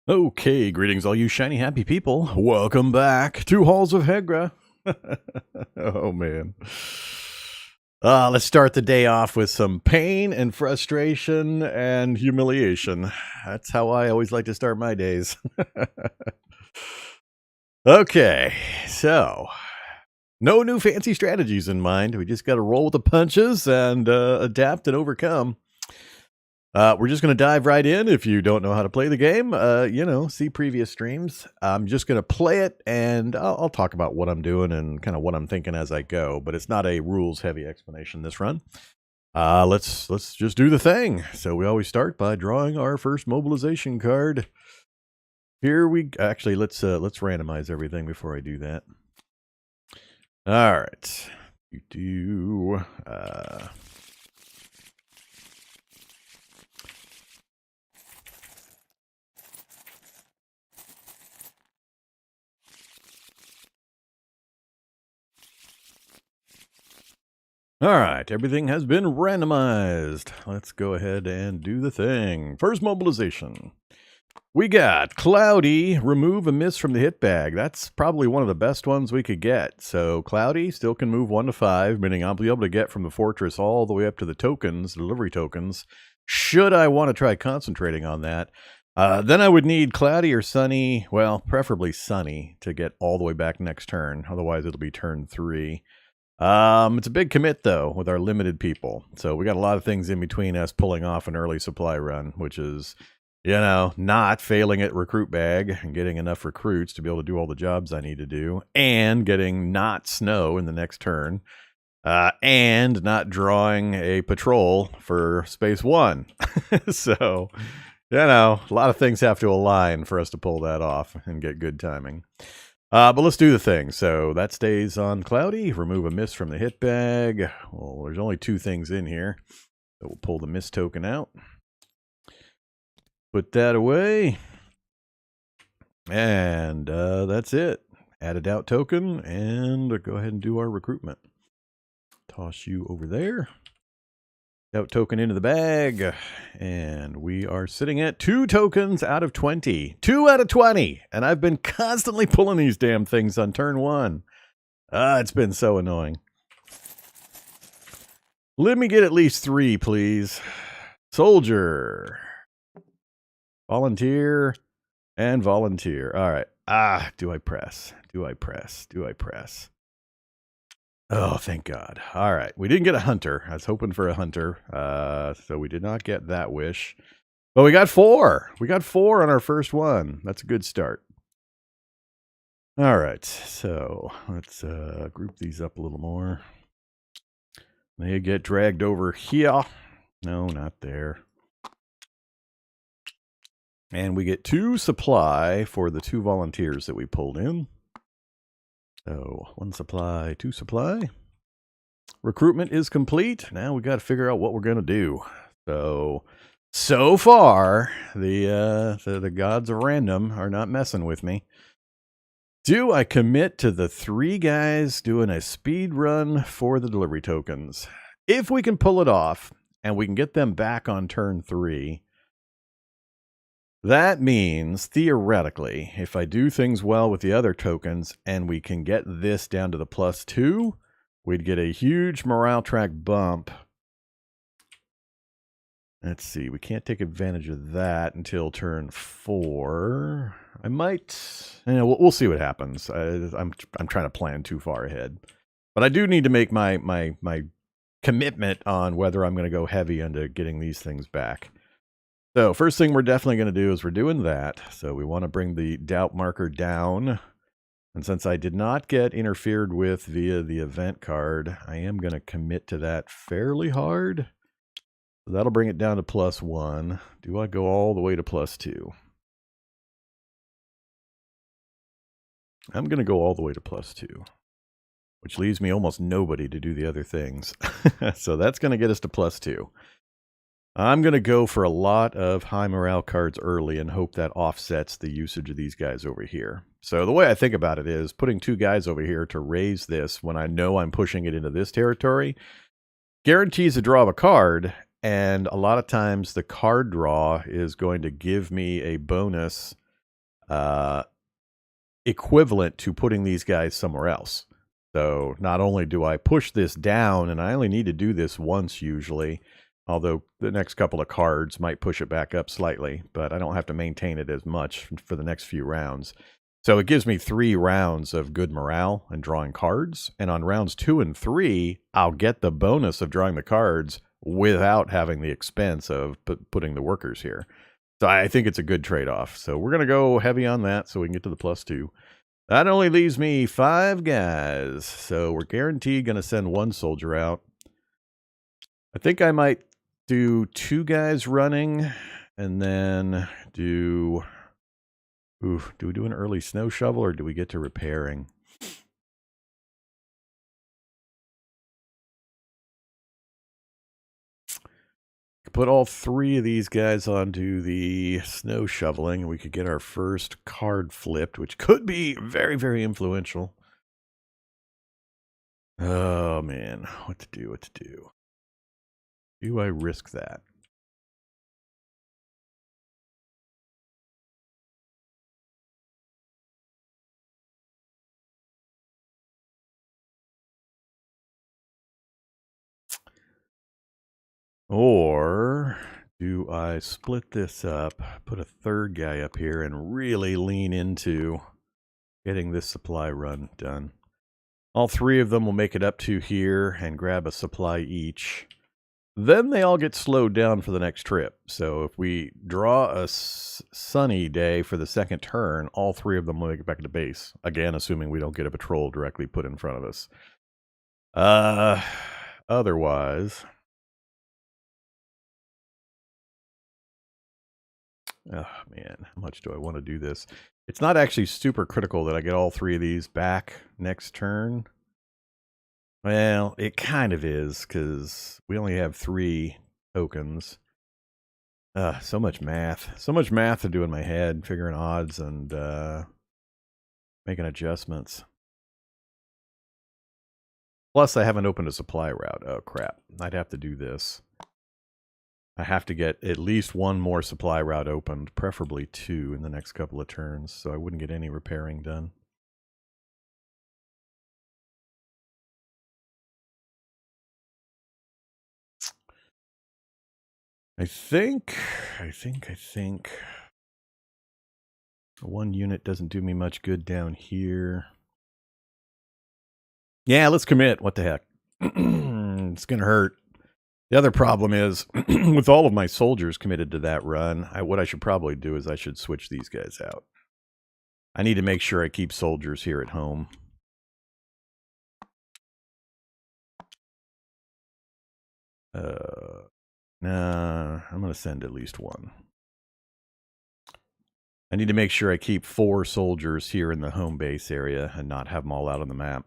Okay, greetings all you shiny happy people. Welcome back to Halls of Hegra. Oh man. Let's start the day off with some pain and frustration and humiliation. That's how I always like to start my days. Okay, so no new fancy strategies in mind. We just got to roll with the punches and adapt and overcome. We're just going to dive right in. If you don't know how to play the game, see previous streams. I'm just going to play it, and I'll talk about what I'm doing and kind of what I'm thinking as I go. But it's not a rules-heavy explanation this run. Let's just do the thing. So we always start by drawing our first mobilization card. Here we actually let's randomize everything before I do that. All right, you do. All right, everything has been randomized. Let's go ahead and do the thing. First mobilization. We got Cloudy, remove a miss from the hit bag. That's probably one of the best ones we could get. So Cloudy still can move 1 to 5, meaning I'll be able to get from the fortress all the way up to the tokens, delivery tokens, should I want to try concentrating on that. Then I would need Cloudy or Sunny, well, preferably Sunny, to get all the way back next turn. Otherwise, it'll be turn 3. It's a big commit though with our limited people. So we got a lot of things in between us pulling off an early supply run, which is, not failing at recruit bag and getting enough recruits to be able to do all the jobs I need to do, and getting not snow in the next turn, and not drawing a patrol for space 1. So, a lot of things have to align for us to pull that off and get good timing. But let's do the thing. So that stays on Cloudy. Remove a miss from the hit bag. Well, there's only 2 things in here. So we'll pull the miss token out. Put that away. And that's it. Add a doubt token and go ahead and do our recruitment. Toss you over there. Doubt token into the bag, and we are sitting at 2 tokens out of 20. 2 out of 20, and I've been constantly pulling these damn things on turn 1. It's been so annoying. Let me get at least 3, please. Soldier. Volunteer. And volunteer. All right. Do I press? Do I press? Do I press? Oh, thank God. All right. We didn't get a hunter. I was hoping for a hunter. So we did not get that wish. But we got 4. We got 4 on our first one. That's a good start. All right. So let's group these up a little more. They get dragged over here. No, not there. And we get 2 supply for the 2 volunteers that we pulled in. So 1 supply, 2 supply. Recruitment is complete. Now we got to figure out what we're going to do. So far, the gods of random are not messing with me. Do I commit to the 3 guys doing a speed run for the delivery tokens? If we can pull it off and we can get them back on turn 3, that means, theoretically, if I do things well with the other tokens and we can get this down to the +2, we'd get a huge morale track bump. Let's see, we can't take advantage of that until turn 4. I might, we'll see what happens. I'm trying to plan too far ahead. But I do need to make my commitment on whether I'm going to go heavy into getting these things back. So first thing we're definitely going to do is we're doing that. So we want to bring the doubt marker down. And since I did not get interfered with via the event card, I am going to commit to that fairly hard. So that'll bring it down to +1. Do I go all the way to +2? I'm going to go all the way to +2, which leaves me almost nobody to do the other things. So that's going to get us to +2. I'm going to go for a lot of high morale cards early and hope that offsets the usage of these guys over here. So the way I think about it is putting 2 guys over here to raise this when I know I'm pushing it into this territory guarantees a draw of a card, and a lot of times the card draw is going to give me a bonus equivalent to putting these guys somewhere else. So not only do I push this down, and I only need to do this once usually, although the next couple of cards might push it back up slightly, but I don't have to maintain it as much for the next few rounds. So it gives me 3 rounds of good morale and drawing cards, and on rounds 2 and 3, I'll get the bonus of drawing the cards without having the expense of putting the workers here. So I think it's a good trade-off. So we're going to go heavy on that so we can get to the +2. That only leaves me 5 guys. So we're guaranteed going to send 1 soldier out. I think I might do 2 guys running and then do... Ooh, do we do an early snow shovel or do we get to repairing? Put all 3 of these guys onto the snow shoveling and we could get our first card flipped, which could be very, very influential. Oh, man. What to do, what to do. Do I risk that? Or do I split this up, put a 3rd guy up here, and really lean into getting this supply run done? All 3 of them will make it up to here and grab a supply each. Then they all get slowed down for the next trip. So if we draw a sunny day for the 2nd turn, all 3 of them will make it back to base. Again, assuming we don't get a patrol directly put in front of us. Otherwise... Oh, man, how much do I want to do this? It's not actually super critical that I get all 3 of these back next turn. Well, it kind of is, because we only have 3 tokens. So much math. So much math to do in my head, figuring odds and making adjustments. Plus, I haven't opened a supply route. Oh, crap. I'd have to do this. I have to get at least 1 more supply route opened, preferably 2 in the next couple of turns, so I wouldn't get any repairing done. I think 1 unit doesn't do me much good down here. Yeah, let's commit. What the heck? It's going to hurt. The other problem is, with all of my soldiers committed to that run, what I should probably do is I should switch these guys out. I need to make sure I keep soldiers here at home. Nah, I'm going to send at least 1. I need to make sure I keep 4 soldiers here in the home base area and not have them all out on the map,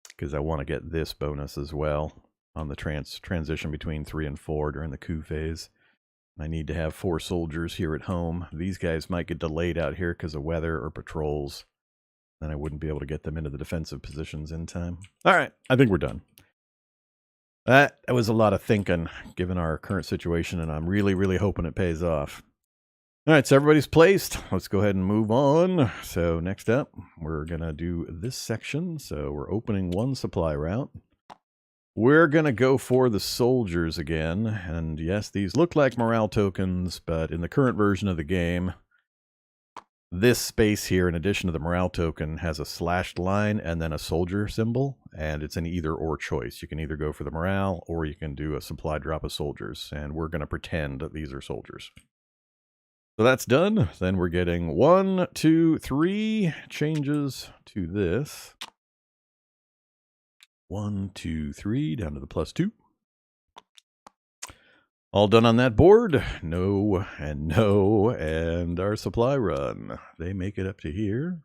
because I want to get this bonus as well on the transition between 3 and 4 during the coup phase. I need to have 4 soldiers here at home. These guys might get delayed out here because of weather or patrols. Then I wouldn't be able to get them into the defensive positions in time. All right, I think we're done. That was a lot of thinking, given our current situation, and I'm really, really hoping it pays off. All right, so everybody's placed. Let's go ahead and move on. So next up, we're going to do this section. So we're opening 1 supply route. We're going to go for the soldiers again. And yes, these look like morale tokens, but in the current version of the game, this space here, in addition to the morale token, has a slashed line and then a soldier symbol, and it's an either-or choice. You can either go for the morale, or you can do a supply drop of soldiers, and we're going to pretend that these are soldiers. So that's done. Then we're getting 1, 2, 3 changes to this. 1, 2, 3, down to the +2. All done on that board. No, and no, and our supply run. They make it up to here.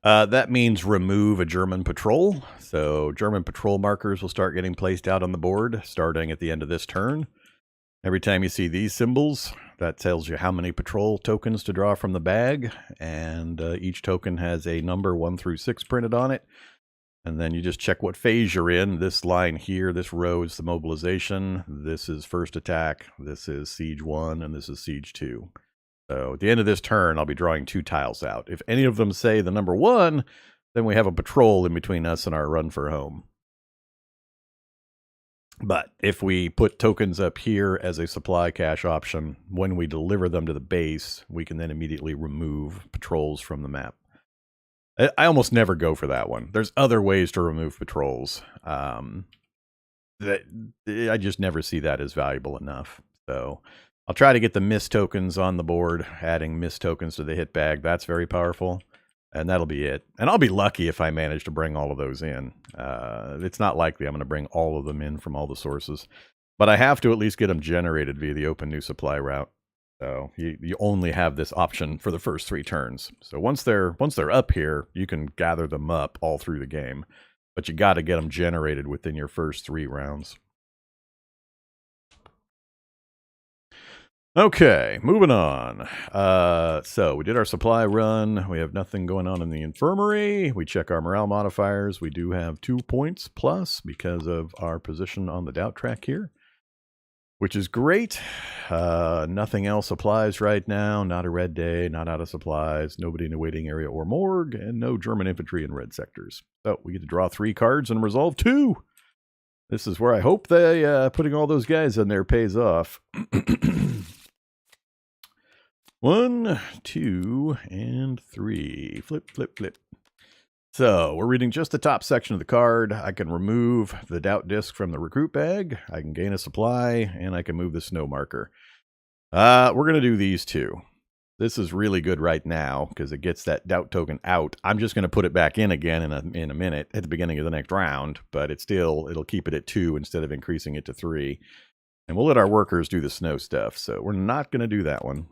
That means remove a German patrol. So German patrol markers will start getting placed out on the board starting at the end of this turn. Every time you see these symbols, that tells you how many patrol tokens to draw from the bag, and each token has a number 1 through 6 printed on it. And then you just check what phase you're in. This line here, this row is the mobilization. This is first attack. This is siege 1, and this is siege 2. So at the end of this turn, I'll be drawing 2 tiles out. If any of them say the number 1, then we have a patrol in between us and our run for home. But if we put tokens up here as a supply cache option, when we deliver them to the base, we can then immediately remove patrols from the map. I almost never go for that one. There's other ways to remove patrols. I just never see that as valuable enough. So I'll try to get the mist tokens on the board, adding mist tokens to the hit bag. That's very powerful. And that'll be it. And I'll be lucky if I manage to bring all of those in. It's not likely I'm going to bring all of them in from all the sources. But I have to at least get them generated via the open new supply route. So you only have this option for the first 3 turns. So once they're up here, you can gather them up all through the game. But you got to get them generated within your first 3 rounds. Okay, moving on. So we did our supply run. We have nothing going on in the infirmary. We check our morale modifiers. We do have 2 points plus because of our position on the doubt track here, which is great. Nothing else applies right now. Not a red day, not out of supplies, nobody in the waiting area or morgue, and no German infantry in red sectors. So we get to draw 3 cards and resolve 2. This is where I hope they putting all those guys in there pays off. 1, 2, and 3. Flip, flip, flip. So we're reading just the top section of the card. I can remove the doubt disc from the recruit bag. I can gain a supply, and I can move the snow marker. We're going to do these 2. This is really good right now because it gets that doubt token out. I'm just going to put it back in again in a minute at the beginning of the next round, but it'll keep it at 2 instead of increasing it to 3. And we'll let our workers do the snow stuff. So we're not going to do that one.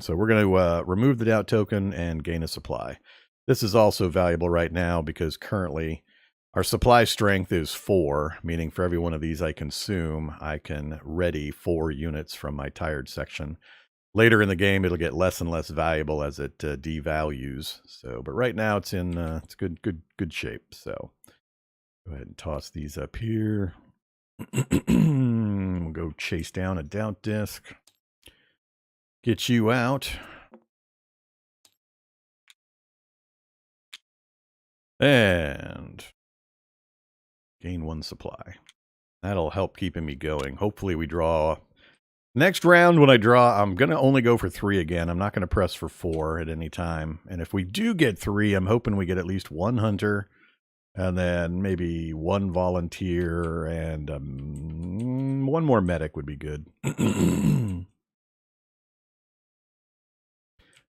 So we're going to remove the doubt token and gain a supply. This is also valuable right now because currently our supply strength is 4, meaning for every one of these I consume, I can ready 4 units from my tired section. Later in the game, it'll get less and less valuable as it devalues. So, but right now it's in it's good shape. So go ahead and toss these up here. We'll go chase down a doubt disc. Get you out. And gain 1 supply. That'll help keeping me going. Hopefully we draw. Next round when I draw, I'm going to only go for 3 again. I'm not going to press for 4 at any time. And if we do get 3, I'm hoping we get at least 1 hunter. And then maybe 1 volunteer and 1 more medic would be good.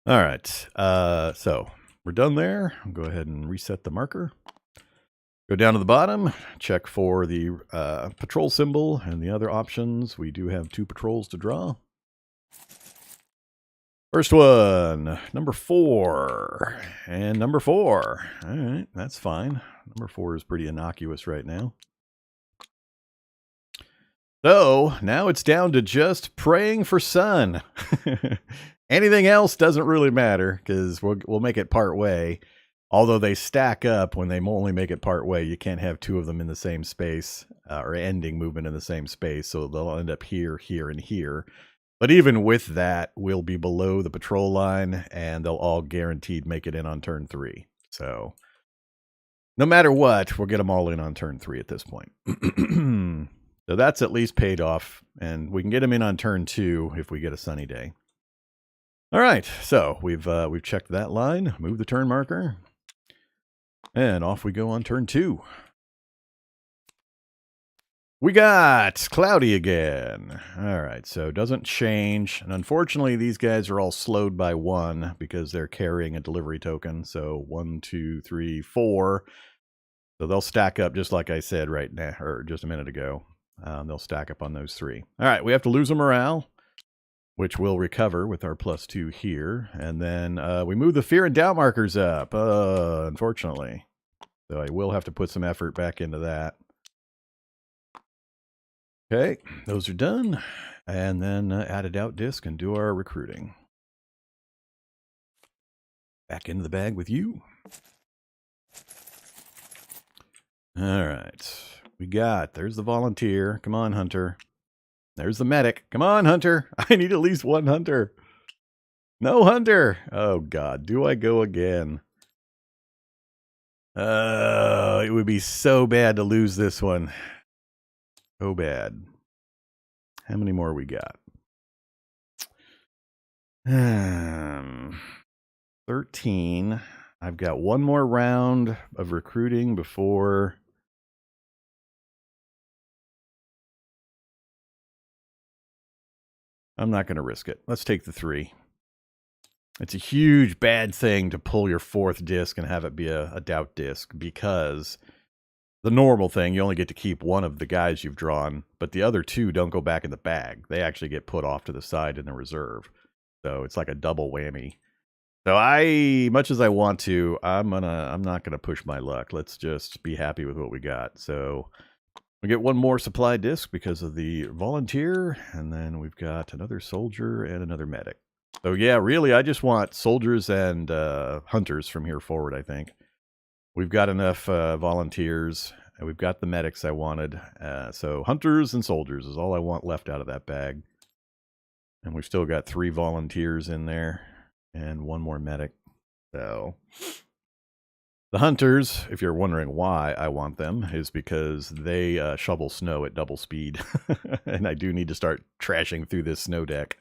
All right. So we're done there. I'll go ahead and reset the marker. Go down to the bottom, check for the patrol symbol and the other options. We do have 2 patrols to draw. First one, number 4, and number 4. All right, that's fine. Number 4 is pretty innocuous right now. So now it's down to just praying for sun. Anything else doesn't really matter because we'll make it part way. Although they stack up when they only make it part way, you can't have 2 of them in the same space or ending movement in the same space. So they'll end up here, here, and here. But even with that, we'll be below the patrol line, and they'll all guaranteed make it in on turn 3. So no matter what, we'll get them all in on turn 3 at this point. So that's at least paid off, and we can get them in on turn 2 if we get a sunny day. All right, so we've checked that line, moved the turn marker, and off we go on turn 2. We got cloudy again. All right, so doesn't change. And unfortunately, these guys are all slowed by 1 because they're carrying a delivery token. So 1, 2, 3, 4. So they'll stack up just like I said right now, or just a minute ago. They'll stack up on those 3. All right, we have to lose a morale, which we'll recover with our +2 here. And then we move the fear and doubt markers up, unfortunately. So I will have to put some effort back into that. Okay, those are done. And then add a doubt disc and do our recruiting. Back into the bag with you. All right. There's the volunteer. Come on, Hunter. There's the medic. Come on, Hunter. I need at least one Hunter. No Hunter. Oh, God. Do I go again? It would be so bad to lose this one. So bad. How many more we got? 13. I've got one more round of recruiting before... I'm not going to risk it. Let's take the 3. It's a huge bad thing to pull your 4th disc and have it be a doubt disc, because the normal thing, you only get to keep one of the guys you've drawn, but the other 2 don't go back in the bag. They actually get put off to the side in the reserve. So it's like a double whammy. So much as I want to, I'm not gonna push my luck. Let's just be happy with what we got. So we get one more supply disc because of the volunteer, and then we've got another soldier and another medic. So yeah, really, I just want soldiers and hunters from here forward, I think. We've got enough volunteers, and we've got the medics I wanted. So hunters and soldiers is all I want left out of that bag. And we've still got 3 volunteers in there, and one more medic. So... the hunters, if you're wondering why I want them, is because they shovel snow at double speed. And I do need to start trashing through this snow deck.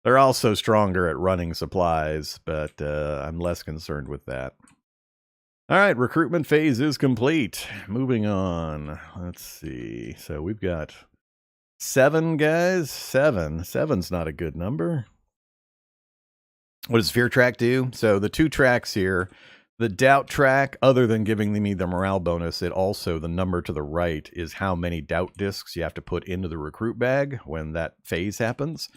They're also stronger at running supplies, but I'm less concerned with that. All right, recruitment phase is complete. Moving on. Let's see. So we've got 7 guys. 7. 7's not a good number. What does Fear Track do? So the 2 tracks here... the doubt track, other than giving me the morale bonus, it also, the number to the right, is how many doubt discs you have to put into the recruit bag when that phase happens.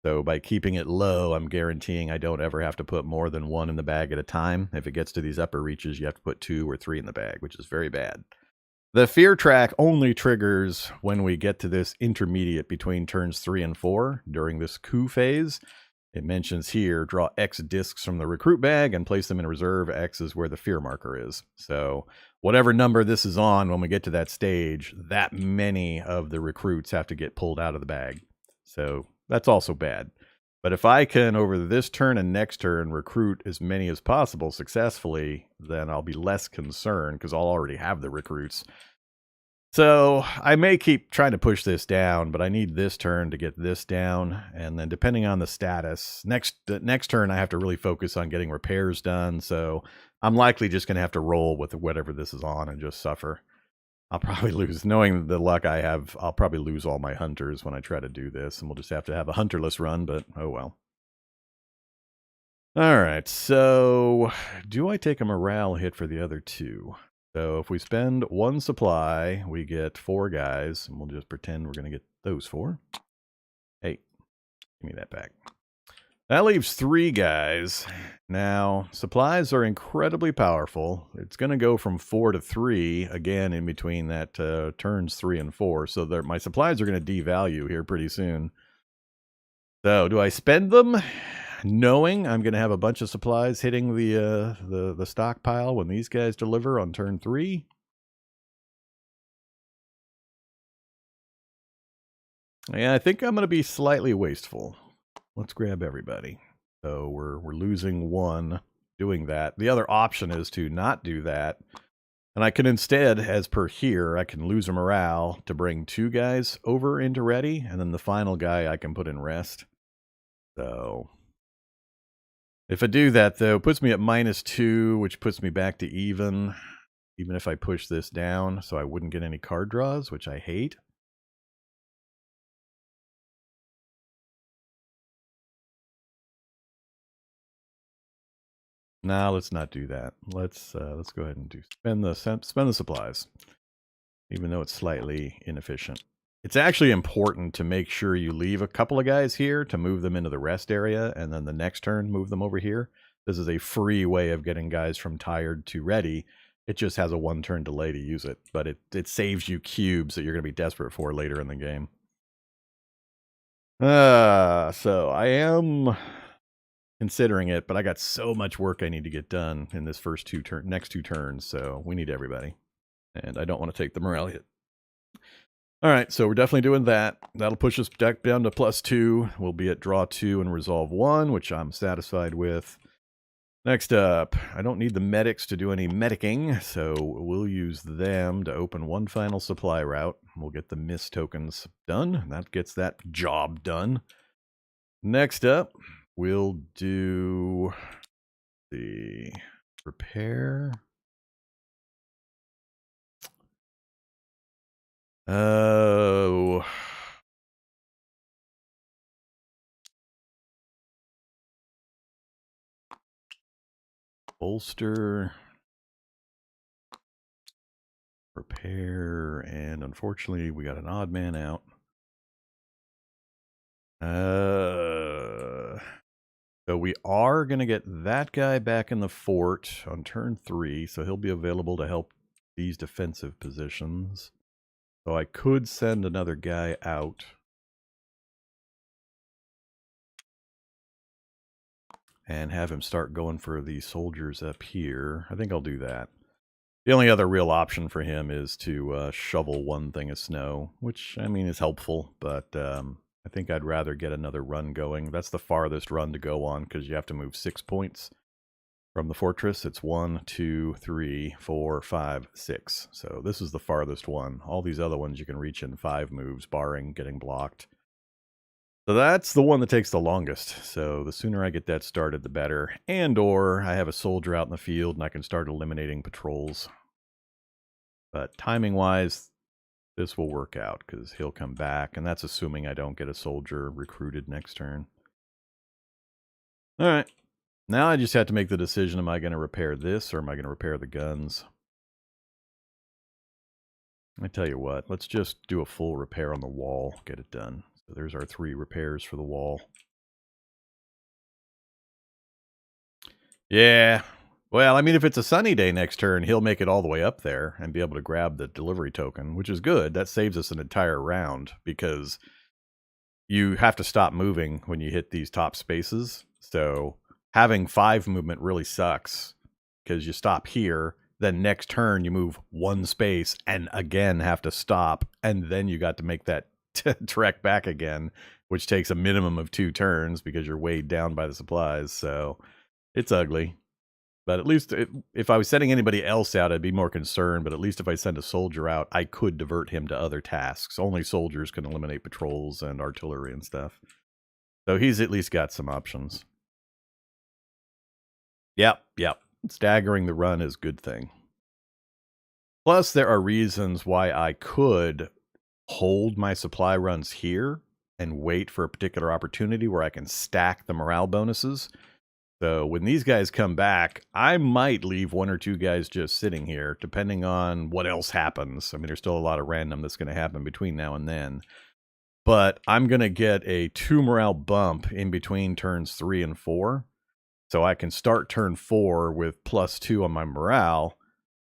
So by keeping it low, I'm guaranteeing I don't ever have to put more than 1 in the bag at a time. If it gets to these upper reaches, you have to put 2 or 3 in the bag, which is very bad. The fear track only triggers when we get to this intermediate between turns 3 and 4 during this coup phase. It mentions here, draw X discs from the recruit bag and place them in reserve. X is where the fear marker is. So whatever number this is on when we get to that stage, that many of the recruits have to get pulled out of the bag. So that's also bad. But if I can, over this turn and next turn, recruit as many as possible successfully, then I'll be less concerned because I'll already have the recruits. So I may keep trying to push this down, but I need this turn to get this down. And then depending on the status, next turn I have to really focus on getting repairs done. So I'm likely just going to have to roll with whatever this is on and just suffer. I'll probably lose, knowing the luck I have, I'll probably lose all my hunters when I try to do this. And we'll just have to have a hunterless run, but oh well. All right, so do I take a morale hit for the other 2? So if we spend 1 supply, we get 4 guys, and we'll just pretend we're going to get those 4. Hey, give me that back. That leaves 3 guys. Now, supplies are incredibly powerful. It's going to go from 4 to 3, again, in between that turns 3 and 4. So my supplies are going to devalue here pretty soon. So do I spend them, knowing I'm going to have a bunch of supplies hitting the stockpile when these guys deliver on turn 3? Yeah, I think I'm going to be slightly wasteful. Let's grab everybody. So we're losing 1 doing that. The other option is to not do that. And I can instead, as per here, I can lose a morale to bring 2 guys over into ready, and then the final guy I can put in rest. So if I do that, though, it puts me at -2, which puts me back to even if I push this down, so I wouldn't get any card draws, which I hate. Now let's not do that. Let's go ahead and spend the supplies, even though it's slightly inefficient. It's actually important to make sure you leave a couple of guys here to move them into the rest area, and then the next turn move them over here. This is a free way of getting guys from tired to ready. It just has a 1-turn delay to use it, but it saves you cubes that you're going to be desperate for later in the game. So I am considering it, but I got so much work I need to get done in this next 2 turns, so we need everybody. And I don't want to take the morale hit. All right, so we're definitely doing that. That'll push us back down to +2. We'll be at draw 2 and resolve 1, which I'm satisfied with. Next up, I don't need the medics to do any medicing, so we'll use them to open one final supply route. We'll get the miss tokens done. That gets that job done. Next up, we'll do the repair. Oh. Bolster. Repair, and unfortunately we got an odd man out. So we are going to get that guy back in the fort on turn 3, so he'll be available to help these defensive positions. So I could send another guy out. And have him start going for the soldiers up here. I think I'll do that. The only other real option for him is to shovel one thing of snow, which, I mean, is helpful, but I think I'd rather get another run going. That's the farthest run to go on, because you have to move 6 points from the fortress. It's 1, 2, 3, 4, 5, 6. So this is the farthest one. All these other ones you can reach in 5 moves, barring getting blocked. So that's the one that takes the longest. So the sooner I get that started, the better. And or I have a soldier out in the field and I can start eliminating patrols. But timing-wise, this will work out because he'll come back. And that's assuming I don't get a soldier recruited next turn. All right. Now I just have to make the decision, am I going to repair this or am I going to repair the guns? I tell you what, let's just do a full repair on the wall, get it done. So there's our 3 repairs for the wall. Yeah. Well, I mean, if it's a sunny day next turn, he'll make it all the way up there and be able to grab the delivery token, which is good. That saves us an entire round because you have to stop moving when you hit these top spaces. So having 5 movement really sucks because you stop here. Then next turn you move 1 space and again have to stop. And then you got to make that trek back again, which takes a minimum of 2 turns because you're weighed down by the supplies. So it's ugly. But at least if I was sending anybody else out, I'd be more concerned. But at least if I send a soldier out, I could divert him to other tasks. Only soldiers can eliminate patrols and artillery and stuff. So he's at least got some options. Yep. Staggering the run is a good thing. Plus, there are reasons why I could hold my supply runs here and wait for a particular opportunity where I can stack the morale bonuses. So when these guys come back, I might leave 1 or 2 guys just sitting here, depending on what else happens. I mean, there's still a lot of random that's going to happen between now and then. But I'm going to get a 2 morale bump in between turns 3 and 4. So I can start turn 4 with +2 on my morale.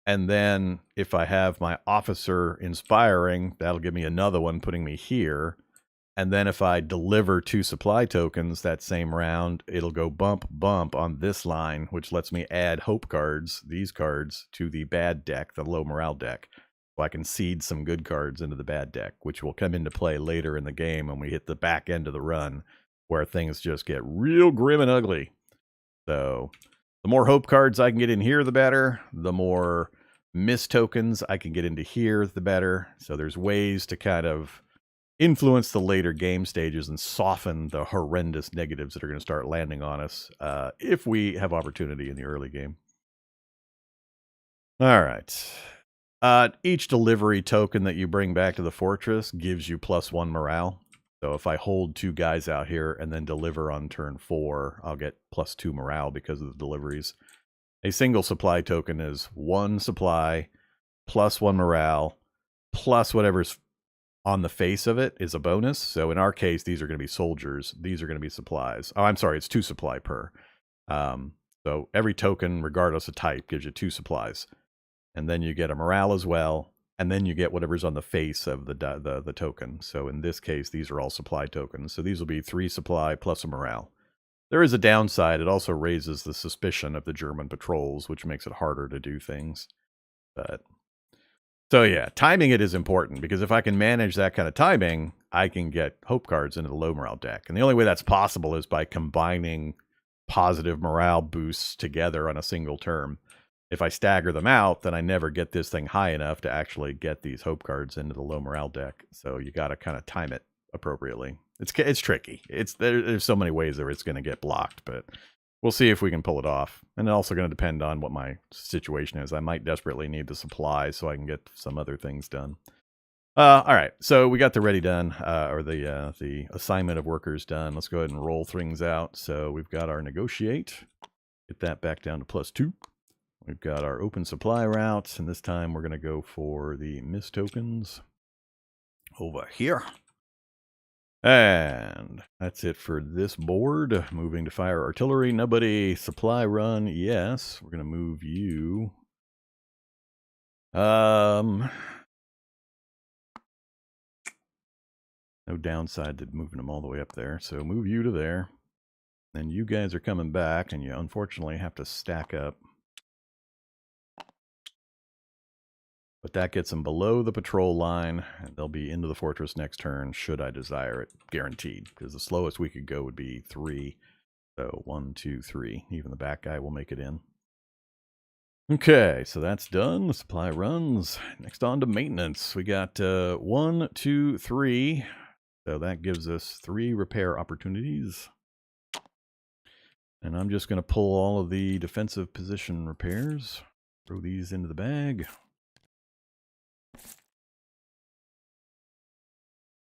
And then if I have my officer inspiring, that'll give me another one, putting me here. And then if I deliver 2 supply tokens that same round, it'll go bump on this line, which lets me add hope cards, these cards, to the bad deck, the low morale deck. So I can seed some good cards into the bad deck, which will come into play later in the game when we hit the back end of the run, where things just get real grim and ugly. So the more hope cards I can get in here, the better. The more miss tokens I can get into here, the better. So there's ways to kind of influence the later game stages and soften the horrendous negatives that are going to start landing on us if we have opportunity in the early game. All right. Each delivery token that you bring back to the fortress gives you +1 morale. So if I hold 2 guys out here and then deliver on turn 4, I'll get +2 morale because of the deliveries. A single supply token is 1 supply +1 morale plus whatever's on the face of it is a bonus. So in our case, these are going to be soldiers. These are going to be supplies. Oh, I'm sorry. It's 2 supply per. So every token, regardless of type, gives you 2 supplies. And then you get a morale as well. And then you get whatever's on the face of the token. So in this case, these are all supply tokens. So these will be 3 supply plus a morale. There is a downside. It also raises the suspicion of the German patrols, which makes it harder to do things. But So yeah, timing it is important, because if I can manage that kind of timing, I can get hope cards into the low morale deck. And the only way that's possible is by combining positive morale boosts together on a single turn. If I stagger them out, then I never get this thing high enough to actually get these hope cards into the low morale deck. So you got to kind of time it appropriately. It's tricky. There's so many ways that it's going to get blocked, but we'll see if we can pull it off. And it's also going to depend on what my situation is. I might desperately need the supplies so I can get some other things done. All right, so we got the ready done, or the assignment of workers done. Let's go ahead and roll things out. So we've got our negotiate. Get that back down to +2. We've got our open supply routes, and this time we're going to go for the miss tokens over here. And that's it for this board. Moving to fire artillery. Nobody. Supply run. Yes, we're going to move you. No downside to moving them all the way up there. So move you to there. Then you guys are coming back, and you unfortunately have to stack up. But that gets them below the patrol line, and they'll be into the fortress next turn, should I desire it. Guaranteed, because the slowest we could go would be 3. So 1, 2, 3. Even the back guy will make it in. Okay, so that's done. The supply runs. Next on to maintenance. We got 1, 2, 3. So that gives us 3 repair opportunities. And I'm just going to pull all of the defensive position repairs. Throw these into the bag.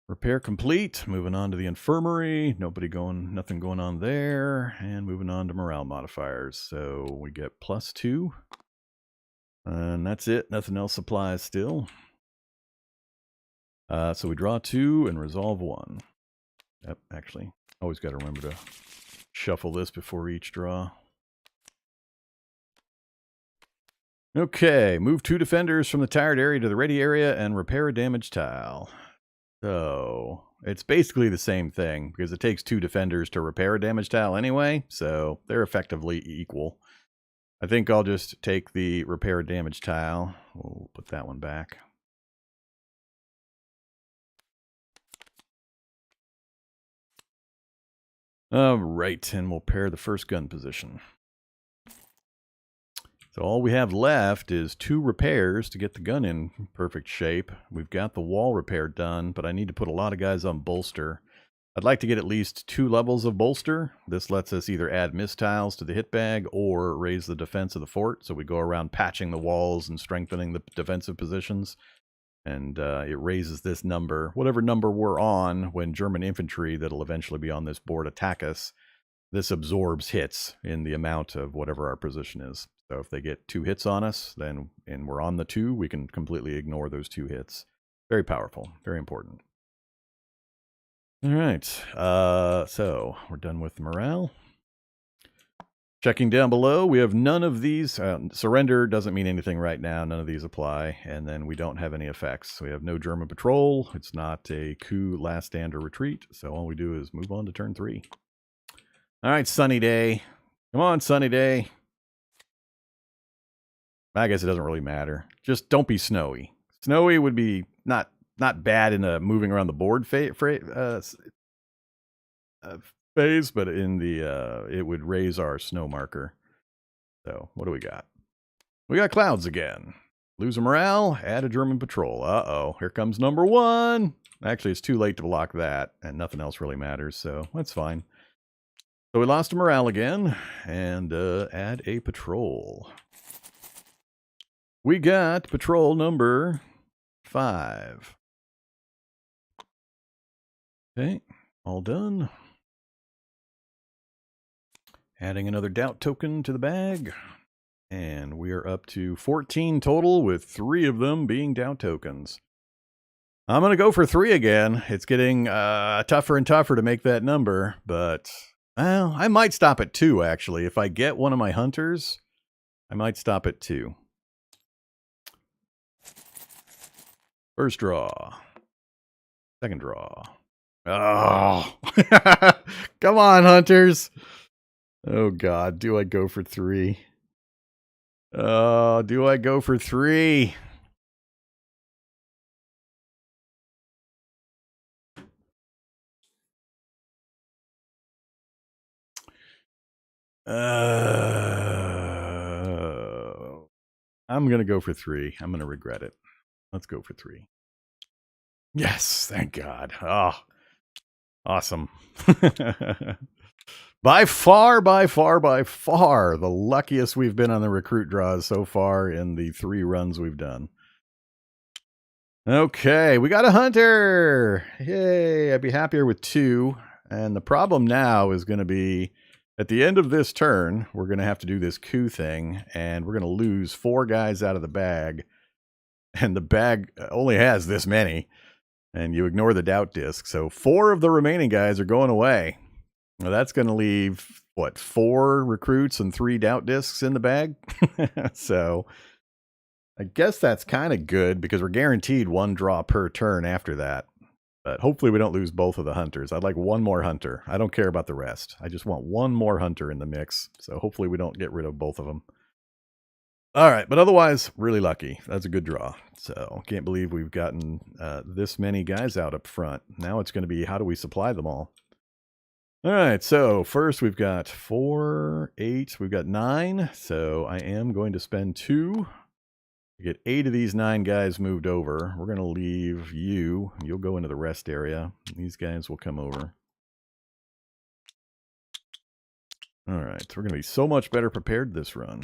Repair complete. Moving on to the infirmary. Nothing going on there. And moving on to morale modifiers. So we get +2. And that's it. Nothing else applies still. So we draw 2 and resolve 1. Yep, actually, always got to remember to shuffle this before each draw. Okay, move 2 defenders from the tired area to the ready area and repair a damaged tile. So it's basically the same thing, because it takes 2 defenders to repair a damaged tile anyway, so they're effectively equal. I think I'll just take the repair a damaged tile. We'll put that one back. All right, and we'll pair the first gun position. So all we have left is 2 repairs to get the gun in perfect shape. We've got the wall repair done, but I need to put a lot of guys on bolster. I'd like to get at least 2 levels of bolster. This lets us either add mist tiles to the hit bag or raise the defense of the fort. So we go around patching the walls and strengthening the defensive positions. And it raises this number, whatever number we're on, when German infantry that'll eventually be on this board attack us. This absorbs hits in the amount of whatever our position is. So if they get 2 hits on us, then and we're on the 2, we can completely ignore those 2 hits. Very powerful, very important. All right, so we're done with morale. Checking down below, we have none of these. Surrender doesn't mean anything right now. None of these apply. And then we don't have any effects. We have no German patrol. It's not a coup, last stand, or retreat. So all we do is move on to turn 3. All right, sunny day. Come on, sunny day. I guess it doesn't really matter. Just don't be snowy. Snowy would be not bad in a moving around the board phase, but in the it would raise our snow marker. So what do we got? We got clouds again. Lose a morale, add a German patrol. Uh-oh, here comes number 1. Actually, it's too late to block that, and nothing else really matters, so that's fine. So we lost a morale again, and add a patrol. We got patrol number 5. Okay, all done. Adding another doubt token to the bag. And we are up to 14 total, with 3 of them being doubt tokens. I'm going to go for 3 again. It's getting tougher and tougher to make that number, but well, I might stop at 2, actually. If I get one of my hunters, I might stop at 2. First draw. Second draw. Oh, come on, hunters. Oh, God. Do I go for 3? Oh, do I go for 3? I'm going to go for 3. I'm going to regret it. Let's go for 3. Yes, thank God. Oh, awesome. By far, the luckiest we've been on the recruit draws so far in the 3 runs we've done. Okay, we got a hunter. Yay, I'd be happier with 2. And the problem now is going to be, at the end of this turn, we're going to have to do this coup thing, and we're going to lose 4 guys out of the bag. And the bag only has this many, and you ignore the doubt disc. So 4 of the remaining guys are going away. Now that's going to leave, what, 4 recruits and 3 doubt discs in the bag? So I guess that's kind of good because we're guaranteed 1 draw per turn after that. But hopefully we don't lose both of the hunters. I'd like 1 more hunter. I don't care about the rest. I just want 1 more hunter in the mix. So hopefully we don't get rid of both of them. All right, but otherwise, really lucky. That's a good draw. So can't believe we've gotten this many guys out up front. Now it's going to be, how do we supply them all? All right, so first we've got 4, 8, we've got 9. So I am going to spend 2 to get 8 of these 9 guys moved over. We're going to leave you. You'll go into the rest area. These guys will come over. All right, so we're going to be so much better prepared this run.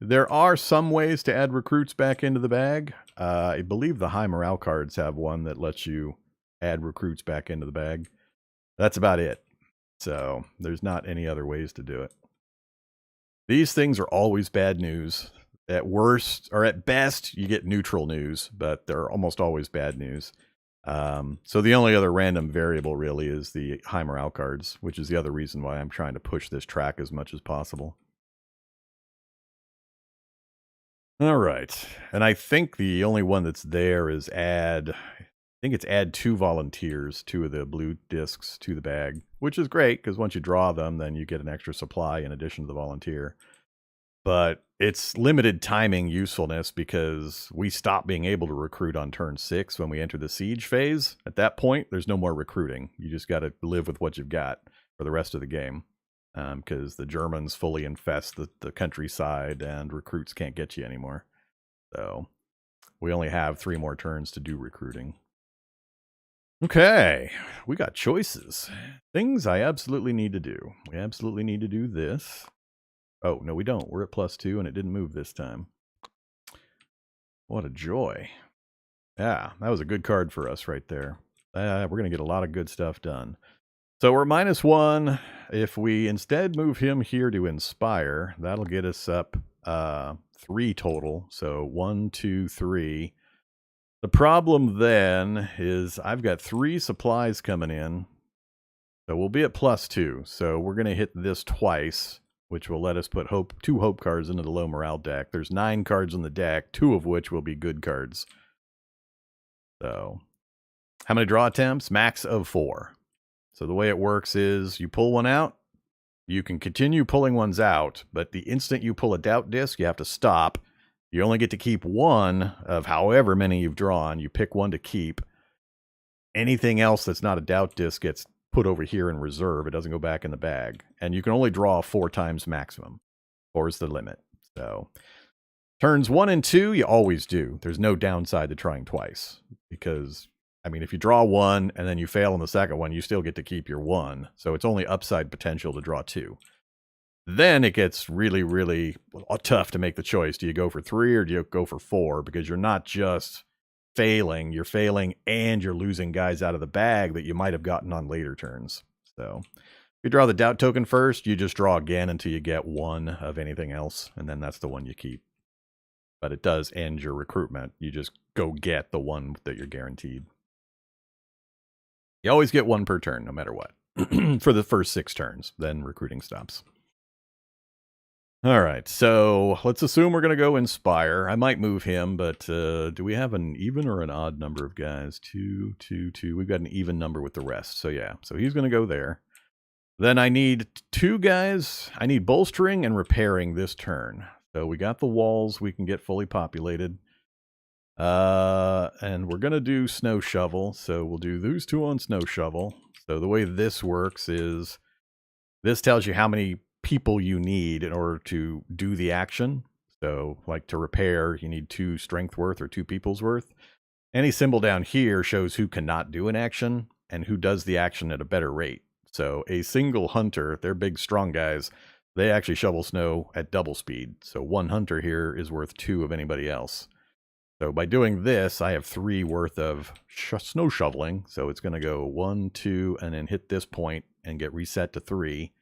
There are some ways to add recruits back into the bag. I believe the high morale cards have one that lets you add recruits back into the bag. That's about it. So there's not any other ways to do it. These things are always bad news. At worst, or at best, you get neutral news, but they're almost always bad news. So the only other random variable really is the high morale cards, which is the other reason why I'm trying to push this track as much as possible. All right. And I think the only one that's there is add 2 volunteers, 2 of the blue discs to the bag, which is great because once you draw them, then you get an extra supply in addition to the volunteer. But it's limited timing usefulness because we stop being able to recruit on turn 6 when we enter the siege phase. At that point, there's no more recruiting. You just got to live with what you've got for the rest of the game. Because the Germans fully infest the countryside and recruits can't get you anymore. So we only have 3 more turns to do recruiting. Okay, we got choices. Things I absolutely need to do. We absolutely need to do this. Oh, no, we don't. We're at +2 and it didn't move this time. What a joy. Yeah, that was a good card for us right there. We're going to get a lot of good stuff done. So we're -1. If we instead move him here to inspire, that'll get us up 3 total. So 1, 2, 3. The problem then is I've got 3 supplies coming in. So we'll be at +2. So we're going to hit this twice, which will let us put 2 hope cards into the low morale deck. There's 9 cards in the deck, 2 of which will be good cards. So how many draw attempts? Max of 4. So the way it works is you pull one out, you can continue pulling ones out, but the instant you pull a doubt disc, you have to stop. You only get to keep 1 of however many you've drawn. You pick 1 to keep. Anything else that's not a doubt disc gets put over here in reserve. It doesn't go back in the bag. And you can only draw 4 times maximum. 4 is the limit. So turns 1 and 2, you always do. There's no downside to trying twice because, I mean, if you draw 1 and then you fail on the second one, you still get to keep your 1. So it's only upside potential to draw 2. Then it gets really, really tough to make the choice. Do you go for 3 or do you go for 4? Because you're not just failing. You're failing and you're losing guys out of the bag that you might have gotten on later turns. So if you draw the doubt token first, you just draw again until you get 1 of anything else. And then that's the one you keep. But it does end your recruitment. You just go get the one that you're guaranteed. You always get 1 per turn, no matter what, for the first 6 turns. Then recruiting stops. All right, so let's assume we're going to go Inspire. I might move him, but do we have an even or an odd number of guys? 2, 2, 2. We've got an even number with the rest. So yeah, so he's going to go there. Then I need 2 guys. I need bolstering and repairing this turn. So we got the walls. We can get fully populated. And we're going to do Snow Shovel. So we'll do those 2 on Snow Shovel. So the way this works is This tells you how many people you need in order to do the action. So, like to repair, you need 2 strength worth or 2 people's worth. Any symbol down here shows who cannot do an action and who does the action at a better rate. So a single hunter, they're big, strong guys, they actually shovel snow at double speed. So 1 hunter here is worth 2 of anybody else. So by doing this, I have 3 worth of snow shoveling. So it's going to go 1, 2, and then hit this point and get reset to 3.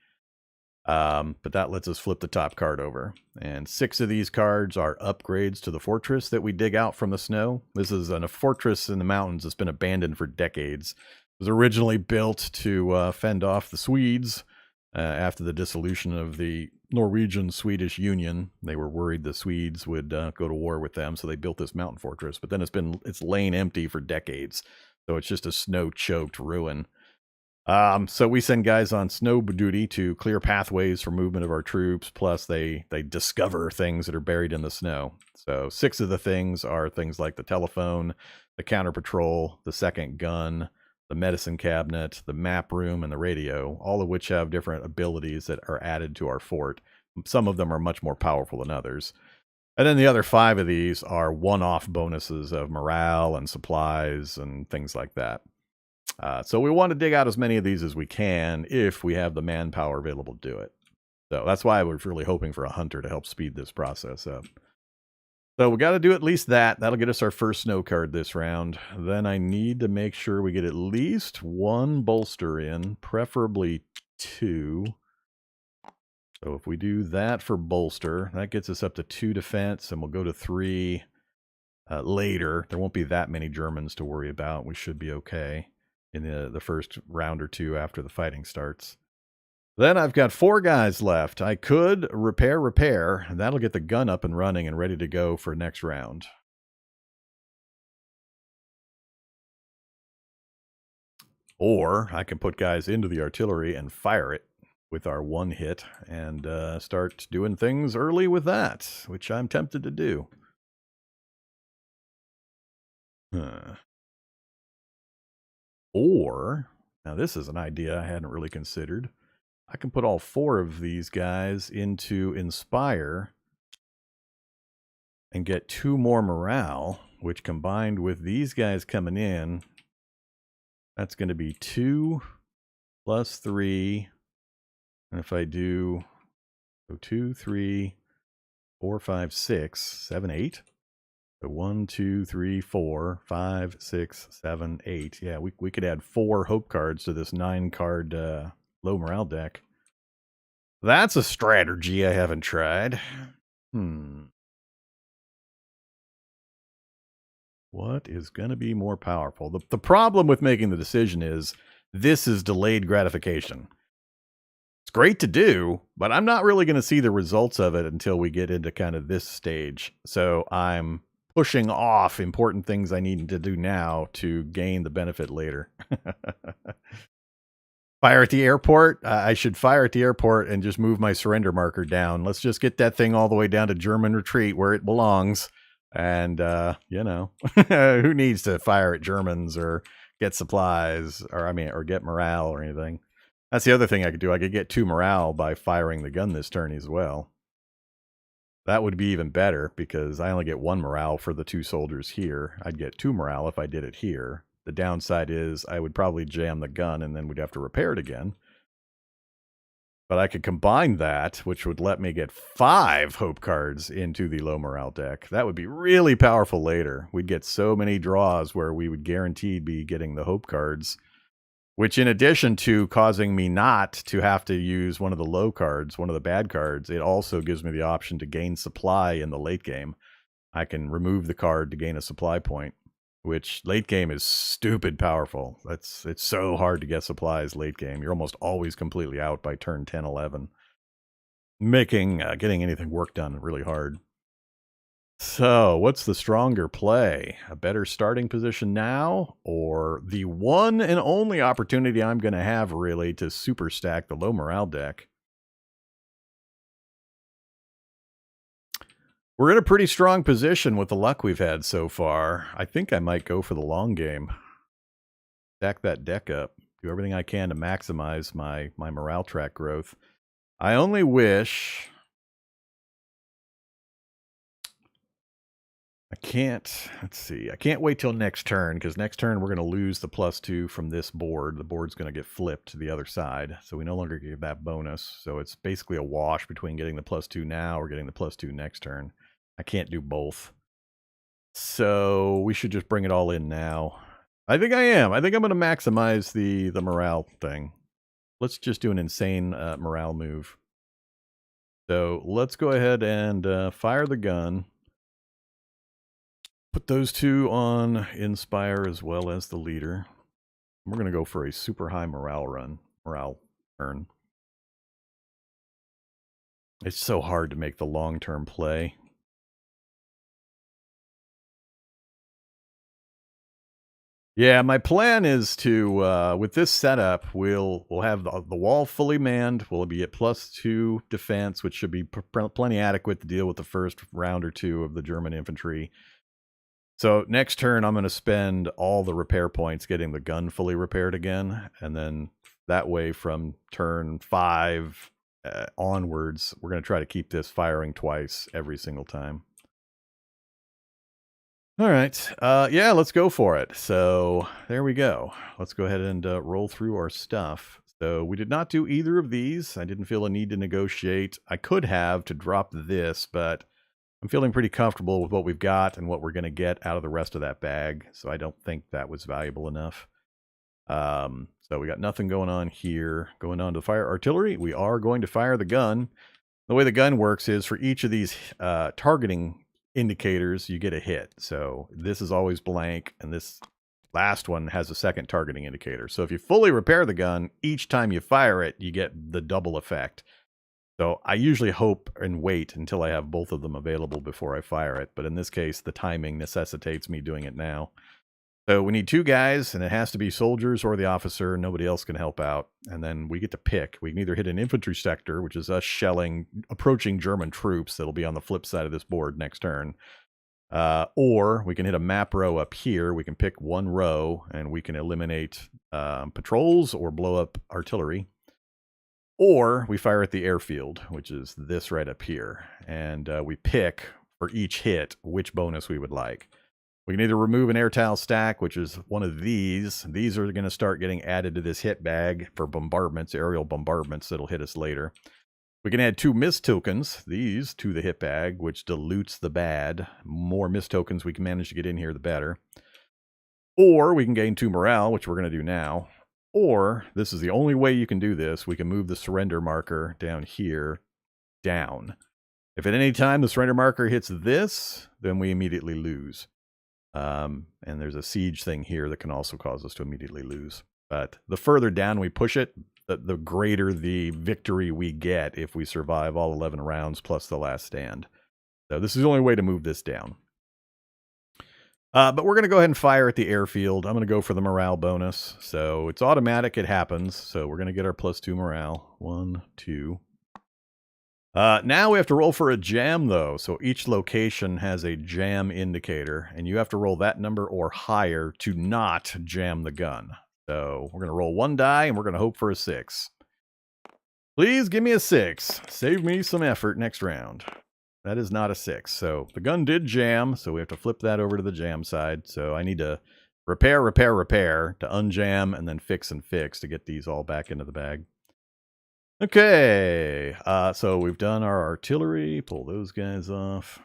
But that lets us flip the top card over. And 6 of these cards are upgrades to the fortress that we dig out from the snow. This is a fortress in the mountains that's been abandoned for decades. It was originally built to fend off the Swedes after the dissolution of the Norwegian-Swedish Union. They were worried the Swedes would go to war with them, so they built this mountain fortress. But then it's lain empty for decades. So it's just a snow-choked ruin. So we send guys on snow duty to clear pathways for movement of our troops, plus they discover things that are buried in the snow. So 6 of the things are things like the telephone, the counter patrol, the second gun, the medicine cabinet, the map room, and the radio, all of which have different abilities that are added to our fort. Some of them are much more powerful than others. And then the other 5 of these are one-off bonuses of morale and supplies and things like that. So we want to dig out as many of these as we can if we have the manpower available to do it. So that's why I was really hoping for a hunter to help speed this process up. So we got to do at least that. That'll get us our first snow card this round. Then I need to make sure we get at least 1 bolster in, preferably 2. So if we do that for bolster, that gets us up to 2 defense, and we'll go to 3 later. There won't be that many Germans to worry about. We should be okay in the first round or 2 after the fighting starts. Then I've got 4 guys left. I could repair, and that'll get the gun up and running and ready to go for next round. Or I can put guys into the artillery and fire it with our 1 hit and start doing things early with that, which I'm tempted to do. Or, now this is an idea I hadn't really considered. I can put all 4 of these guys into Inspire and get 2 more morale, which combined with these guys coming in, that's going to be 2 plus 3. And if I do 2, 3, 4, 5, 6, 7, 8. So 1, 2, 3, 4, 5, 6, 7, 8. Yeah, we could add 4 hope cards to this 9-card low morale deck. That's a strategy I haven't tried. What is going to be more powerful? The problem with making the decision is this is delayed gratification. It's great to do, but I'm not really going to see the results of it until we get into kind of this stage. So I'm pushing off important things I need to do now to gain the benefit later. Fire at the airport? I should fire at the airport and just move my surrender marker down. Let's just get that thing all the way down to German retreat where it belongs. And, you know, who needs to fire at Germans or get supplies or get morale or anything? That's the other thing I could do. I could get 2 morale by firing the gun this turn as well. That would be even better because I only get 1 morale for the 2 soldiers here. I'd get 2 morale if I did it here. The downside is I would probably jam the gun and then we'd have to repair it again. But I could combine that, which would let me get 5 hope cards into the low morale deck. That would be really powerful later. We'd get so many draws where we would guaranteed be getting the hope cards, which in addition to causing me not to have to use one of the low cards, one of the bad cards, it also gives me the option to gain supply in the late game. I can remove the card to gain a supply point, which late game is stupid powerful. It's so hard to get supplies late game. You're almost always completely out by turn 10, 11. Making getting anything work done really hard. So, what's the stronger play? A better starting position now, or the one and only opportunity I'm going to have, really, to super stack the low morale deck? We're in a pretty strong position with the luck we've had so far. I think I might go for the long game. Stack that deck up. do everything I can to maximize my morale track growth. I only wish... I can't, let's see, I can't wait till next turn, because next turn we're going to lose the +2 from this board. The board's going to get flipped to the other side, so we no longer get that bonus. So it's basically a wash between getting the +2 now or getting the +2 next turn. I can't do both. So we should just bring it all in now. I think I am. I think I'm going to maximize the morale thing. Let's just do an insane morale move. So let's go ahead and fire the gun. Put those two on Inspire as well as the leader. We're going to go for a super high morale turn. It's so hard to make the long-term play. Yeah, my plan is to, with this setup, we'll have the wall fully manned. We'll be at +2 defense, which should be plenty adequate to deal with the first round or two of the German infantry. So next turn, I'm going to spend all the repair points getting the gun fully repaired again. And then that way from turn 5 onwards, we're going to try to keep this firing twice every single time. All right. Yeah, let's go for it. So there we go. Let's go ahead and roll through our stuff. So we did not do either of these. I didn't feel a need to negotiate. I could have to drop this, but I'm feeling pretty comfortable with what we've got and what we're going to get out of the rest of that bag. So I don't think that was valuable enough. So we got nothing going on here. Going on to fire artillery. We are going to fire the gun. The way the gun works is for each of these targeting indicators, you get a hit. So this is always blank, and this last one has a second targeting indicator. So if you fully repair the gun, each time you fire it, you get the double effect. So I usually hope and wait until I have both of them available before I fire it. But in this case, the timing necessitates me doing it now. So we need 2 guys, and it has to be soldiers or the officer. Nobody else can help out. And then we get to pick. We can either hit an infantry sector, which is us shelling approaching German troops that'll be on the flip side of this board next turn. Or we can hit a map row up here. We can pick one row, and we can eliminate patrols or blow up artillery. Or we fire at the airfield, which is this right up here. And we pick, for each hit, which bonus we would like. We can either remove an air tile stack, which is one of these. These are going to start getting added to this hit bag for bombardments, aerial bombardments that'll hit us later. We can add 2 mist tokens, these, to the hit bag, which dilutes the bad. More mist tokens we can manage to get in here, the better. Or we can gain 2 morale, which we're going to do now. Or, this is the only way you can do this, we can move the surrender marker down here, down. If at any time the surrender marker hits this, then we immediately lose. And there's a siege thing here that can also cause us to immediately lose. But the further down we push it, the greater the victory we get if we survive all 11 rounds plus the last stand. So this is the only way to move this down. But we're going to go ahead and fire at the airfield. I'm going to go for the morale bonus. So it's automatic. It happens. So we're going to get our +2 morale. 1, 2. Now we have to roll for a jam, though. So each location has a jam indicator, and you have to roll that number or higher to not jam the gun. So we're going to roll 1 die, and we're going to hope for a 6. Please give me a 6. Save me some effort next round. That is not a 6. So the gun did jam, so we have to flip that over to the jam side. So I need to repair, repair, repair to unjam, and then fix and fix to get these all back into the bag. Okay, so we've done our artillery. Pull those guys off.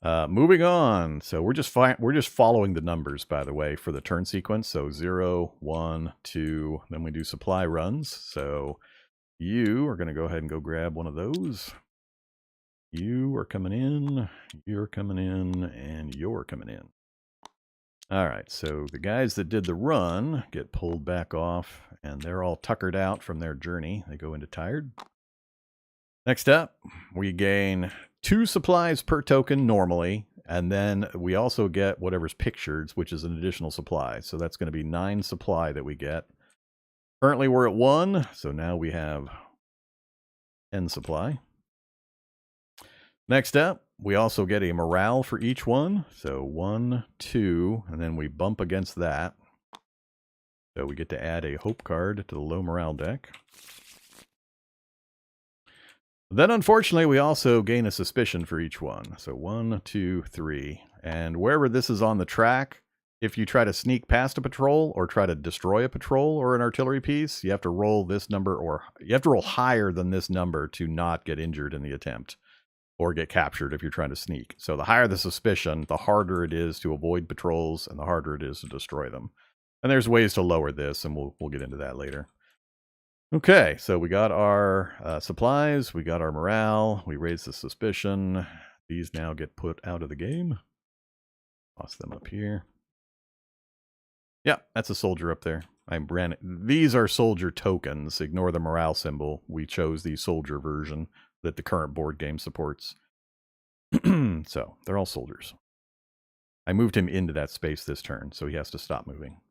Moving on. So we're just following the numbers, by the way, for the turn sequence. So 0, 1, 2. Then we do supply runs. So you are going to go ahead and go grab one of those. You are coming in. You're coming in, and you're coming in. All right, so the guys that did the run get pulled back off, and they're all tuckered out from their journey. They go into tired. Next up, we gain 2 supplies per token normally, and then we also get whatever's pictured, which is an additional supply. So that's going to be 9 supply that we get. Currently, we're at 1, so now we have 10 supply. Next up, we also get a morale for each one. So 1, 2, and then we bump against that. So So we get to add a hope card to the low morale deck. Then, unfortunately, we also gain a suspicion for each one. So 1, 2, 3. And wherever this is on the track, if you try to sneak past a patrol or try to destroy a patrol or an artillery piece, you have to roll this number, or you have to roll higher than this number to not get injured in the attempt or get captured if you're trying to sneak. So the higher the suspicion, the harder it is to avoid patrols and the harder it is to destroy them. And there's ways to lower this, and we'll get into that later. Okay, so we got our supplies, we got our morale, we raised the suspicion. These now get put out of the game. Toss them up here. Yeah, that's a soldier up there. These are soldier tokens. Ignore the morale symbol. We chose the soldier version that the current board game supports. So, they're all soldiers. I moved him into that space this turn, so he has to stop moving.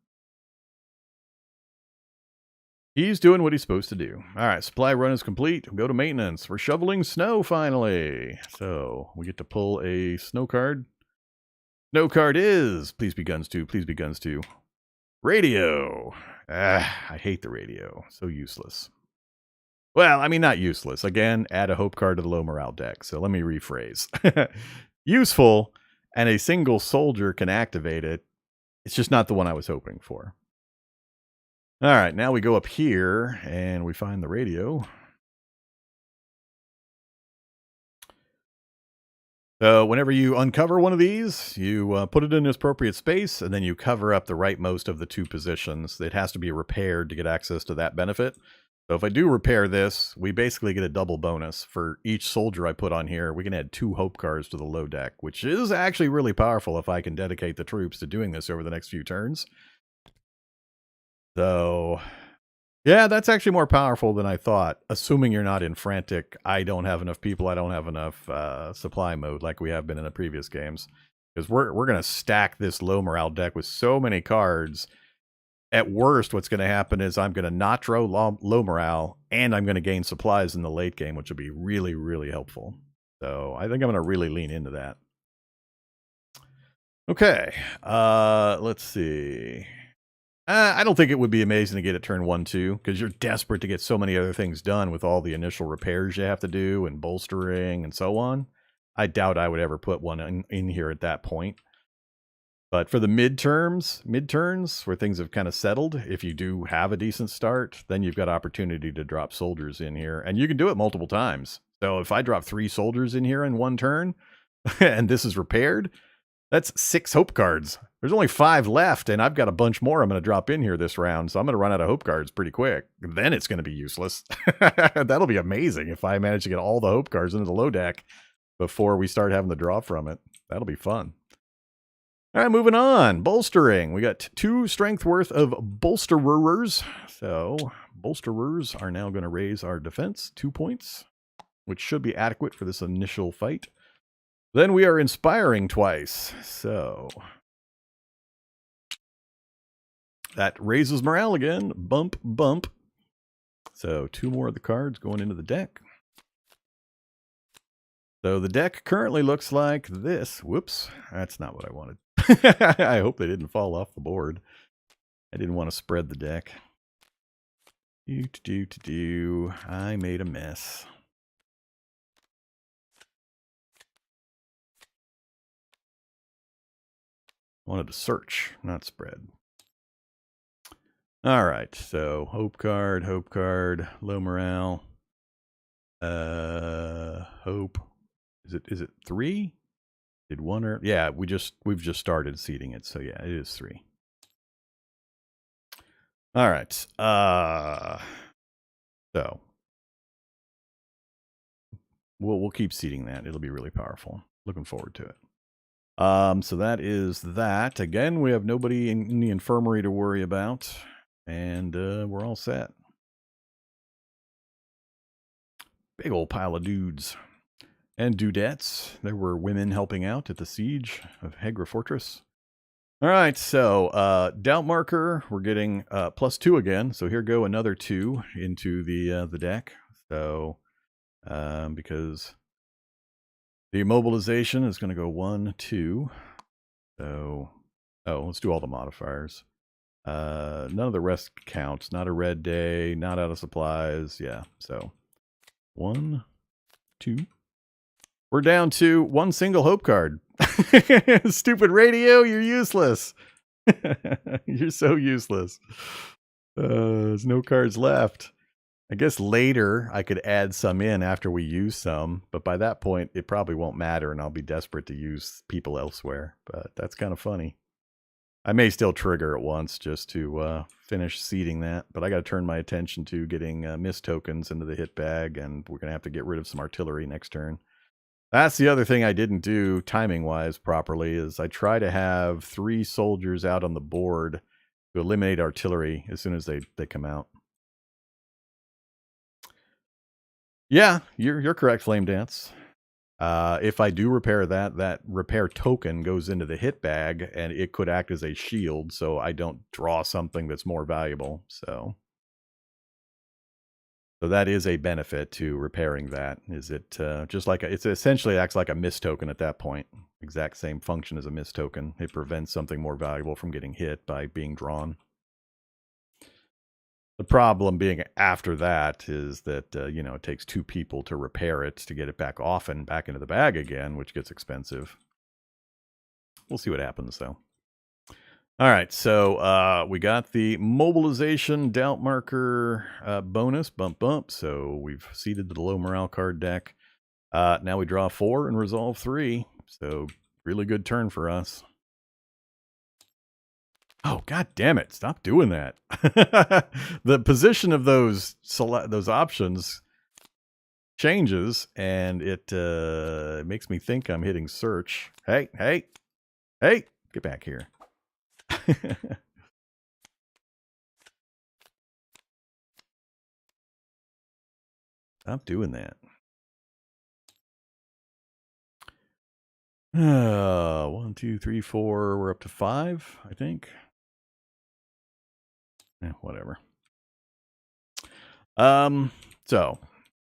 He's doing what he's supposed to do. All right, supply run is complete. Go to maintenance. We're shoveling snow finally. So we get to pull a snow card. Snow card is, please be guns 2, please be guns 2. Radio. I hate the radio. So useless. Well, I mean, not useless. Again, add a hope card to the low morale deck. So let me rephrase. Useful, and a single soldier can activate it. It's just not the one I was hoping for. All right, now we go up here and we find the radio. So whenever you uncover one of these, you put it in an appropriate space, and then you cover up the rightmost of the 2 positions. It has to be repaired to get access to that benefit. So if I do repair this, we basically get a double bonus. For each soldier I put on here, we can add 2 hope cards to the low deck, which is actually really powerful if I can dedicate the troops to doing this over the next few turns. So, yeah, that's actually more powerful than I thought, assuming you're not in frantic, I don't have enough people, I don't have enough supply mode like we have been in the previous games. Because we're going to stack this low morale deck with so many cards. At worst, what's going to happen is I'm going to not draw low morale, and I'm going to gain supplies in the late game, which will be really, really helpful. So I think I'm going to really lean into that. Okay, let's see. I don't think it would be amazing to get it turn 1-2, because you're desperate to get so many other things done with all the initial repairs you have to do and bolstering and so on. I doubt I would ever put one in here at that point. But for the midturns, where things have kind of settled, if you do have a decent start, then you've got opportunity to drop soldiers in here. And you can do it multiple times. So if I drop 3 soldiers in here in one turn, and this is repaired, that's 6 hope cards. There's only 5 left, and I've got a bunch more I'm going to drop in here this round, so I'm going to run out of hope cards pretty quick. Then it's going to be useless. That'll be amazing if I manage to get all the hope cards into the low deck before we start having to draw from it. That'll be fun. All right, moving on. Bolstering. We got 2 strength worth of bolsterers. So bolsterers are now going to raise our defense 2 points, which should be adequate for this initial fight. Then we are inspiring twice. So that raises morale again. Bump, bump. So 2 more of the cards going into the deck. So the deck currently looks like this. Whoops, that's not what I wanted. I hope they didn't fall off the board. I didn't want to spread the deck. I made a mess. Wanted to search, not spread. All right, so hope card, low morale. Hope. Is it 3? Did 1 or yeah, we've just started seeding it, so yeah, it is 3. All right. So we'll keep seeding that. It'll be really powerful. Looking forward to it. So that is that. Again, we have nobody in the infirmary to worry about, and we're all set. Big old pile of dudes. And dudettes. There were women helping out at the siege of Hegra Fortress. All right, so doubt marker, we're getting +2 again. So here go another 2 into the deck. So because the immobilization is going to go 1, 2. So let's do all the modifiers. None of the rest counts. Not a red day, not out of supplies. Yeah, so 1, 2. We're down to one single hope card. Stupid radio, you're useless. You're so useless. There's no cards left. I guess later I could add some in after we use some, but by that point it probably won't matter and I'll be desperate to use people elsewhere. But that's kind of funny. I may still trigger it once just to finish seeding that, but I got to turn my attention to getting mist tokens into the hit bag, and we're going to have to get rid of some artillery next turn. That's the other thing I didn't do timing-wise properly, is I try to have 3 soldiers out on the board to eliminate artillery as soon as they come out. Yeah, you're correct, Flame Dance. If I do repair that repair token goes into the hit bag, and it could act as a shield, so I don't draw something that's more valuable. So that is a benefit to repairing that. Is it just like it's essentially acts like a mist token at that point. Exact same function as a mist token. It prevents something more valuable from getting hit by being drawn. The problem being after that is that, it takes 2 people to repair it to get it back off and back into the bag again, which gets expensive. We'll see what happens, though. All right, so we got the mobilization doubt marker bonus, bump. So we've seeded the low morale card deck. Now we draw 4 and resolve 3. So really good turn for us. Oh, god damn it. Stop doing that. The position of those options changes, and it makes me think I'm hitting search. Hey, get back here. Stop doing that. 1, 2, 3, 4. We're up to 5, I think. Whatever. So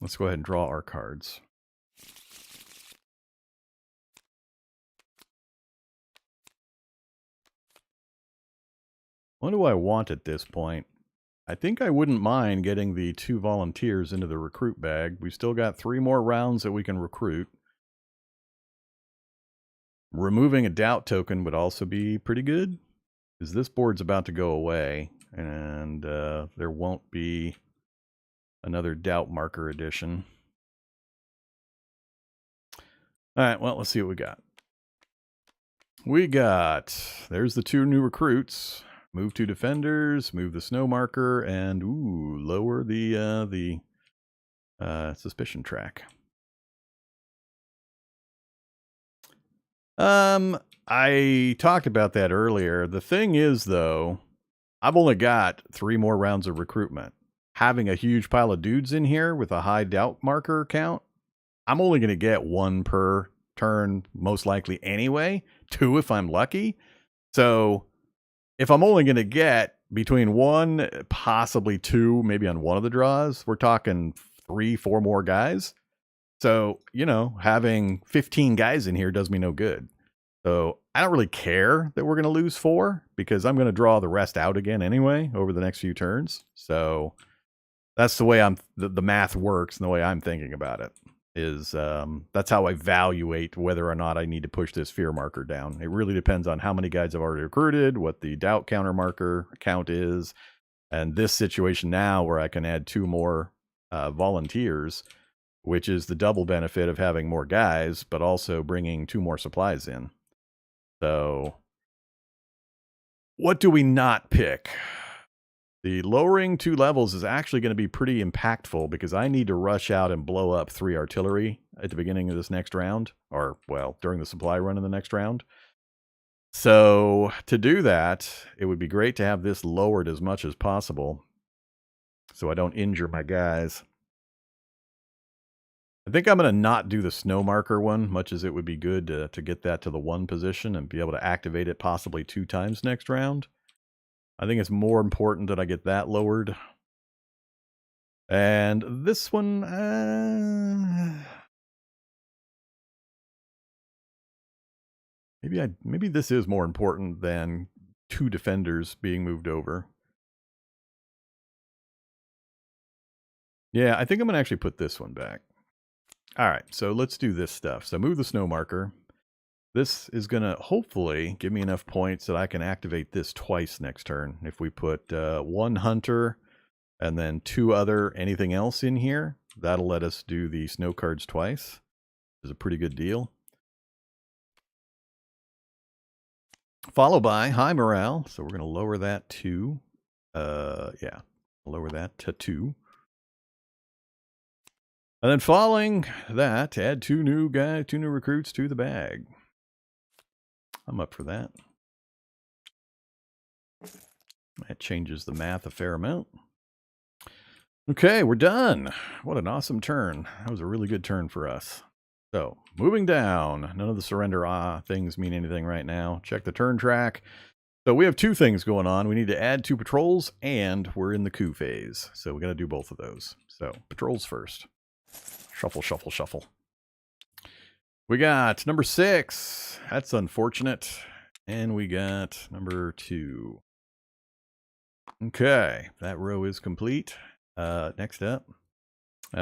let's go ahead and draw our cards. What do I want at this point? I think I wouldn't mind getting the 2 volunteers into the recruit bag. We've still got 3 more rounds that we can recruit. Removing a doubt token would also be pretty good, because this board's about to go away, and there won't be another doubt marker edition. All right, well, let's see what we got. There's the 2 new recruits. Move 2 defenders, move the snow marker, and lower the suspicion track. I talked about that earlier. The thing is, though, I've only got 3 more rounds of recruitment. Having a huge pile of dudes in here with a high doubt marker count, I'm only going to get 1 per turn, most likely anyway. 2 if I'm lucky. So if I'm only going to get between 1, possibly 2, maybe on one of the draws, we're talking 3, 4 more guys. So, having 15 guys in here does me no good. So I don't really care that we're going to lose 4, because I'm going to draw the rest out again anyway over the next few turns. So that's the way the math works, and the way I'm thinking about it is that's how I evaluate whether or not I need to push this fear marker down. It really depends on how many guys I've already recruited, what the doubt counter marker count is, and this situation now where I can add 2 more volunteers, which is the double benefit of having more guys, but also bringing 2 more supplies in. So what do we not pick? The lowering 2 levels is actually going to be pretty impactful, because I need to rush out and blow up 3 artillery at the beginning of this next round, or, well, during the supply run in the next round. So to do that, it would be great to have this lowered as much as possible so I don't injure my guys. I think I'm going to not do the snow marker one, much as it would be good to get that to the 1 position and be able to activate it possibly 2 times next round. I think it's more important that I get that lowered. And this one, maybe this is more important than 2 defenders being moved over. Yeah, I think I'm going to actually put this one back. All right, so let's do this stuff. So move the snow marker. This is going to hopefully give me enough points that I can activate this twice next turn. If we put 1 hunter and then 2 other anything else in here, that'll let us do the snow cards twice. It's a pretty good deal. Followed by high morale, so we're going to lower that to, yeah, lower that to 2. And then following that, add 2 new recruits to the bag. I'm up for that. That changes the math a fair amount. Okay, we're done. What an awesome turn. That was a really good turn for us. So, moving down. None of the surrender things mean anything right now. Check the turn track. So we have 2 things going on. We need to add 2 patrols, and we're in the coup phase. So we got to do both of those. So, patrols first. Shuffle, shuffle, shuffle. We got number 6. That's unfortunate. And we got number 2. Okay, that row is complete. Next up,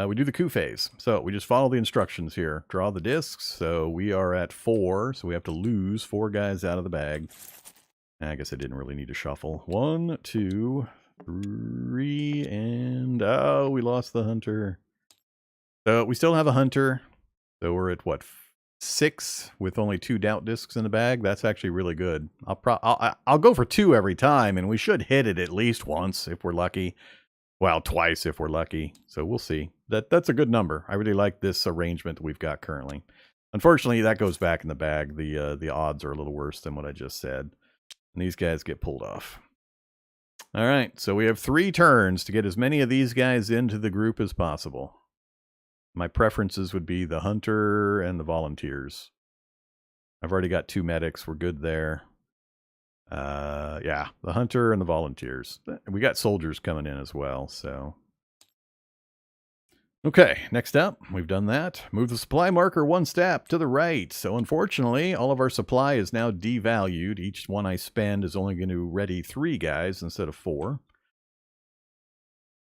we do the coup phase. So we just follow the instructions here. Draw the discs. So we are at 4. So we have to lose 4 guys out of the bag. I guess I didn't really need to shuffle. 1, 2, 3, and oh, we lost the hunter. So we still have a hunter. So we're at what, 6 with only 2 doubt discs in the bag. That's actually really good. I'll go for 2 every time, and we should hit it at least once if we're lucky. Well, twice if we're lucky. So we'll see. That's a good number. I really like this arrangement that we've got currently. Unfortunately, that goes back in the bag. The odds are a little worse than what I just said. And these guys get pulled off. All right, so we have 3 turns to get as many of these guys into the group as possible. My preferences would be the hunter and the volunteers. I've already got 2 medics. We're good there. Yeah, the hunter and the volunteers. We got soldiers coming in as well, so. Okay, next up, we've done that. Move the supply marker 1 step to the right. So unfortunately, all of our supply is now devalued. Each one I spend is only going to ready 3 guys instead of 4.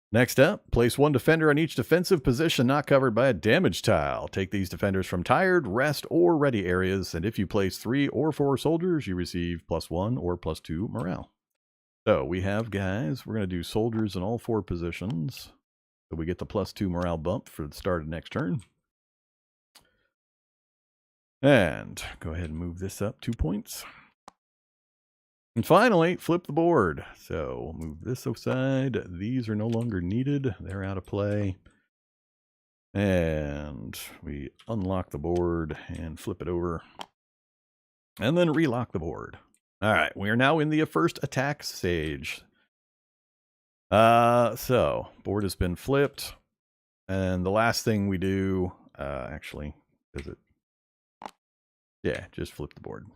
Next up, place 1 defender on each defensive position not covered by a damage tile. Take these defenders from tired, rest, or ready areas, and if you place 3 or 4 soldiers, you receive +1 or +2 morale. So we have guys, we're going to do soldiers in all 4 positions. So we get the +2 morale bump for the start of next turn. And go ahead and move this up 2 points. And finally, flip the board. So we'll move this aside. These are no longer needed. They're out of play. And we unlock the board and flip it over. And then relock the board. All right, we are now in the first attack stage. So board has been flipped. And the last thing we do, actually, is it? Yeah, just flip the board.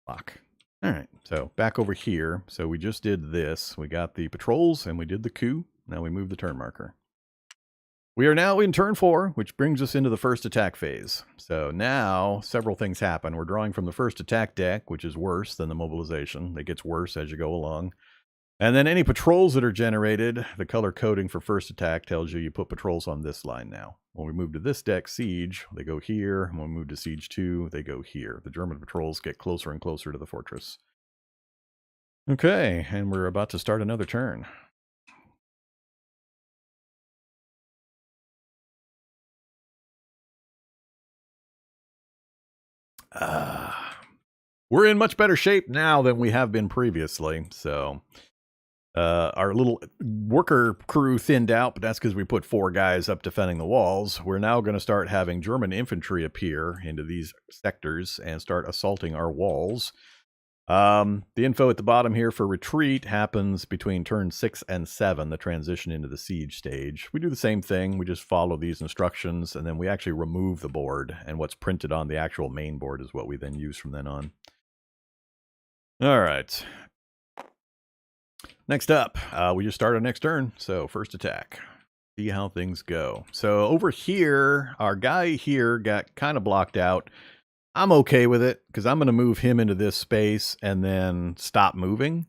Lock. All right, so back over here. So we just did this. We got the patrols and we did the coup. Now we move the turn marker. We are now in turn 4, which brings us into the first attack phase. So now several things happen. We're drawing from the first attack deck, which is worse than the mobilization. It gets worse as you go along. And then any patrols that are generated, the color coding for first attack tells you put patrols on this line now. When we move to this deck, Siege, they go here. When we move to Siege 2, they go here. The German patrols get closer and closer to the fortress. Okay, and we're about to start another turn. We're in much better shape now than we have been previously, so... our little worker crew thinned out, but that's because we put 4 guys up defending the walls. We're now going to start having German infantry appear into these sectors and start assaulting our walls. The info at the bottom here for retreat happens between turn 6 and 7, the transition into the siege stage. We do the same thing. We just follow these instructions, and then we actually remove the board, and what's printed on the actual main board is what we then use from then on. All right. Next up, we just start our next turn, so first attack. See how things go. So over here, our guy here got kind of blocked out. I'm okay with it because I'm going to move him into this space and then stop moving.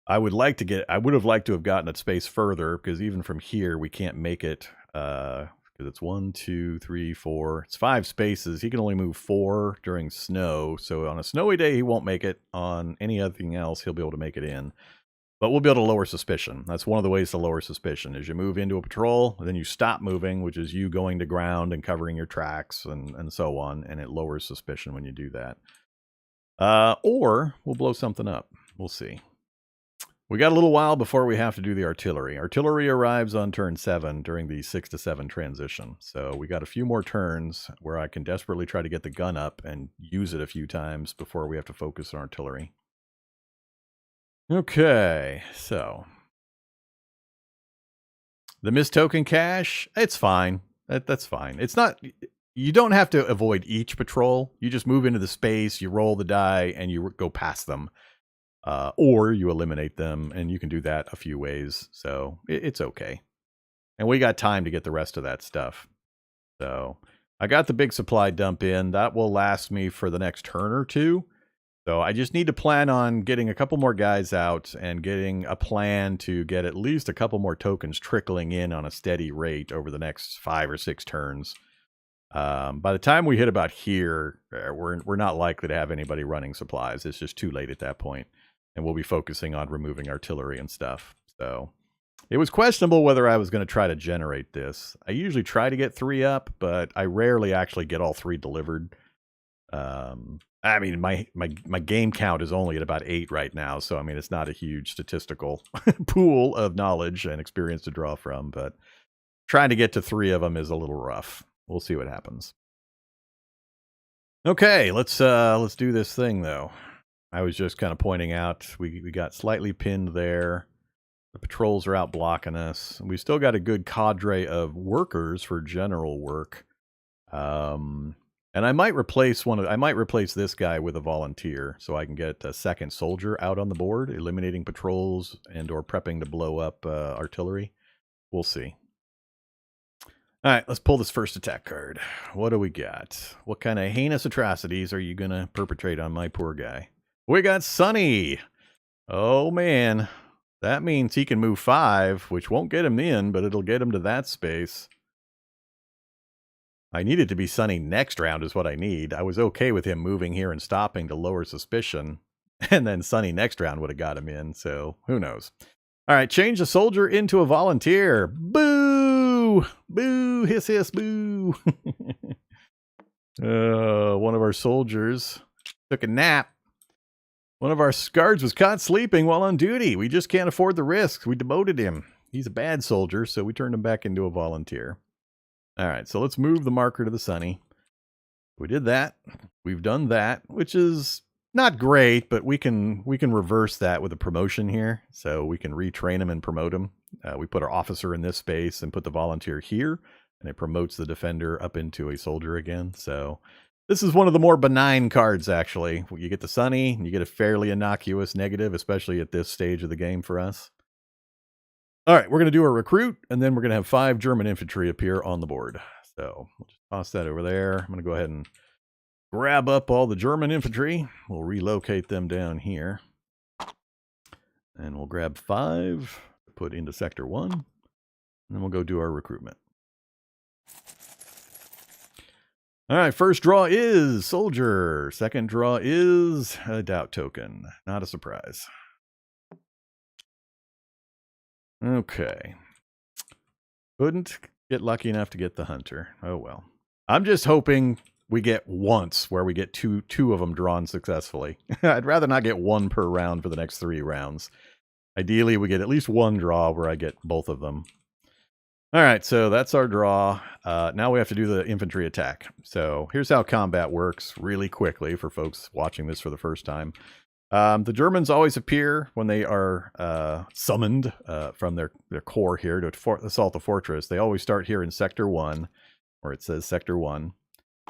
I would have liked to have gotten it space further because even from here, we can't make it because it's 1, 2, 3, 4. It's 5 spaces. He can only move 4 during snow. So on a snowy day, he won't make it. On anything else, he'll be able to make it in. But we'll be able to lower suspicion. That's one of the ways to lower suspicion is you move into a patrol, and then you stop moving, which is you going to ground and covering your tracks and so on, and it lowers suspicion when you do that. Or we'll blow something up. We'll see. We got a little while before we have to do the artillery. Artillery arrives on turn 7 during the 6 to 7 transition. So we got a few more turns where I can desperately try to get the gun up and use it a few times before we have to focus on artillery. Okay, so the missed token cache, it's fine. That's fine. It's not, you don't have to avoid each patrol. You just move into the space, you roll the die, and you go past them. Or you eliminate them, and you can do that a few ways. So it's okay. And we got time to get the rest of that stuff. So I got the big supply dump in. That will last me for the next turn or two. So I just need to plan on getting a couple more guys out and getting a plan to get at least a couple more tokens trickling in on a steady rate over the next 5 or 6 turns. By the time we hit about here, we're not likely to have anybody running supplies. It's just too late at that point. And we'll be focusing on removing artillery and stuff. So it was questionable whether I was going to try to generate this. I usually try to get 3 up, but I rarely actually get all 3 delivered. I mean, my game count is only at about 8 right now, so I mean, it's not a huge statistical pool of knowledge and experience to draw from, but trying to get to 3 of them is a little rough. We'll see what happens. Okay, let's do this thing though. I was just kind of pointing out we got slightly pinned there. The patrols are out blocking us. We still got a good cadre of workers for general work. And I might replace this guy with a volunteer so I can get a second soldier out on the board, eliminating patrols and or prepping to blow up artillery. We'll see. All right, let's pull this first attack card. What do we got? What kind of heinous atrocities are you going to perpetrate on my poor guy? We got Sonny. Oh, man. That means he can move 5, which won't get him in, but it'll get him to that space. I need it to be Sonny next round is what I need. I was okay with him moving here and stopping to lower suspicion. And then Sonny next round would have got him in, so who knows. All right, change the soldier into a volunteer. Boo! Boo! Hiss, hiss, boo! One of our soldiers took a nap. One of our guards was caught sleeping while on duty. We just can't afford the risks. We demoted him. He's a bad soldier, so we turned him back into a volunteer. All right, so let's move the marker to the Sunny. We did that. We've done that, which is not great, but we can reverse that with a promotion here. So we can retrain him and promote him. We put our officer in this space and put the volunteer here, and it promotes the defender up into a soldier again. So this is one of the more benign cards, actually. You get the Sunny, and you get a fairly innocuous negative, especially at this stage of the game for us. All right, we're going to do a recruit, and then we're going to have 5 German infantry appear on the board. So we'll just toss that over there. I'm going to go ahead and grab up all the German infantry. We'll relocate them down here. And we'll grab 5, put into Sector 1, and then we'll go do our recruitment. All right, first draw is soldier. Second draw is a doubt token. Not a surprise. Okay. Couldn't get lucky enough to get the hunter. Oh well. I'm just hoping we get once where we get two of them drawn successfully. I'd rather not get 1 per round for the next 3 rounds. Ideally, we get at least 1 draw where I get both of them. All right, so that's our draw. Now we have to do the infantry attack. So here's how combat works really quickly for folks watching this for the first time. The Germans always appear when they are summoned from their core here to assault the fortress. They always start here in Sector 1, where it says Sector 1.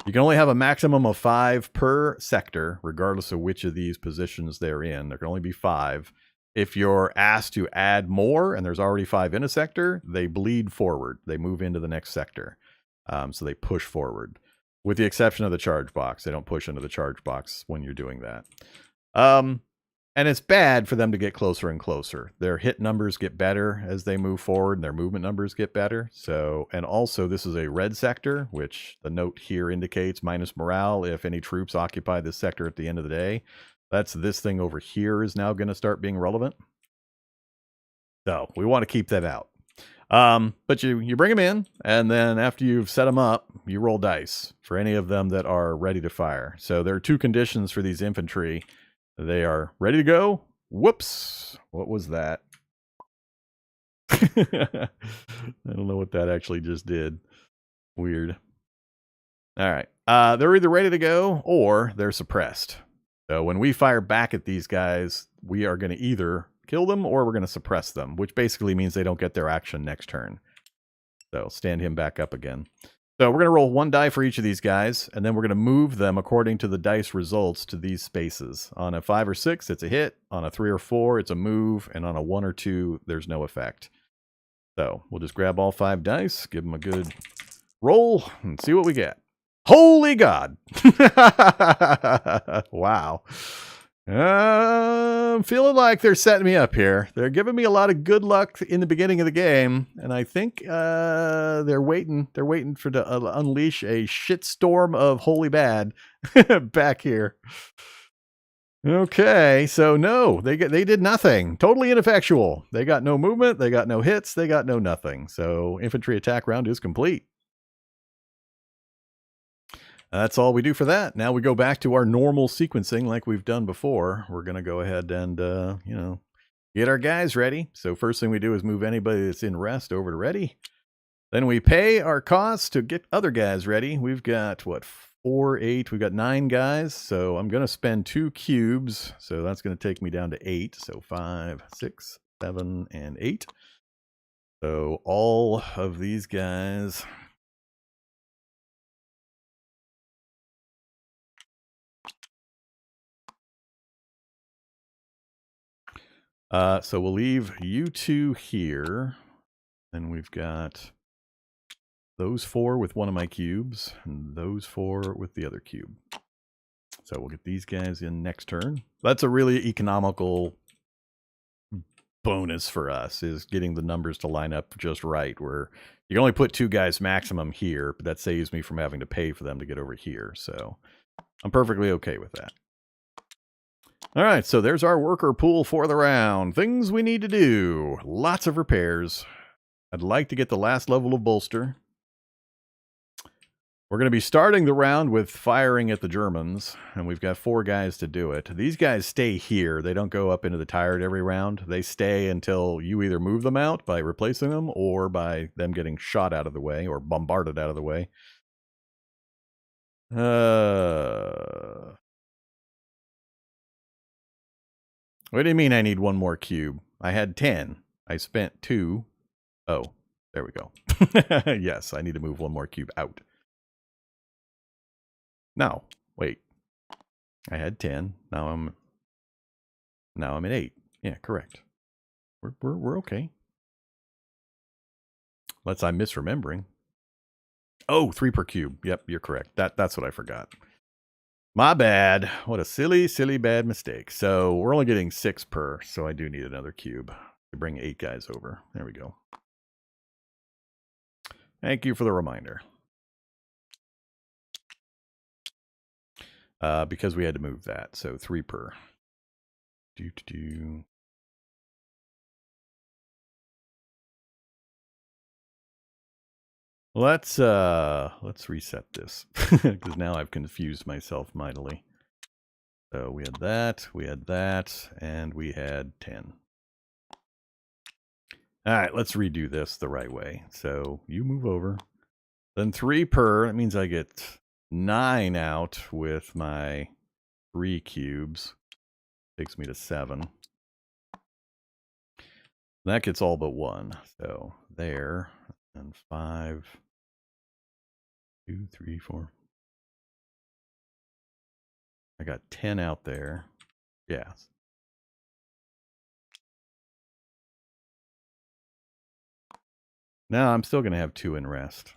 You can only have a maximum of 5 per sector, regardless of which of these positions they're in. There can only be 5. If you're asked to add more, and there's already 5 in a sector, they bleed forward. They move into the next sector. So they push forward. with the exception of the charge box. They don't push into the charge box when you're doing that. And it's bad for them to get closer and closer. Their hit numbers get better as they move forward, and their movement numbers get better. So, and also this is a red sector, which the note here indicates minus morale if any troops occupy this sector at the end of the day. That's this thing over here is now going to start being relevant. So we want to keep them out. But you bring them in, and then after you've set them up, you roll dice for any of them that are ready to fire. So there are two conditions for these infantry. They are ready to go. Whoops. What was that? I don't know what that actually just did. Weird. All right. They're either ready to go or they're suppressed. So when we fire back at these guys, we are going to either kill them or we're going to suppress them, which basically means they don't get their action next turn. So stand him back up again. So we're going to roll one die for each of these guys, and then we're going to move them according to the dice results to these spaces. On a 5 or 6, it's a hit. On a 3 or 4, it's a move. And on a 1 or 2, there's no effect. So we'll just grab all 5 dice, give them a good roll, and see what we get. Holy God! Wow. I'm feeling like they're setting me up here. They're giving me a lot of good luck in the beginning of the game, and I think they're waiting. They're waiting for to unleash a shitstorm of holy bad back here. Okay, so no, they did nothing. Totally ineffectual. They got no movement. They got no hits. They got no nothing. So infantry attack round is complete. That's all we do for that. Now we go back to our normal sequencing like we've done before. We're going to go ahead and, get our guys ready. So first thing we do is move anybody that's in rest over to ready. Then we pay our costs to get other guys ready. We've got, 4, 8. We've got 9 guys. So I'm going to spend 2 cubes. So that's going to take me down to 8. So 5, 6, 7, and 8. So all of these guys... So we'll leave you 2 here. Then we've got those 4 with one of my cubes, and those 4 with the other cube. So we'll get these guys in next turn. That's a really economical bonus for us, is getting the numbers to line up just right, where you can only put 2 guys maximum here, but that saves me from having to pay for them to get over here. So I'm perfectly okay with that. All right, so there's our worker pool for the round. Things we need to do. Lots of repairs. I'd like to get the last level of bolster. We're going to be starting the round with firing at the Germans, and we've got 4 guys to do it. These guys stay here. They don't go up into the tired every round. They stay until you either move them out by replacing them or by them getting shot out of the way or bombarded out of the way. What do you mean I need 1 more cube? I had 10. I spent 2. Oh, there we go. Yes, I need to move 1 more cube out. No, wait. I had 10. Now I'm at 8. Yeah, correct. We're okay. Unless I'm misremembering. Oh, 3 per cube. Yep, you're correct. That's what I forgot. My bad. What a silly, silly bad mistake. So we're only getting 6 per, so I do need another cube to bring 8 guys over. There we go. Thank you for the reminder. Because we had to move that, so 3 per. Let's reset this because now I've confused myself mightily. So we had that, and we had 10. All right, let's redo this the right way. So you move over, then 3 per. That means I get 9 out with my 3 cubes. Takes me to 7. That gets all but 1. So there, and 5, 2, 3, 4. I got 10 out there. Yeah. Now I'm still going to have 2 in rest.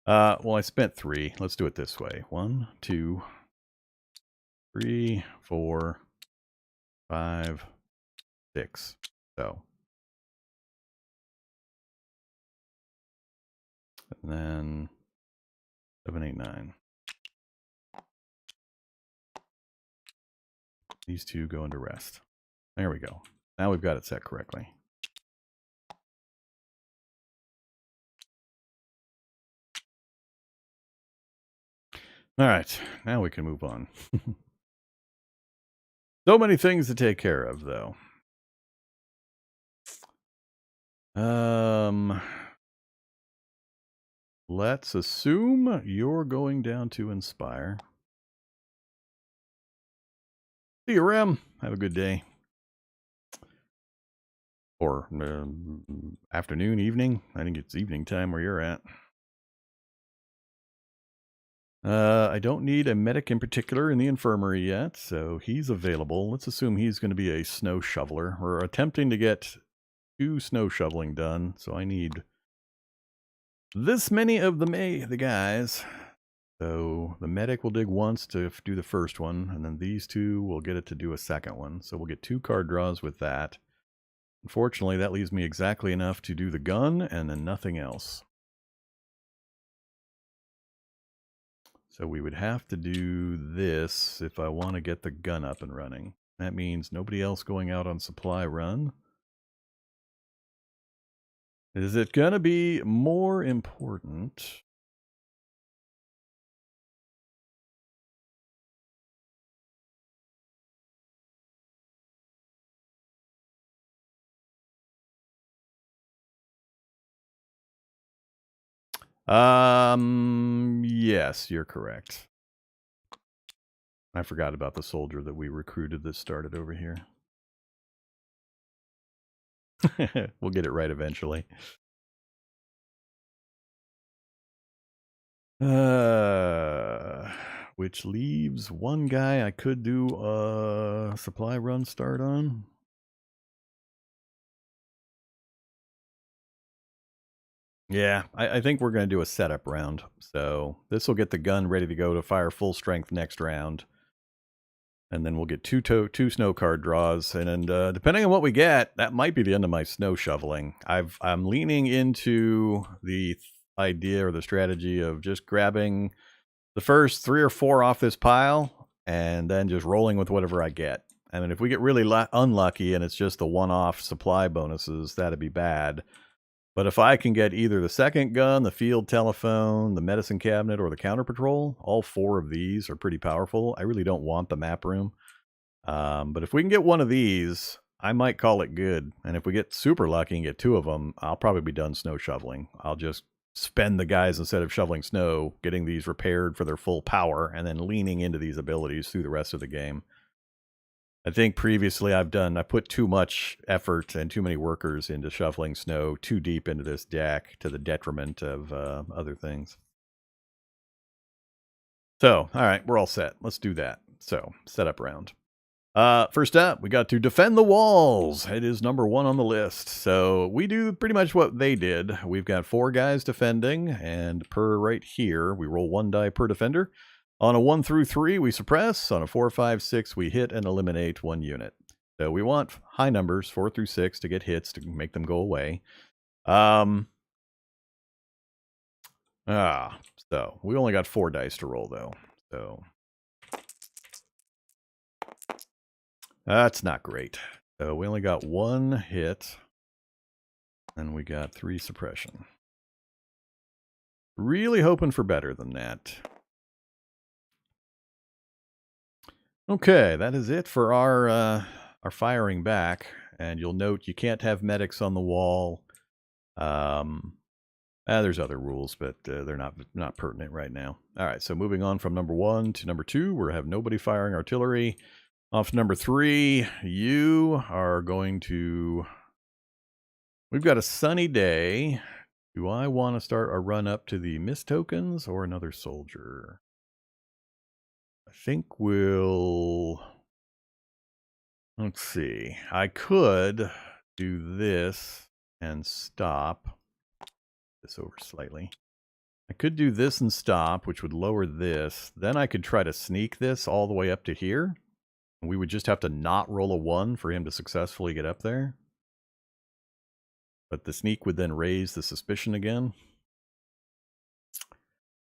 Well, I spent 3. Let's do it this way. 1, 2, 3, 4, 5, 6. So. And then 7, 8, 9. These two go into rest. There we go. Now we've got it set correctly. All right, now we can move on. So many things to take care of, though. Let's assume you're going down to Inspire. See you, Rem. Have a good day. Or afternoon, evening. I think it's evening time where you're at. I don't need a medic in particular in the infirmary yet, so he's available. Let's assume he's going to be a snow shoveler. We're attempting to get 2 snow shoveling done, so I need this many of the guys. So the medic will dig once to do the first one, and then these 2 will get it to do a second one. So we'll get 2 card draws with that. Unfortunately, that leaves me exactly enough to do the gun and then nothing else. So we would have to do this if I want to get the gun up and running. That means nobody else going out on supply run. Is it going to be more important? Yes, you're correct. I forgot about the soldier that we recruited that started over here. We'll get it right eventually. Which leaves one guy I could do a supply run start on. Yeah, I think we're going to do a setup round. So this will get the gun ready to go to fire full strength next round. And then we'll get two snow card draws. And depending on what we get, that might be the end of my snow shoveling. I'm leaning into the idea or the strategy of just grabbing the first 3 or 4 off this pile and then just rolling with whatever I get. I mean, if we get really unlucky and it's just the one-off supply bonuses, that'd be bad. But if I can get either the second gun, the field telephone, the medicine cabinet, or the counter patrol, all 4 of these are pretty powerful. I really don't want the map room. But if we can get one of these, I might call it good. And if we get super lucky and get 2 of them, I'll probably be done snow shoveling. I'll just spend the guys instead of shoveling snow, getting these repaired for their full power, and then leaning into these abilities through the rest of the game. I think previously I put too much effort and too many workers into shoveling snow too deep into this deck to the detriment of other things. So, all right, we're all set. Let's do that. So, setup round. First up, we got to defend the walls. It is number 1 on the list. So we do pretty much what they did. We've got 4 guys defending, and per right here, we roll 1 die per defender. On a 1 through 3, we suppress. On a 4, 5, 6, we hit and eliminate 1 unit. So we want high numbers, 4 through 6, to get hits to make them go away. So we only got 4 dice to roll, though. So that's not great. So we only got 1 hit, and we got 3 suppression. Really hoping for better than that. Okay, that is it for our firing back. And you'll note you can't have medics on the wall. There's other rules, but they're not pertinent right now. All right, so moving on from number 1 to number 2, we're have nobody firing artillery. Off to number 3, you are going to... We've got a sunny day. Do I want to start a run up to the mist tokens or another soldier? I think we'll... Let's see. I could do this and stop. this over slightly. I could do this and stop, which would lower this. Then I could try to sneak this all the way up to here. We would just have to not roll a 1 for him to successfully get up there. But the sneak would then raise the suspicion again.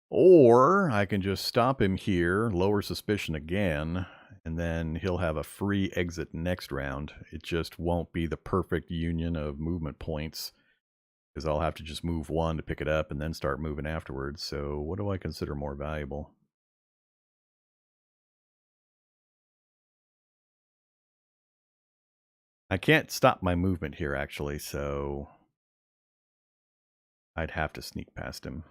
Or I can just stop him here, lower suspicion again, and then he'll have a free exit next round. It just won't be the perfect union of movement points, because I'll have to just move 1 to pick it up and then start moving afterwards. So what do I consider more valuable? I can't stop my movement here, actually, so I'd have to sneak past him.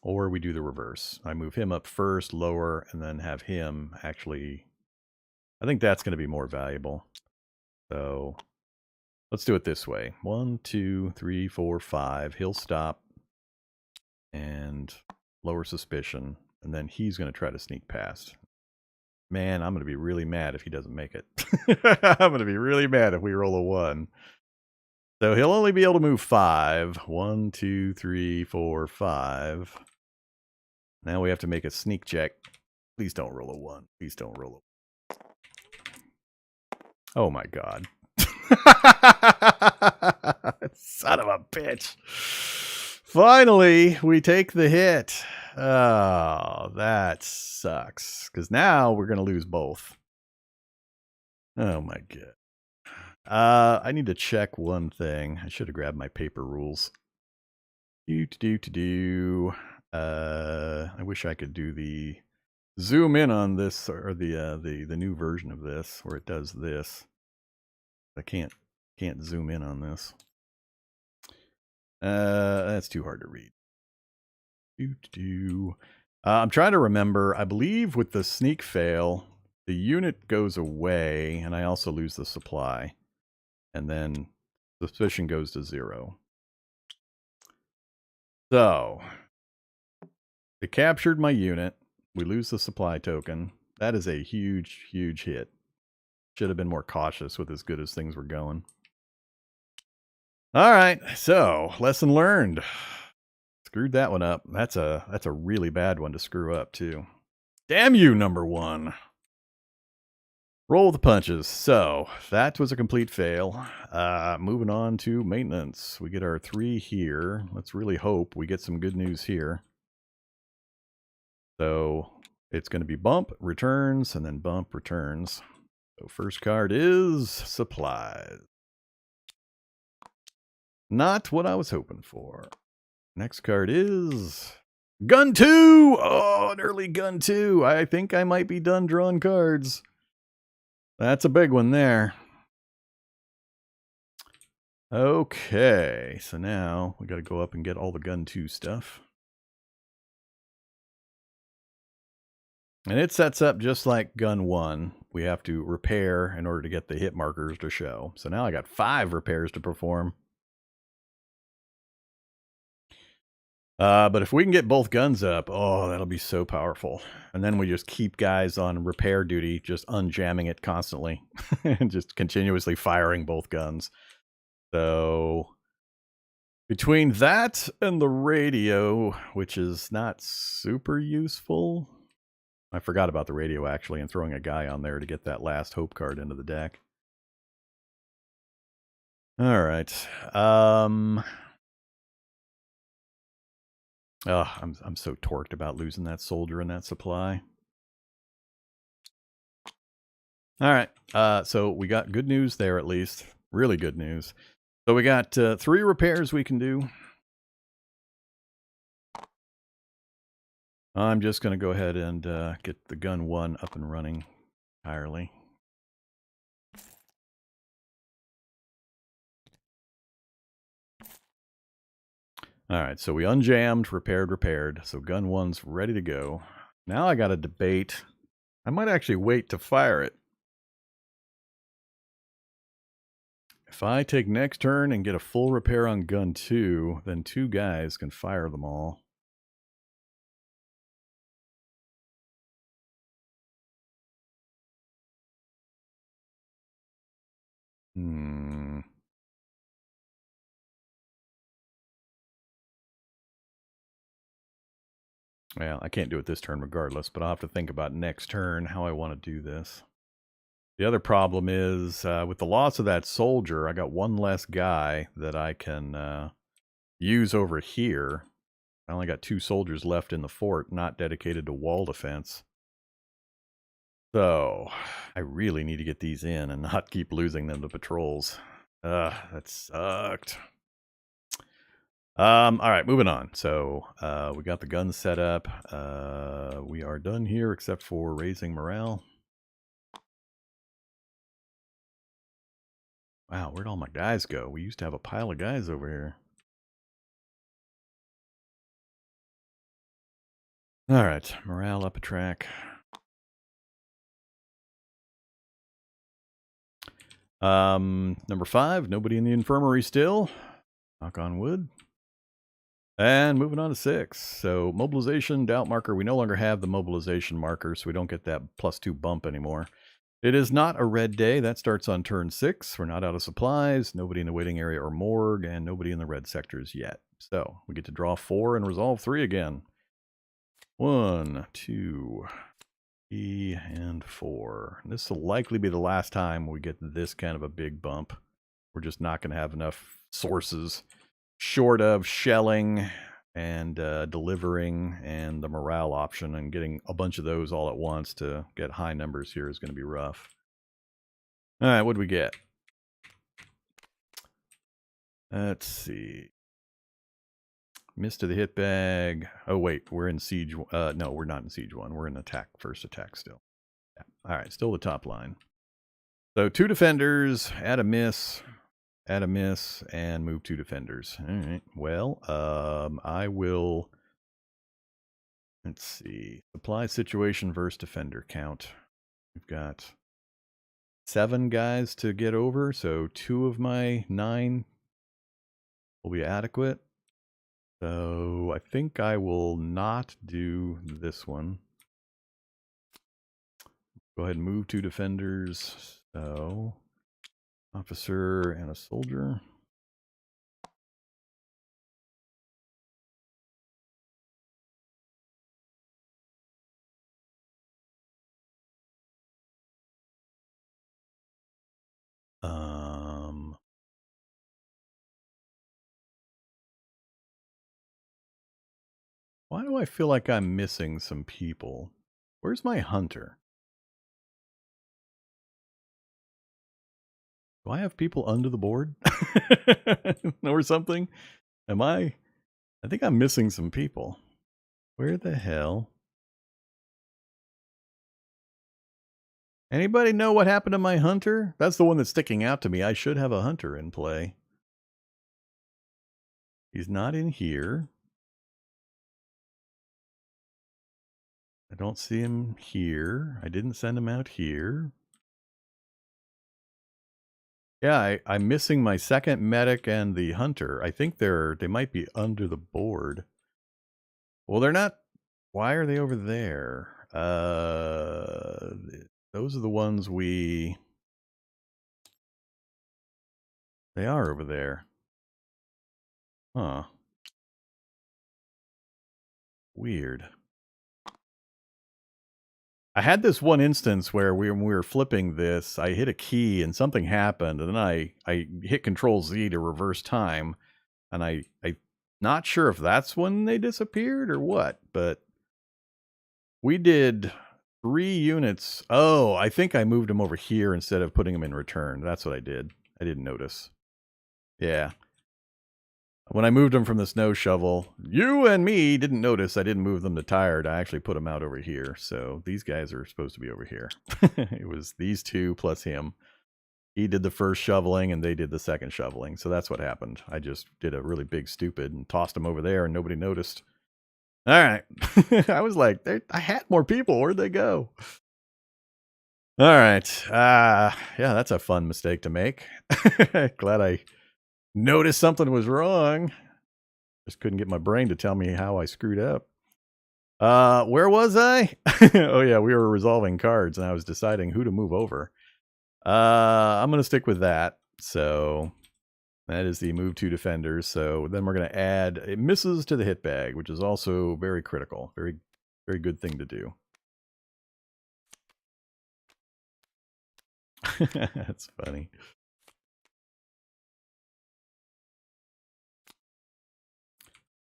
Or we do the reverse. I move him up first, lower, and then have him actually... I think that's going to be more valuable. So let's do it this way. 1, 2, 3, 4, 5. He'll stop and lower suspicion, and then he's going to try to sneak past. Man, I'm going to be really mad if he doesn't make it. I'm going to be really mad if we roll a 1. So he'll only be able to move 5. 1, 2, 3, 4, 5. Now we have to make a sneak check. Please don't roll a 1. Please don't roll a... Oh my god. Son of a bitch. Finally, we take the hit. Oh, that sucks. Because now we're going to lose both. Oh my god. I need to check one thing. I should have grabbed my paper rules. I wish I could do the zoom in on this, or the new version of this where it does this. I can't zoom in on this. That's too hard to read. I'm trying to remember. I believe with the sneak fail, the unit goes away, and I also lose the supply, and then suspicion goes to 0. So it captured my unit. We lose the supply token. That is a huge, huge hit. Should have been more cautious with as good as things were going. All right, so lesson learned. Screwed that one up. That's a really bad one to screw up too. Damn you, number 1. Roll the punches. So that was a complete fail. Moving on to maintenance. We get our 3 here. Let's really hope we get some good news here. So it's going to be bump, returns, and then bump, returns. So first card is supplies. Not what I was hoping for. Next card is gun 2. Oh, an early gun 2. I think I might be done drawing cards. That's a big one there. Okay, so now we got to go up and get all the gun 2 stuff. And it sets up just like gun 1. We have to repair in order to get the hit markers to show. So now I got 5 repairs to perform. But if we can get both guns up, oh, that'll be so powerful. And then we just keep guys on repair duty, just unjamming it constantly. And just continuously firing both guns. So between that and the radio, which is not super useful. I forgot about the radio, actually, and throwing a guy on there to get that last hope card into the deck. All right. Oh, I'm so torqued about losing that soldier and that supply. All right. So we got good news there, at least. Really good news. So we got 3 repairs we can do. I'm just going to go ahead and get the gun 1 up and running entirely. All right, so we unjammed, repaired. So gun 1's ready to go. Now I got to debate. I might actually wait to fire it. If I take next turn and get a full repair on gun 2, then 2 guys can fire them all. Well, I can't do it this turn regardless, but I'll have to think about next turn how I want to do this. The other problem is, with the loss of that soldier, I got one less guy that I can use over here. I only got 2 soldiers left in the fort, not dedicated to wall defense. So, I really need to get these in and not keep losing them to patrols. That sucked. All right, moving on. So, we got the guns set up. We are done here except for raising morale. Wow, where'd all my guys go? We used to have a pile of guys over here. All right, morale up a track. Number 5, nobody in the infirmary still. Knock on wood. And moving on to 6. So mobilization, doubt marker. We no longer have the mobilization marker, so we don't get that +2 bump anymore. It is not a red day. That starts on turn 6. We're not out of supplies, nobody in the waiting area or morgue, and nobody in the red sectors yet. So we get to draw 4 and resolve 3 again. 1, 2, 3, and 4. This will likely be the last time we get this kind of a big bump. We're just not going to have enough sources short of shelling and delivering and the morale option, and getting a bunch of those all at once to get high numbers here is going to be rough. All right, what do we get? Let's see. Miss to the hit bag. Oh, wait, we're in siege. No, we're not in siege 1. We're in attack, first attack still. Yeah. All right, still the top line. So 2 defenders, add a miss, and move 2 defenders. All right, well, I will, let's see, supply situation versus defender count. We've got 7 guys to get over, so 2 of my 9 will be adequate. So I think I will not do this one. Go ahead and move 2 defenders. So, officer and a soldier. Why do I feel like I'm missing some people? Where's my hunter? Do I have people under the board? Or something? I think I'm missing some people. Where the hell? Anybody know what happened to my hunter? That's the one that's sticking out to me. I should have a hunter in play. He's not in here. I don't see him here. I didn't send him out here. Yeah, I'm missing my second medic and the hunter. I think they might be under the board. Well, they're not. Why are they over there? Those are the ones they are over there. Huh. Weird. I had this one instance where when we were flipping this, I hit a key and something happened, and then I hit Control Z to reverse time, and I'm not sure if that's when they disappeared or what, but we did 3 units. Oh, I think I moved them over here instead of putting them in return. That's what I did. I didn't notice. Yeah. When I moved them from the snow shovel, you and me didn't notice I didn't move them to tired. I actually put them out over here. So these guys are supposed to be over here. It was these 2 plus him. He did the first shoveling and they did the second shoveling. So that's what happened. I just did a really big stupid and tossed them over there and nobody noticed. All right. I was like, I had more people. Where'd they go? All right. Yeah, that's a fun mistake to make. Glad I noticed something was wrong. Just couldn't get my brain to tell me how I screwed up. Where was I? Oh yeah, we were resolving cards and I was deciding who to move over. I'm going to stick with that. So That is the move 2 defenders. So then we're going to add misses to the hit bag, which is also very critical. Very, very good thing to do. That's funny.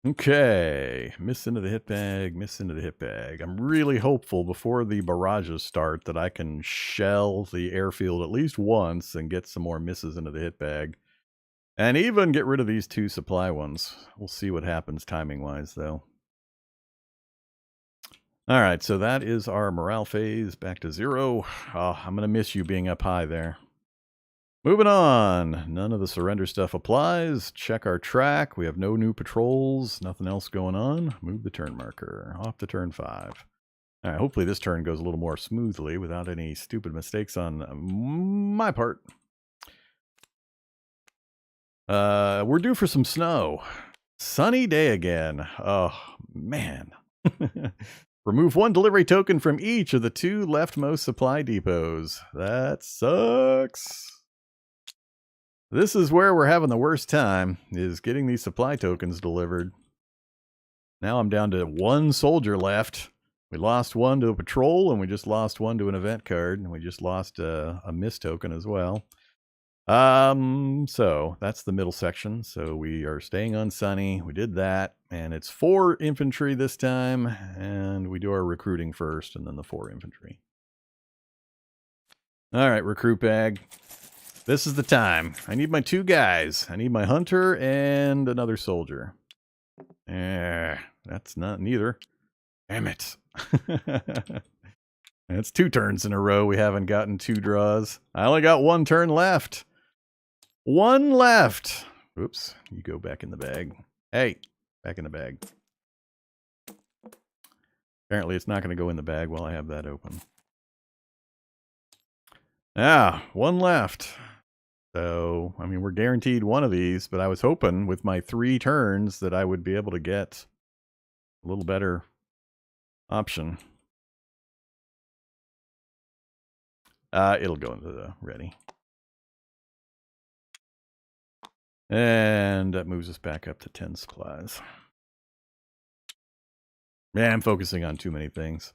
Okay, miss into the hit bag, miss into the hit bag. I'm really hopeful before the barrages start that I can shell the airfield at least once and get some more misses into the hit bag. And even get rid of these 2 supply ones. We'll see what happens timing-wise, though. All right, so that is our morale phase. Back to 0. Oh, I'm going to miss you being up high there. Moving on. None of the surrender stuff applies. Check our track. We have no new patrols. Nothing else going on. Move the turn marker. Off to turn 5. All right, hopefully this turn goes a little more smoothly without any stupid mistakes on my part. We're due for some snow. Sunny day again. Oh, man. Remove 1 delivery token from each of the 2 leftmost supply depots. That sucks. This is where we're having the worst time, is getting these supply tokens delivered. Now I'm down to 1 soldier left. We lost 1 to a patrol, and we just lost 1 to an event card, and we just lost a miss token as well. So that's the middle section. So we are staying on sunny. We did that, and it's 4 infantry this time, and we do our recruiting first, and then the 4 infantry. All right, recruit bag. This is the time. I need my 2 guys. I need my hunter and another soldier. That's not neither. Damn it. That's 2 turns in a row. We haven't gotten 2 draws. I only got 1 turn left. 1 left. Oops. You go back in the bag. Hey, back in the bag. Apparently it's not going to go in the bag while I have that open. 1 left. So, I mean, we're guaranteed 1 of these, but I was hoping with my 3 turns that I would be able to get a little better option. It'll go into the ready. And that moves us back up to 10 supplies. Man, I'm focusing on too many things.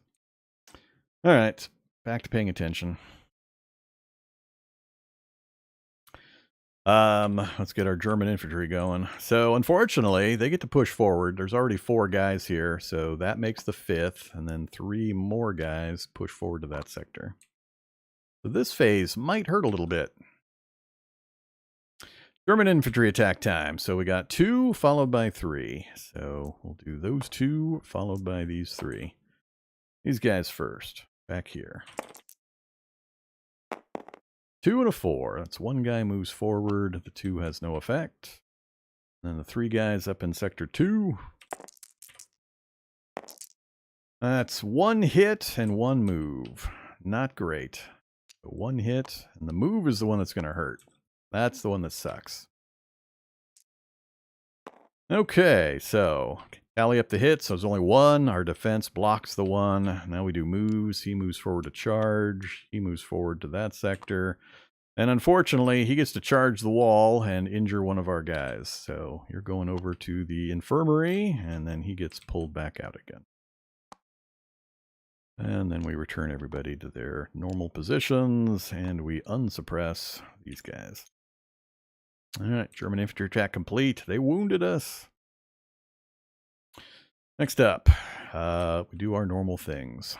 All right, back to paying attention. Let's get our German infantry going. So unfortunately, they get to push forward. There's already 4 guys here, so that makes the 5th, and then 3 more guys push forward to that sector. So this phase might hurt a little bit. German infantry attack time. So we got 2 followed by 3. So we'll do those 2 followed by these 3. These guys first. Back here. 2 and a 4. That's 1 guy moves forward. The 2 has no effect. And the 3 guys up in sector 2. That's 1 hit and 1 move. Not great. 1 hit, and the move is the one that's going to hurt. That's the one that sucks. Okay, so tally up the hits. So there's only 1. Our defense blocks the 1. Now we do moves. He moves forward to charge. He moves forward to that sector. And unfortunately, he gets to charge the wall and injure one of our guys. So you're going over to the infirmary, and then he gets pulled back out again. And then we return everybody to their normal positions, and we unsuppress these guys. All right, German infantry attack complete. They wounded us. Next up, we do our normal things.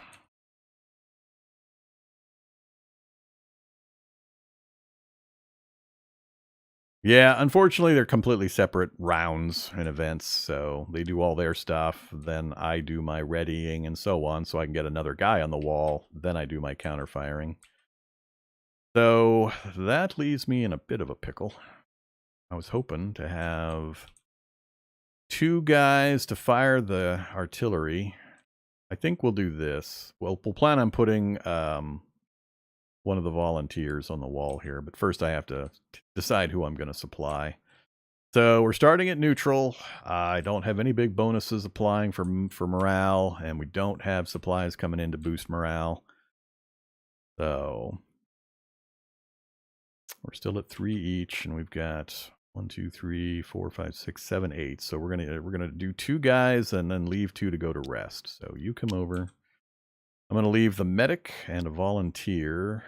Yeah, unfortunately, they're completely separate rounds and events, so they do all their stuff, then I do my readying and so on, so I can get another guy on the wall, then I do my counter-firing. So that leaves me in a bit of a pickle. I was hoping to have 2 guys to fire the artillery. I think we'll do this. Well, we'll plan on putting one of the volunteers on the wall here, but first I have to decide who I'm going to supply. So we're starting at neutral. I don't have any big bonuses applying for morale, and we don't have supplies coming in to boost morale. So we're still at 3 each, and we've got 1, 2, 3, 4, 5, 6, 7, 8. So we're gonna do 2 guys and then leave 2 to go to rest. So you come over. I'm gonna leave the medic and a volunteer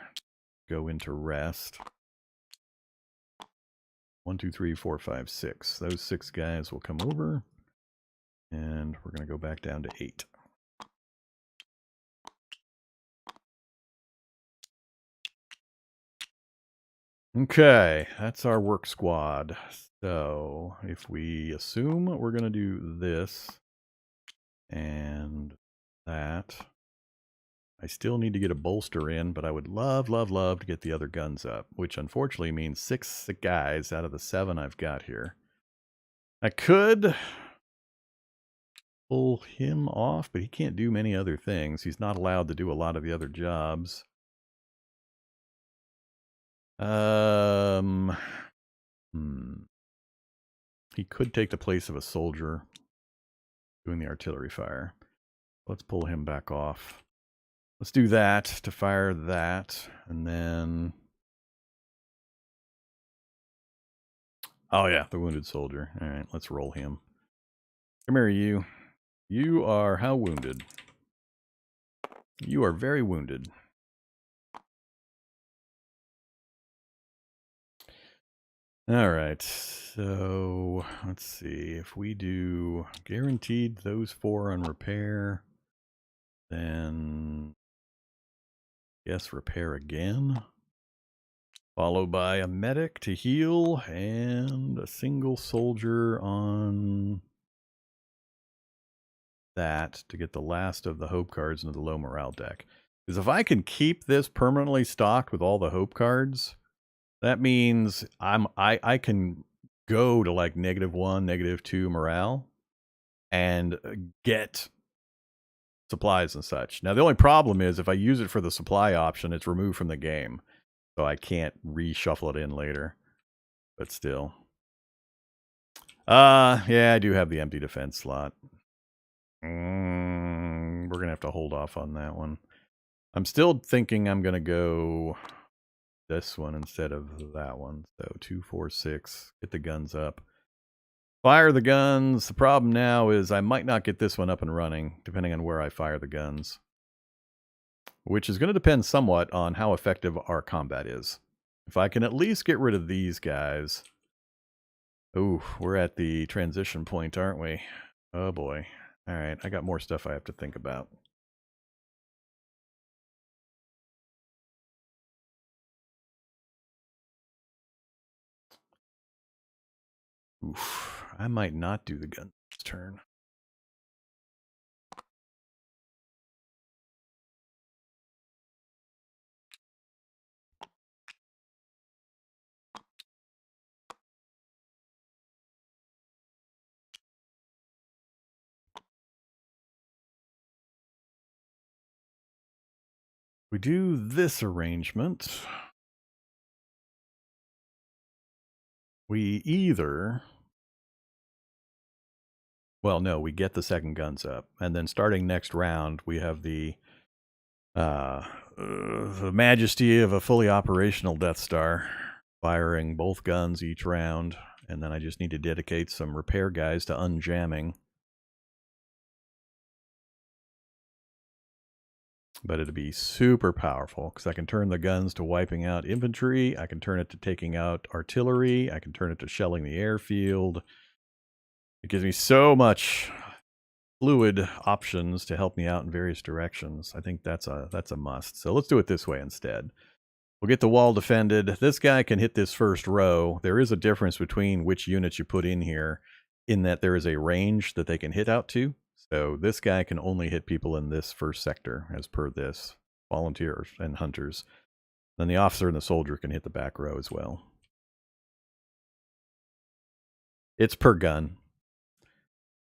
go into rest. 1, 2, 3, 4, 5, 6. Those 6 guys will come over, and we're gonna go back down to 8. Okay, that's our work squad. So if we assume we're going to do this and that, I still need to get a bolster in, but I would love, love, love to get the other guns up, which unfortunately means 6 guys out of the 7 I've got here. I could pull him off, but he can't do many other things. He's not allowed to do a lot of the other jobs. He could take the place of a soldier doing the artillery fire. Let's pull him back off. Let's do that to fire that, and then... Oh yeah, the wounded soldier. All right, let's roll him. Come here, you. You are how wounded? You are very wounded. All right, so let's see. If we do guaranteed those 4 on repair, then yes, repair again. Followed by a medic to heal and a single soldier on that to get the last of the hope cards into the low morale deck. Because if I can keep this permanently stocked with all the hope cards, that means I can go to like -1, -2 morale and get supplies and such. Now the only problem is if I use it for the supply option, it's removed from the game. So I can't reshuffle it in later. But still. Yeah, I do have the empty defense slot. We're going to have to hold off on that one. I'm still thinking I'm going to go this one instead of that one. So 2, 4, 6. Get the guns up. Fire the guns. The problem now is I might not get this one up and running, depending on where I fire the guns. Which is going to depend somewhat on how effective our combat is. If I can at least get rid of these guys. Ooh, we're at the transition point, aren't we? Oh boy. All right, I got more stuff I have to think about. Oof, I might not do the gun this turn. We do this arrangement. We either... Well, no, we get the second guns up. And then starting next round, we have the majesty of a fully operational Death Star, firing both guns each round. And then I just need to dedicate some repair guys to unjamming. But it'd be super powerful because I can turn the guns to wiping out infantry. I can turn it to taking out artillery. I can turn it to shelling the airfield. It gives me so much fluid options to help me out in various directions. I think that's a must. So let's do it this way instead. We'll get the wall defended. This guy can hit this first row. There is a difference between which units you put in here in that there is a range that they can hit out to. So this guy can only hit people in this first sector, as per this. Volunteers and hunters. Then the officer and the soldier can hit the back row as well. It's per gun.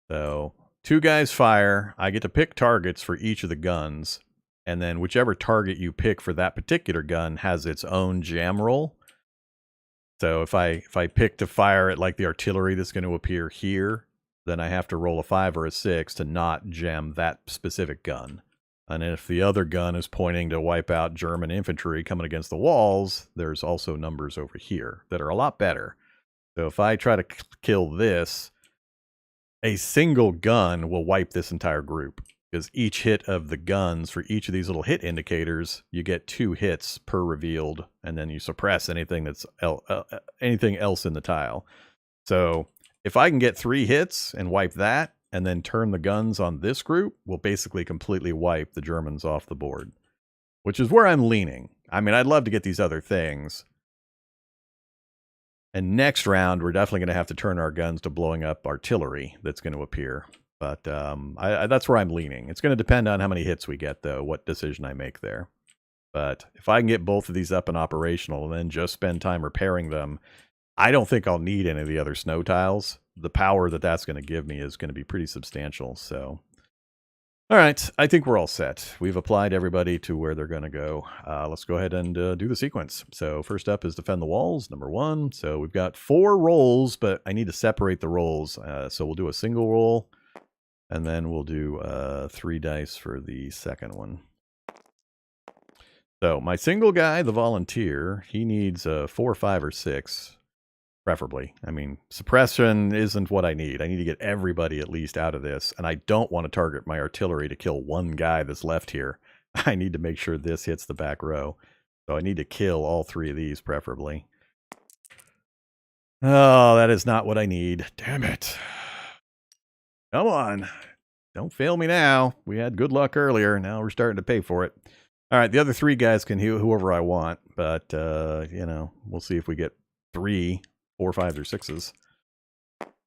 So 2 guys fire. I get to pick targets for each of the guns. And then whichever target you pick for that particular gun has its own jam roll. So if I pick to fire at like the artillery that's going to appear here, then I have to roll a 5 or a 6 to not jam that specific gun. And if the other gun is pointing to wipe out German infantry coming against the walls, there's also numbers over here that are a lot better. So if I try to kill this, a single gun will wipe this entire group. Because each hit of the guns, for each of these little hit indicators, you get 2 hits per revealed, and then you suppress anything that's anything else in the tile. So if I can get 3 hits and wipe that, and then turn the guns on this group, we'll basically completely wipe the Germans off the board. Which is where I'm leaning. I mean, I'd love to get these other things. And next round, we're definitely going to have to turn our guns to blowing up artillery that's going to appear. But that's where I'm leaning. It's going to depend on how many hits we get, though, what decision I make there. But if I can get both of these up and operational and then just spend time repairing them, I don't think I'll need any of the other snow tiles. The power that that's going to give me is going to be pretty substantial. So, all right, I think we're all set. We've applied everybody to where they're going to go. Let's go ahead and do the sequence. So first up is defend the walls, number 1. So we've got 4 rolls, but I need to separate the rolls. So we'll do a single roll. And then we'll do 3 dice for the second one. So my single guy, the volunteer, he needs 4, 5, or 6, preferably. I mean, suppression isn't what I need. I need to get everybody at least out of this. And I don't want to target my artillery to kill one guy that's left here. I need to make sure this hits the back row. So I need to kill all 3 of these, preferably. Oh, that is not what I need. Damn it. Come on. Don't fail me now. We had good luck earlier. Now we're starting to pay for it. All right, the other 3 guys can heal whoever I want. But, you know, we'll see if we get 3, 4, 5, or 6s.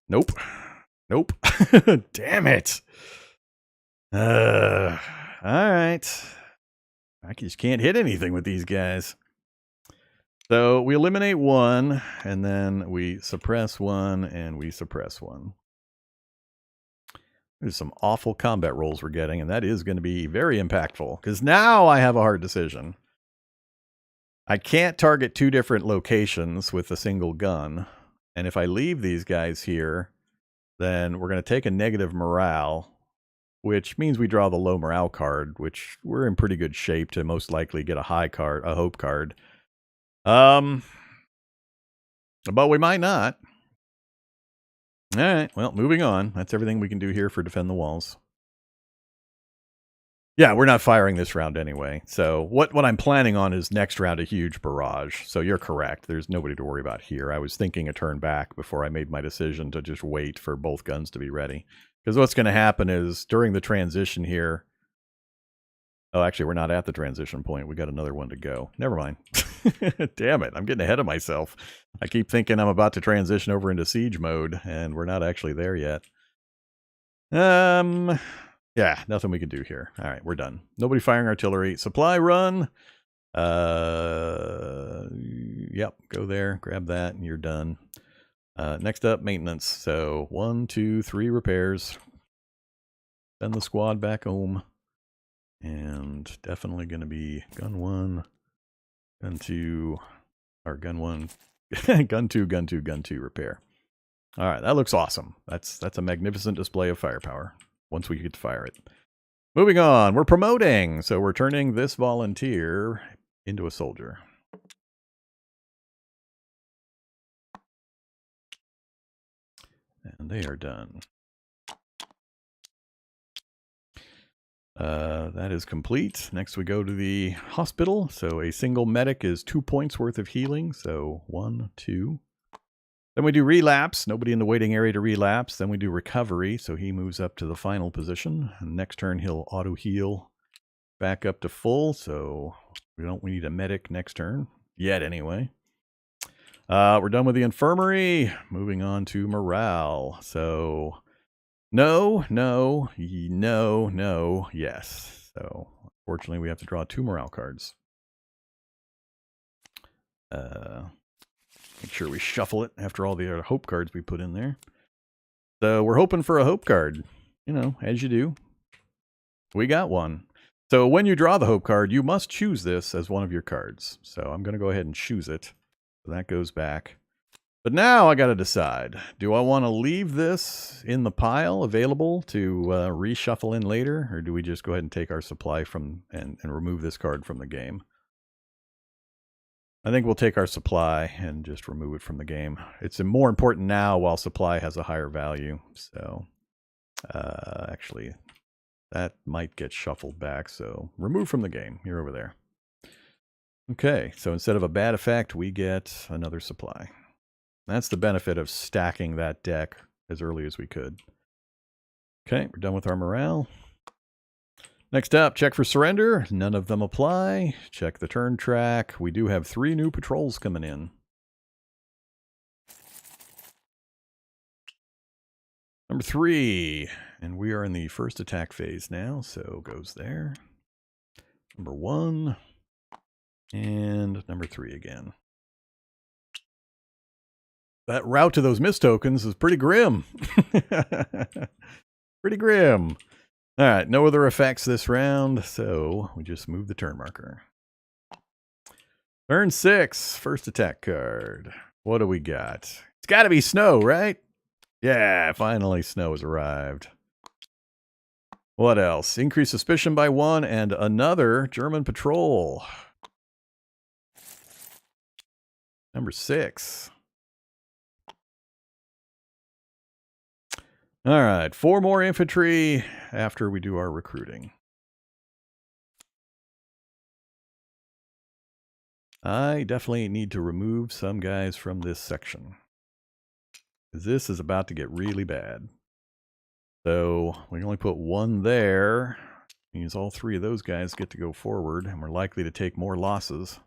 Nope. Nope. Damn it. All right. I just can't hit anything with these guys. So we eliminate 1, and then we suppress 1, and we suppress 1. There's some awful combat rolls we're getting, and that is going to be very impactful, because now I have a hard decision. I can't target 2 different locations with a single gun, and if I leave these guys here, then we're going to take a negative morale, which means we draw the low morale card, which we're in pretty good shape to most likely get a high card, a hope card. But we might not. All right, well, moving on. That's everything we can do here for defend the walls. Yeah, we're not firing this round anyway. So what I'm planning on is next round a huge barrage. So you're correct. There's nobody to worry about here. I was thinking a turn back before I made my decision to just wait for both guns to be ready. Because what's going to happen is during the transition here... Oh, actually, we're not at the transition point. We got another one to go. Never mind. Damn it. I'm getting ahead of myself. I keep thinking I'm about to transition over into siege mode, and we're not actually there yet. Yeah, nothing we can do here. All right, we're done. Nobody firing artillery. Supply run. Yep, go there. Grab that, and you're done. Next up, maintenance. So 1, 2, 3 repairs. Send the squad back home. And definitely going to be gun 1, gun 2, or gun 1, gun 2, gun 2, gun 2 repair. All right, that looks awesome. That's a magnificent display of firepower once we get to fire it. Moving on, we're promoting. So we're turning this volunteer into a soldier. And they are done. That is complete. Next we go to the hospital. So a single medic is 2 points worth of healing. So 1, 2. Then we do relapse. Nobody in the waiting area to relapse. Then we do recovery. So he moves up to the final position. And next turn he'll auto heal back up to full. So we need a medic next turn yet anyway. We're done with the infirmary. Moving on to morale. So no, no, no, no, yes. So unfortunately we have to draw 2 morale cards. Make sure we shuffle it after all the other hope cards we put in there. So we're hoping for a hope card, you know, as you do. We got one. So when you draw the hope card, you must choose this as one of your cards. So I'm going to go ahead and choose it. So that goes back. But now I got to decide, do I want to leave this in the pile available to reshuffle in later, or do we just go ahead and take our supply from and remove this card from the game? I think we'll take our supply and just remove it from the game. It's more important now while supply has a higher value. So, actually, that might get shuffled back. So, remove from the game. You're over there. Okay, so instead of a bad effect, we get another supply. That's the benefit of stacking that deck as early as we could. Okay, we're done with our morale. Next up, check for surrender. None of them apply. Check the turn track. We do have 3 new patrols coming in. Number 3. And we are in the first attack phase now, so goes there. Number 1. And number 3 again. That route to those mist tokens is pretty grim. Pretty grim. All right, no other effects this round, so we just move the turn marker. Turn 6, first attack card. What do we got? It's got to be snow, right? Yeah, finally snow has arrived. What else? Increase suspicion by 1 and another German patrol. Number 6. All right, 4 more infantry after we do our recruiting. I definitely need to remove some guys from this section. This is about to get really bad. So we can only put 1 there. Means all 3 of those guys get to go forward, and we're likely to take more losses.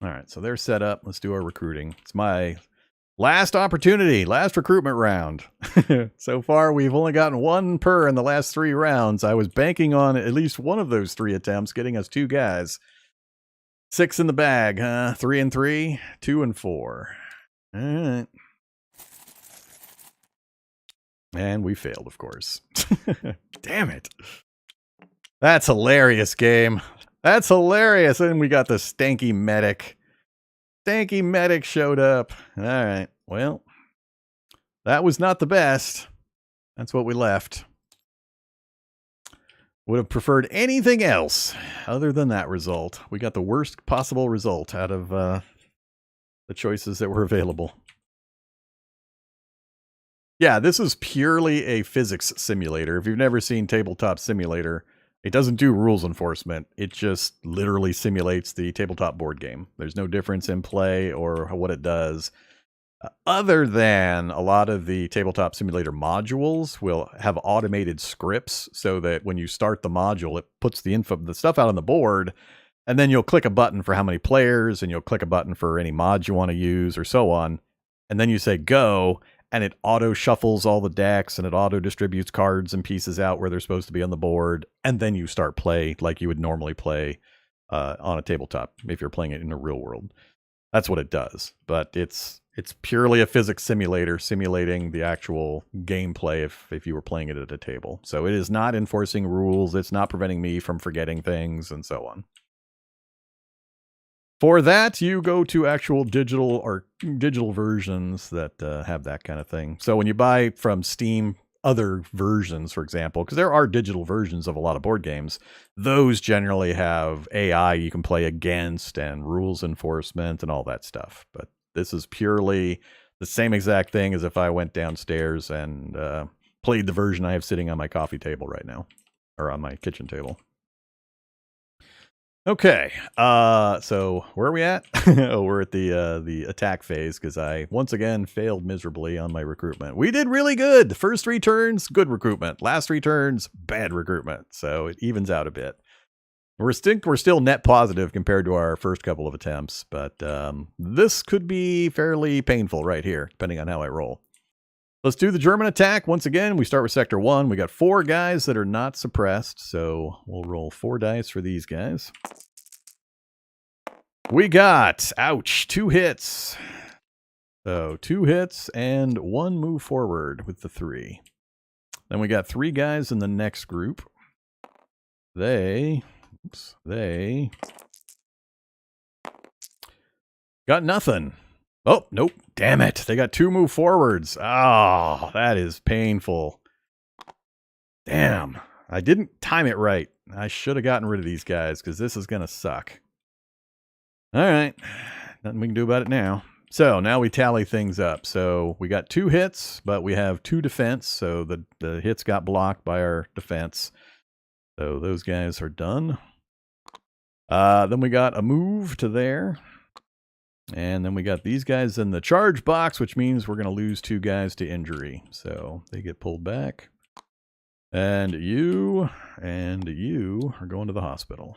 All right, so they're set up. Let's do our recruiting. It's my last opportunity, last recruitment round. So far, we've only gotten 1 per in the last 3 rounds. I was banking on at least one of those 3 attempts, getting us 2 guys. 6 in the bag, huh? 3 and 3, 2 and 4. All right. And we failed, of course. Damn it. That's hilarious, game. That's hilarious. And we got the stanky medic. Stanky medic showed up. All right. Well, that was not the best. That's what we left. Would have preferred anything else other than that result. We got the worst possible result out of the choices that were available. Yeah, this is purely a physics simulator. If you've never seen Tabletop Simulator, it doesn't do rules enforcement. It just literally simulates the tabletop board game. There's no difference in play or what it does. Other than a lot of the Tabletop Simulator modules will have automated scripts so that when you start the module, it puts the stuff out on the board, and then you'll click a button for how many players, and you'll click a button for any mod you want to use or so on. And then you say go, and it auto shuffles all the decks, and it auto distributes cards and pieces out where they're supposed to be on the board. And then you start play like you would normally play on a tabletop if you're playing it in the real world. That's what it does. But it's purely a physics simulator simulating the actual gameplay if you were playing it at a table. So it is not enforcing rules. It's not preventing me from forgetting things and so on. For that, you go to actual digital versions that have that kind of thing. So when you buy from Steam other versions, for example, because there are digital versions of a lot of board games, those generally have AI you can play against and rules enforcement and all that stuff. But this is purely the same exact thing as if I went downstairs and played the version I have sitting on my coffee table right now, or on my kitchen table. Okay, so where are we at? Oh, we're at the attack phase because I once again failed miserably on my recruitment. We did really good. The first 3 turns, good recruitment. Last 3 turns, bad recruitment. So it evens out a bit. We're still net positive compared to our first couple of attempts, but this could be fairly painful right here, depending on how I roll. Let's do the German attack. Once again, we start with Sector 1. We got 4 guys that are not suppressed, so we'll roll 4 dice for these guys. We got, ouch, 2 hits. So 2 hits and 1 move forward with the 3. Then we got 3 guys in the next group. They got nothing. Oh, nope. Damn it. They got 2 move forwards. Oh, that is painful. Damn. I didn't time it right. I should have gotten rid of these guys because this is going to suck. All right. Nothing we can do about it now. So now we tally things up. So we got 2 hits, but we have 2 defense. So the hits got blocked by our defense. So those guys are done. Then we got a move to there. And then we got these guys in the charge box, which means we're going to lose 2 guys to injury. So they get pulled back. And you are going to the hospital.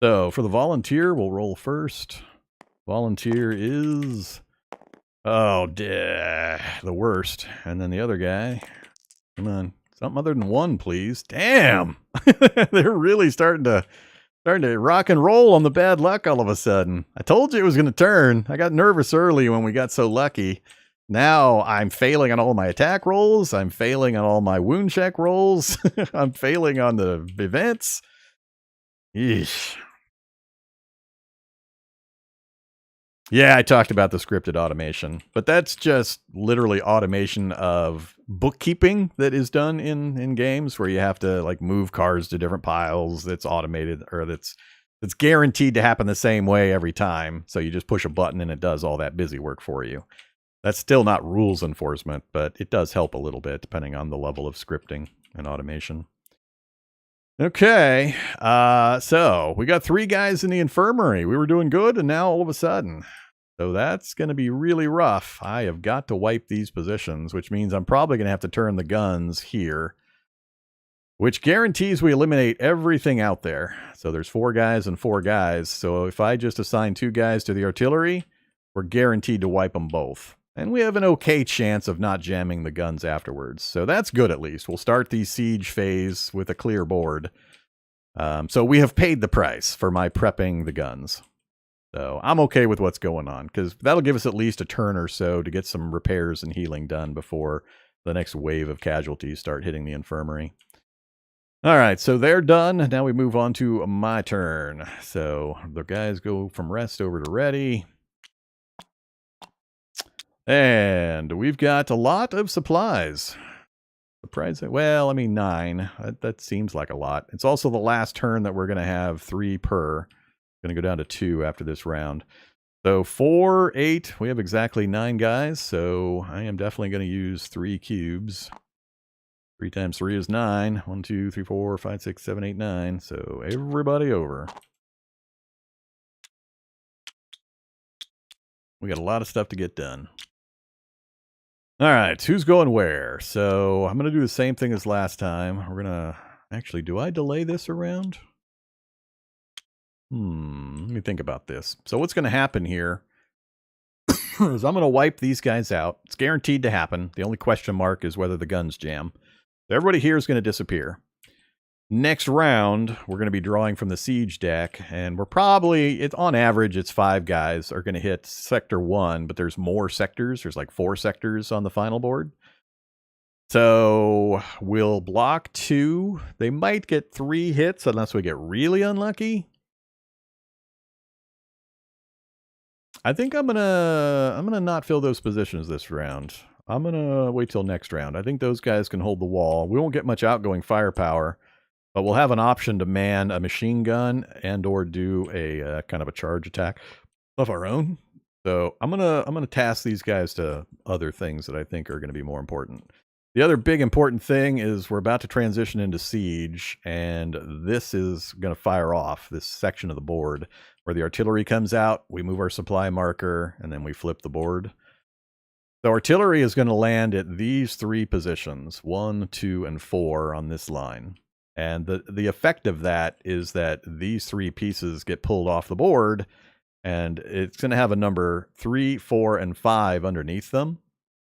So for the volunteer, we'll roll first. Volunteer is, the worst. And then the other guy, come on, something other than 1, please. Damn, they're really starting to rock and roll on the bad luck all of a sudden. I told you it was going to turn. I got nervous early when we got so lucky. Now I'm failing on all my attack rolls. I'm failing on all my wound check rolls. I'm failing on the events. Yeesh. Yeah, I talked about the scripted automation, but that's just literally automation of bookkeeping that is done in games where you have to like move cars to different piles. That's automated, or that's guaranteed to happen the same way every time. So you just push a button and it does all that busy work for you. That's still not rules enforcement, but it does help a little bit depending on the level of scripting and automation. Okay, so we got 3 guys in the infirmary. We were doing good, and now all of a sudden. So that's going to be really rough. I have got to wipe these positions, which means I'm probably going to have to turn the guns here, which guarantees we eliminate everything out there. So there's 4 guys and 4 guys. So if I just assign 2 guys to the artillery, we're guaranteed to wipe them both. And we have an okay chance of not jamming the guns afterwards. So that's good at least. We'll start the siege phase with a clear board. So we have paid the price for my prepping the guns. So I'm okay with what's going on, because that'll give us at least a turn or so to get some repairs and healing done before the next wave of casualties start hitting the infirmary. All right, so they're done. Now we move on to my turn. So the guys go from rest over to ready. And we've got a lot of supplies. Surprising. Well, I mean, 9. That seems like a lot. It's also the last turn that we're going to have 3 per. Going to go down to 2 after this round. So 4, 8. We have exactly 9 guys. So I am definitely going to use 3 cubes. 3 times 3 is 9. 1, 2, 3, 4, 5, 6, 7, 8, 9. So everybody over. We got a lot of stuff to get done. All right, who's going where? So I'm going to do the same thing as last time. We're going to... Actually, do I delay this around? Let me think about this. So what's going to happen here is I'm going to wipe these guys out. It's guaranteed to happen. The only question mark is whether the guns jam. So everybody here is going to disappear. Next round, we're going to be drawing from the siege deck, and we're probably, on average, it's 5 guys are going to hit sector 1, but there's more sectors. There's like 4 sectors on the final board. So we'll block 2. They might get 3 hits unless we get really unlucky. I think I'm gonna not fill those positions this round. I'm gonna wait till next round. I think those guys can hold the wall. We won't get much outgoing firepower, but we'll have an option to man a machine gun and or do a kind of a charge attack of our own. So I'm gonna task these guys to other things that I think are going to be more important. The other big important thing is we're about to transition into siege, and this is going to fire off this section of the board where the artillery comes out. We move our supply marker, and then we flip the board. The artillery is going to land at these 3 positions, 1, 2, and 4 on this line. And the effect of that is that these 3 pieces get pulled off the board, and it's going to have a number 3, 4, and 5 underneath them.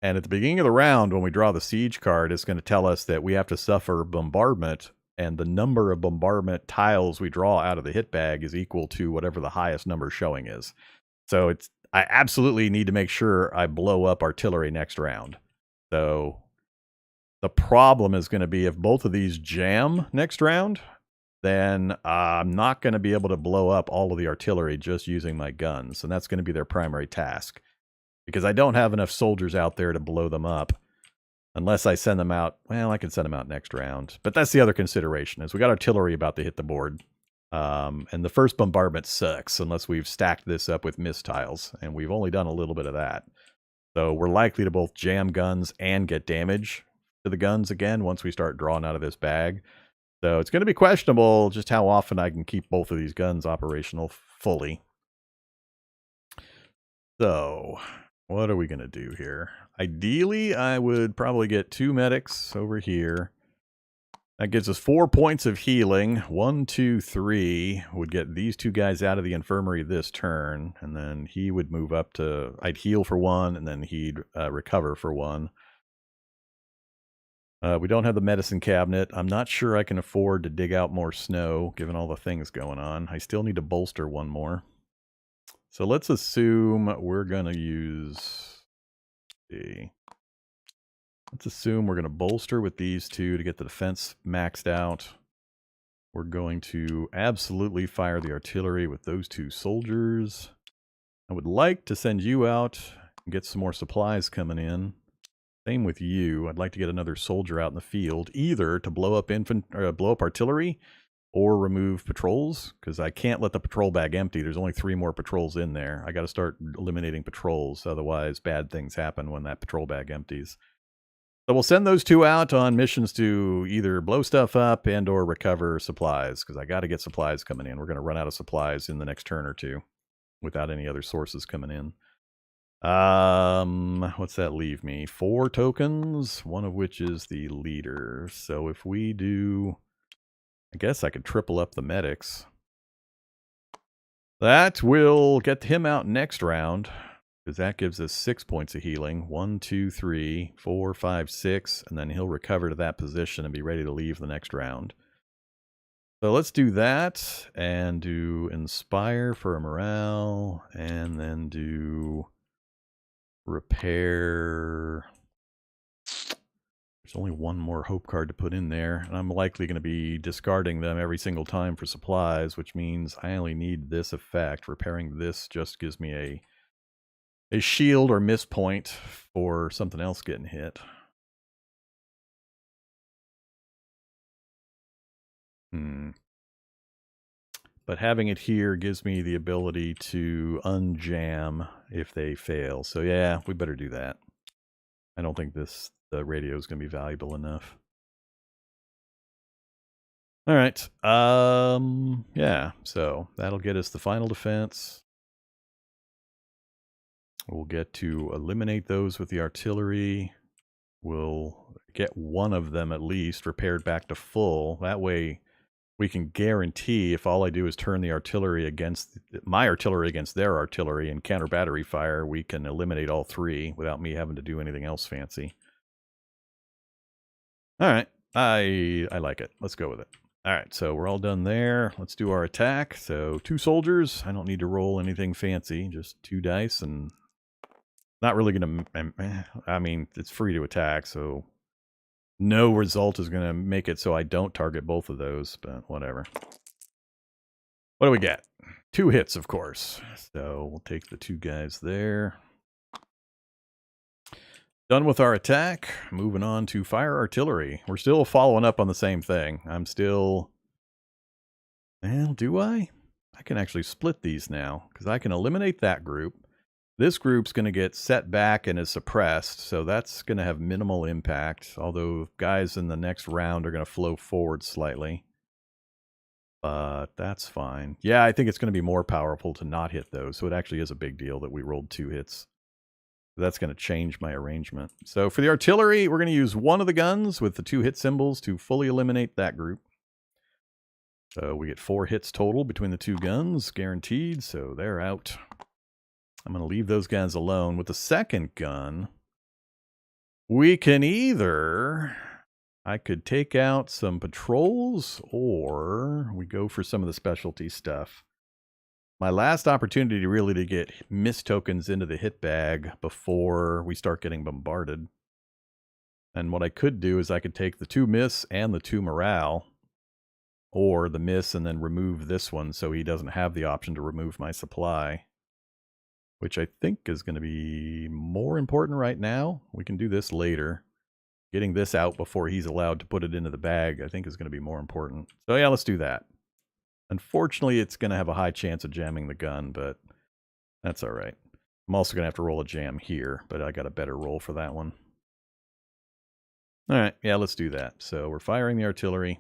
And at the beginning of the round, when we draw the siege card, it's going to tell us that we have to suffer bombardment, and the number of bombardment tiles we draw out of the hit bag is equal to whatever the highest number showing is. So I absolutely need to make sure I blow up artillery next round. So the problem is going to be if both of these jam next round, then I'm not going to be able to blow up all of the artillery just using my guns. And that's going to be their primary task, because I don't have enough soldiers out there to blow them up unless I send them out. Well, I can send them out next round. But that's the other consideration, is we got artillery about to hit the board. And the first bombardment sucks unless we've stacked this up with mist tiles, and we've only done a little bit of that. So we're likely to both jam guns and get damage to the guns again once we start drawing out of this bag. So it's going to be questionable just how often I can keep both of these guns operational fully. So what are we going to do here? Ideally, I would probably get 2 medics over here. That gives us 4 points of healing. 1, 2, 3 would get these 2 guys out of the infirmary this turn. And then he would move up to... I'd heal for 1, and then he'd recover for 1. We don't have the medicine cabinet. I'm not sure I can afford to dig out more snow, given all the things going on. I still need to bolster 1 more. So let's assume we're going to use... Let's assume we're going to bolster with these 2 to get the defense maxed out. We're going to absolutely fire the artillery with those 2 soldiers. I would like to send you out and get some more supplies coming in. Same with you. I'd like to get another soldier out in the field, either to blow up artillery or remove patrols, because I can't let the patrol bag empty. There's only 3 more patrols in there. I got to start eliminating patrols, otherwise bad things happen when that patrol bag empties. So we'll send those 2 out on missions to either blow stuff up and or recover supplies, because I got to get supplies coming in. We're going to run out of supplies in the next turn or 2 without any other sources coming in. What's that leave me? 4 tokens, one of which is the leader. So if we do... I guess I could triple up the medics. That will get him out next round, because that gives us 6 points of healing. 1, 2, 3, 4, 5, 6, and then he'll recover to that position and be ready to leave the next round. So let's do that, and do Inspire for a morale, and then do Repair. There's only 1 more hope card to put in there, and I'm likely going to be discarding them every single time for supplies, which means I only need this effect. Repairing this just gives me a shield or miss point for something else getting hit. But having it here gives me the ability to unjam if they fail. So yeah, we better do that. I don't think the radio is going to be valuable enough. All right. Yeah, so that'll get us the final defense. We'll get to eliminate those with the artillery. We'll get 1 of them at least repaired back to full. That way we can guarantee if all I do is turn the artillery against my artillery against their artillery and counter battery fire, we can eliminate all 3 without me having to do anything else fancy. All right. I like it. Let's go with it. All right, so we're all done there. Let's do our attack. So 2 soldiers. I don't need to roll anything fancy, just 2 dice, and not really going to... I mean, it's free to attack, so no result is going to make it so I don't target both of those, but whatever. What do we get? 2 hits, of course. So we'll take the 2 guys there. Done with our attack. Moving on to fire artillery. We're still following up on the same thing. I'm still... Well, do I? I can actually split these now, because I can eliminate that group. This group's going to get set back and is suppressed, so that's going to have minimal impact, although guys in the next round are going to flow forward slightly. But that's fine. Yeah, I think it's going to be more powerful to not hit those, so it actually is a big deal that we rolled 2 hits. That's going to change my arrangement. So for the artillery, we're going to use 1 of the guns with the 2 hit symbols to fully eliminate that group. So we get 4 hits total between the 2 guns, guaranteed, so they're out. I'm going to leave those guys alone. With the second gun, we can either... I could take out some patrols, or we go for some of the specialty stuff. My last opportunity really to get miss tokens into the hit bag before we start getting bombarded. And what I could do is I could take the 2 miss and the 2 morale, or the miss and then remove this one so he doesn't have the option to remove my supply, which I think is going to be more important right now. We can do this later. Getting this out before he's allowed to put it into the bag, I think, is going to be more important. So yeah, let's do that. Unfortunately, it's going to have a high chance of jamming the gun, but that's all right. I'm also going to have to roll a jam here, but I got a better roll for that one. All right, yeah, let's do that. So we're firing the artillery.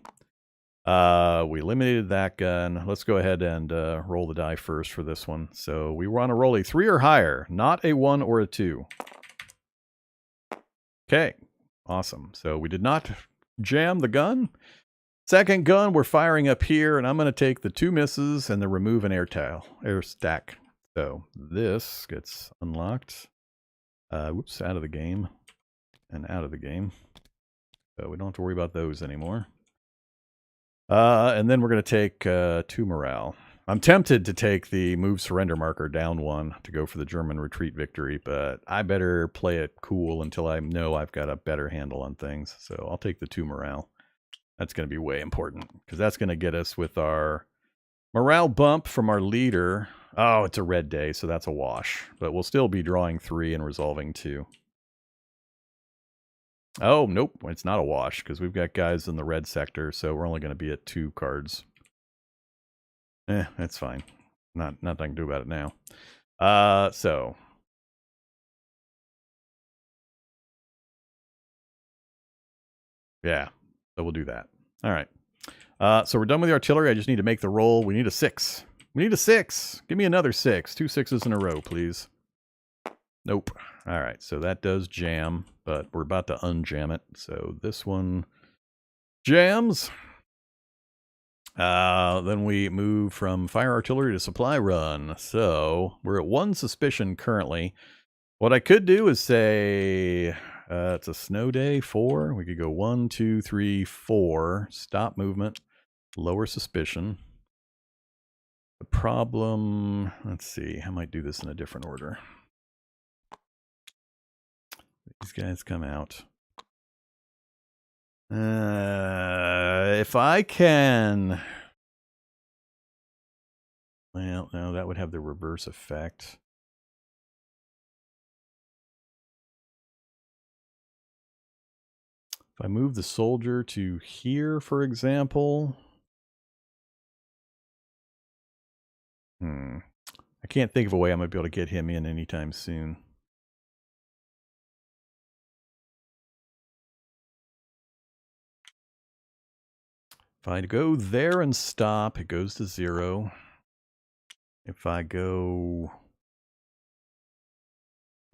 We eliminated that gun. Let's go ahead and roll the die first for this one. So we want to roll a 3 or higher, not a 1 or a 2. Okay, awesome. So we did not jam the gun. Second gun, we're firing up here, and I'm going to take the 2 misses and then remove an air stack. So this gets unlocked. Whoops, out of the game and out of the game. So we don't have to worry about those anymore. And then we're going to take 2 morale. I'm tempted to take the move surrender marker down 1 to go for the German retreat victory, but I better play it cool until I know I've got a better handle on things. So I'll take the 2 morale. That's going to be way important because that's going to get us with our morale bump from our leader. Oh, it's a red day, so that's a wash. But we'll still be drawing 3 and resolving 2. Oh, nope, it's not a wash because we've got guys in the red sector, so we're only going to be at 2 cards. That's fine. Nothing I can do about it now. So yeah, so we'll do that. All right. So we're done with the artillery. I just need to make the roll. We need a 6. We need a 6. Give me another 6. 2 6s in a row, please. Nope. All right, so that does jam, but we're about to unjam it. So this one jams. Then we move from fire artillery to supply run. So we're at 1 suspicion currently. What I could do is say it's a snow day, 4. We could go 1, 2, 3, 4. Stop movement, lower suspicion. The problem, let's see, I might do this in a different order. These guys come out. If I can... Well, no, that would have the reverse effect. If I move the soldier to here, for example... I can't think of a way I might be able to get him in anytime soon. If I go there and stop, it goes to 0. If I go...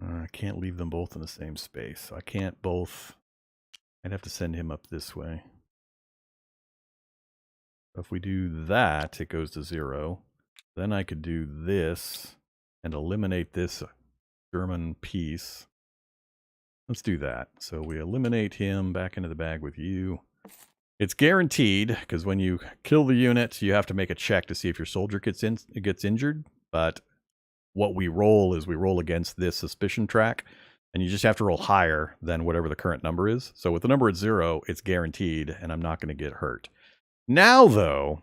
I can't leave them both in the same space. So I can't both... I'd have to send him up this way. If we do that, it goes to 0. Then I could do this and eliminate this German piece. Let's do that. So we eliminate him, back into the bag with you. It's guaranteed, because when you kill the unit, you have to make a check to see if your soldier gets injured. But what we roll is we roll against this suspicion track, and you just have to roll higher than whatever the current number is. So with the number at 0, it's guaranteed, and I'm not going to get hurt. Now, though,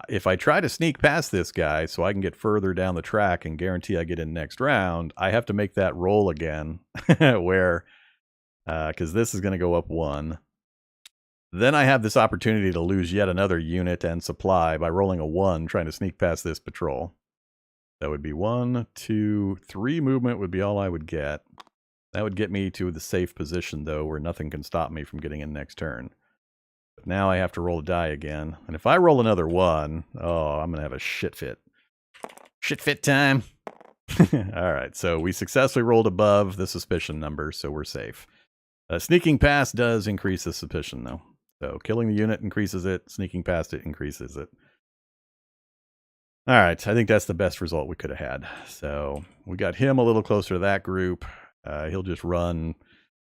if I try to sneak past this guy so I can get further down the track and guarantee I get in next round, I have to make that roll again, where, because this is going to go up 1. Then I have this opportunity to lose yet another unit and supply by rolling a 1, trying to sneak past this patrol. That would be 1, 2, 3 movement would be all I would get. That would get me to the safe position, though, where nothing can stop me from getting in next turn. But now I have to roll a die again. And if I roll another 1, oh, I'm going to have a shit fit. Shit fit time. All right, so we successfully rolled above the suspicion number, so we're safe. Sneaking past does increase the suspicion, though. So killing the unit increases it. Sneaking past it increases it. All right, I think that's the best result we could have had. So we got him a little closer to that group. He'll just run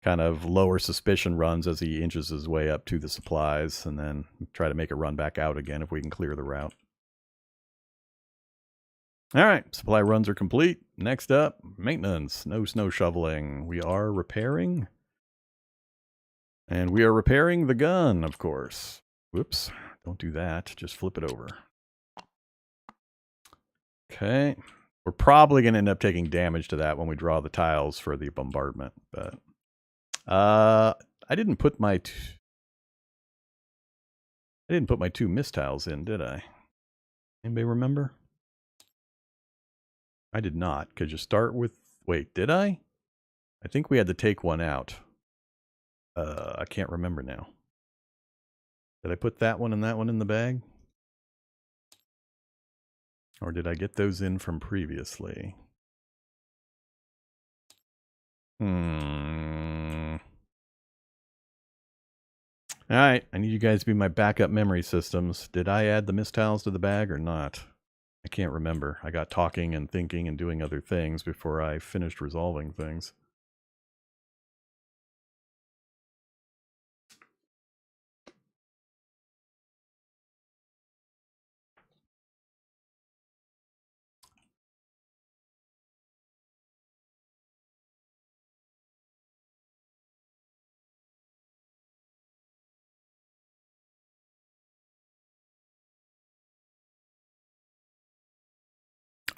kind of lower suspicion runs as he inches his way up to the supplies, and then try to make a run back out again if we can clear the route. All right, supply runs are complete. Next up, maintenance. No snow shoveling. We are repairing. And we are repairing the gun, of course. Whoops, don't do that. Just flip it over. Okay. We're probably going to end up taking damage to that when we draw the tiles for the bombardment. But I didn't put my 2 mist tiles in, did I? Anybody remember? I did not. Could you start with... Wait, did I? I think we had to take one out. I can't remember now. Did I put that one and that one in the bag? Or did I get those in from previously? Alright, I need you guys to be my backup memory systems. Did I add the mistiles to the bag or not? I can't remember. I got talking and thinking and doing other things before I finished resolving things.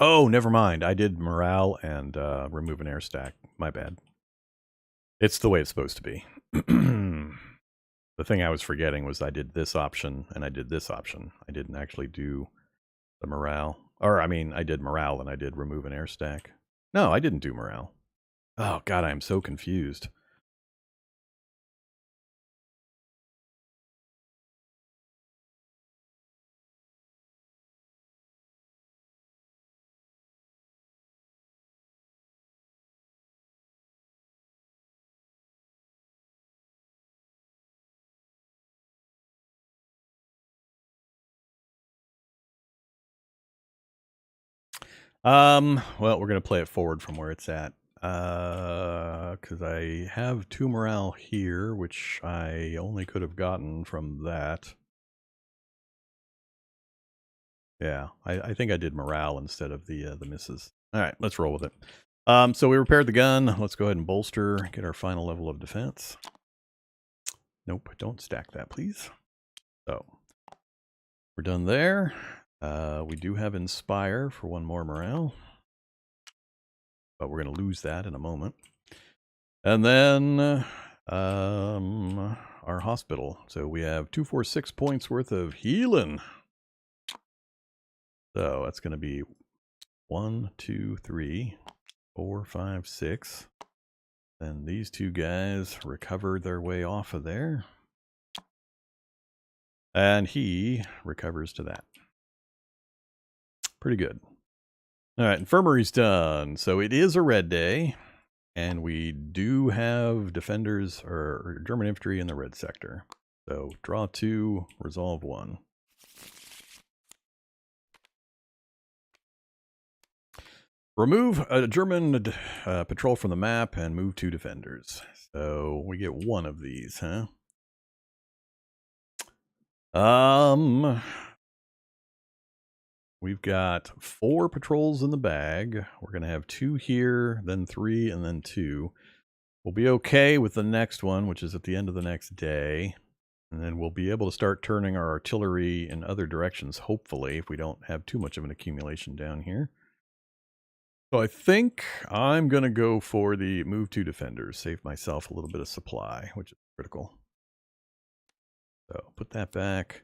Oh, never mind. I did morale and remove an air stack. My bad. It's the way it's supposed to be. The thing I was forgetting was I did this option and I did this option. I didn't actually do the morale. Or, I mean, I did morale and I did remove an air stack. No, I didn't do morale. Oh, God, I am so confused. Well, we're going to play it forward from where it's at. Because I have 2 morale here, which I only could have gotten from that. Yeah, I think I did morale instead of the misses. All right, let's roll with it. So we repaired the gun. Let's go ahead and bolster, get our final level of defense. Nope, don't stack that, please. So we're done there. We do have Inspire for 1 more morale, but we're going to lose that in a moment. And then our hospital. So we have 246 points worth of healing. So that's going to be 1, 2, 3, 4, 5, 6. Then these 2 guys recovered their way off of there. And he recovers to that. Pretty good. All right, infirmary's done. So it is a red day. And we do have defenders or German infantry in the red sector. So draw 2, resolve 1. Remove a German patrol from the map and move 2 defenders. So we get 1 of these, huh? We've got 4 patrols in the bag. We're going to have 2 here, then 3, and then 2. We'll be okay with the next one, which is at the end of the next day. And then we'll be able to start turning our artillery in other directions, hopefully, if we don't have too much of an accumulation down here. So I think I'm going to go for the move 2 defenders, save myself a little bit of supply, which is critical. So put that back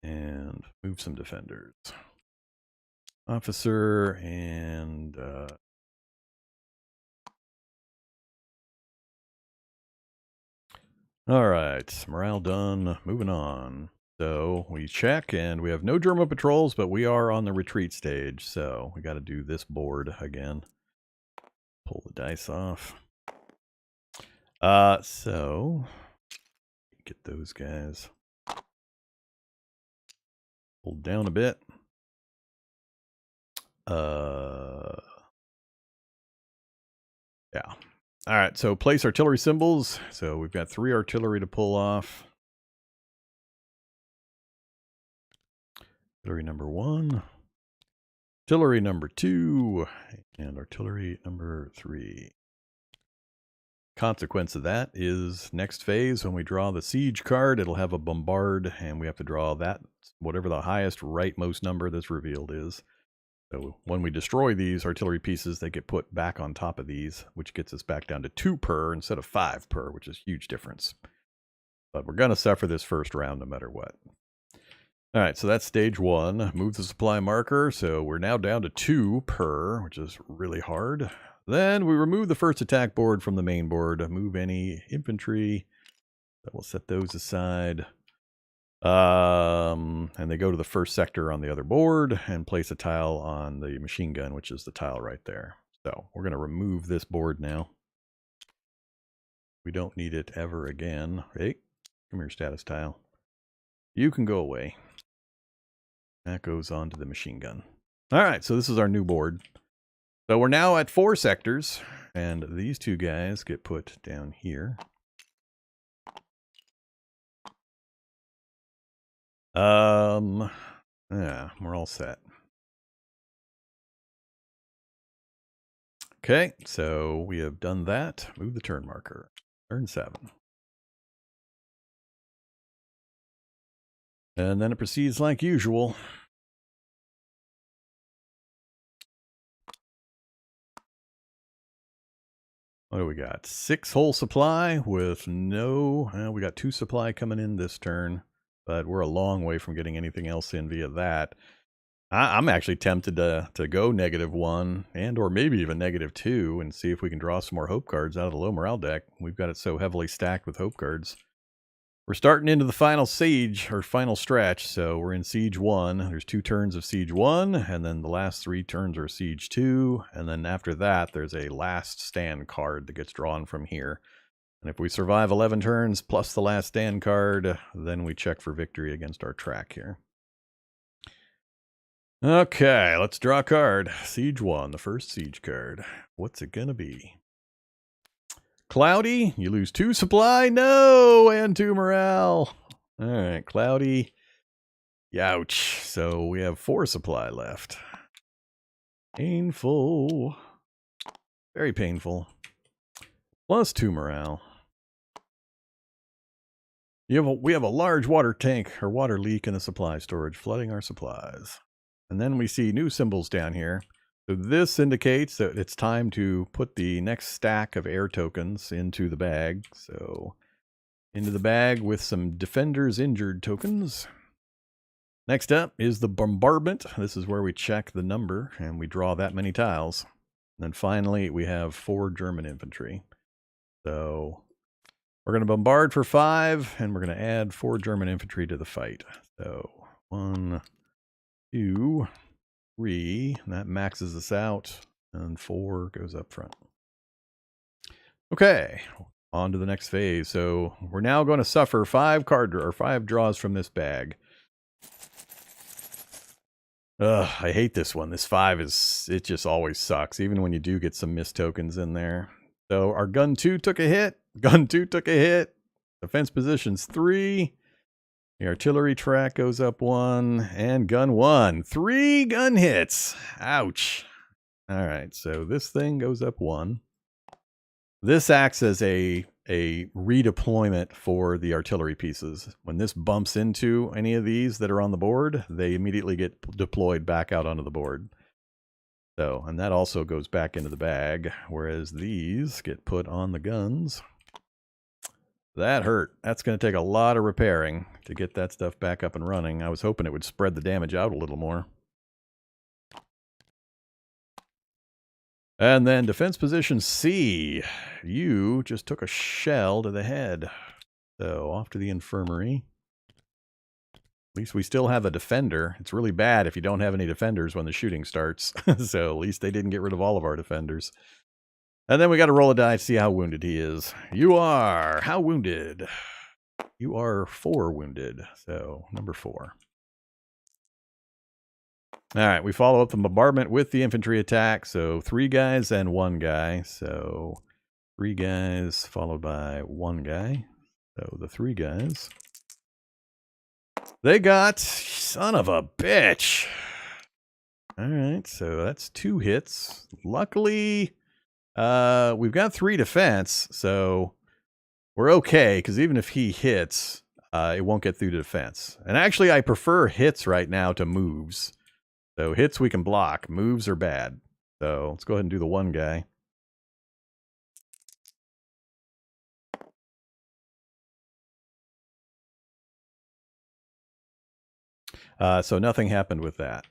and move some defenders. Officer and... all right, morale done. Moving on. So we check, and we have no German patrols, but we are on the retreat stage. So we got to do this board again. Pull the dice off. So get those guys pulled down a bit. Yeah. All right, so place artillery symbols. So we've got 3 artillery to pull off. Artillery number 1, artillery number 2, and artillery number 3. Consequence of that is next phase, when we draw the siege card, it'll have a bombard, and we have to draw that, whatever the highest rightmost number that's revealed is. So when we destroy these artillery pieces, they get put back on top of these, which gets us back down to 2 per instead of 5 per, which is a huge difference. But we're going to suffer this first round no matter what. All right, so that's stage 1. Move the supply marker, so we're now down to 2 per, which is really hard. Then we remove the first attack board from the main board. Move any infantry. We'll set those aside. And they go to the first sector on the other board and place a tile on the machine gun, which is the tile right there. So we're going to remove this board now. We don't need it ever again. Hey, come here, status tile. You can go away. That goes on to the machine gun. All right, so this is our new board. So we're now at 4 sectors, and these 2 guys get put down here. Yeah, we're all set. Okay, so we have done that. Move the turn marker. Turn 7. And then it proceeds like usual. What do we got? 6 whole supply with no... we got 2 supply coming in this turn, but we're a long way from getting anything else in via that. I'm actually tempted to go -1 and or maybe even -2 and see if we can draw some more hope cards out of the low morale deck. We've got it so heavily stacked with hope cards. We're starting into the final siege, or final stretch, so we're in Siege 1. There's 2 turns of Siege 1, and then the last 3 turns are Siege 2, and then after that, there's a last stand card that gets drawn from here. And if we survive 11 turns plus the last stand card, then we check for victory against our track here. Okay, let's draw a card. Siege 1, the first siege card. What's it gonna be? Cloudy, you lose 2 supply. No, and 2 morale. All right, Cloudy. Youch. So we have 4 supply left. Painful. Very painful. Plus 2 morale. We have a large water tank or water leak in the supply storage, flooding our supplies. And then we see new symbols down here. So this indicates that it's time to put the next stack of air tokens into the bag. So into the bag with some defenders injured tokens. Next up is the bombardment. This is where we check the number and we draw that many tiles. And then finally we have 4 German infantry. So we're going to bombard for 5 and we're going to add 4 German infantry to the fight. So 1, 2, 3, and that maxes us out, and 4 goes up front. Okay, on to the next phase. So we're now going to suffer 5 draws from this bag. Ugh, I hate this one. This 5 it just always sucks, even when you do get some missed tokens in there. So our gun 2 took a hit. Gun 2 took a hit. Defense positions 3. The artillery track goes up 1, and gun 1. 3 gun hits. Ouch. All right, so this thing goes up 1. This acts as a redeployment for the artillery pieces. When this bumps into any of these that are on the board, they immediately get deployed back out onto the board. So, and that also goes back into the bag, whereas these get put on the guns. That hurt. That's going to take a lot of repairing to get that stuff back up and running. I was hoping it would spread the damage out a little more. And then defense position C. You just took a shell to the head. So off to the infirmary. At least we still have a defender. It's really bad if you don't have any defenders when the shooting starts. So at least they didn't get rid of all of our defenders. And then we got to roll a die to see how wounded he is. You are how wounded? You are 4 wounded. So number 4. All right, we follow up the bombardment with the infantry attack. So 3 guys and 1 guy. So 3 guys followed by 1 guy. So the 3 guys. They got son of a bitch. All right, so that's 2 hits. Luckily, we've got 3 defense, so we're okay, because even if he hits, it won't get through to defense. And actually, I prefer hits right now to moves. So hits we can block, moves are bad. So let's go ahead and do the 1 guy. So nothing happened with that.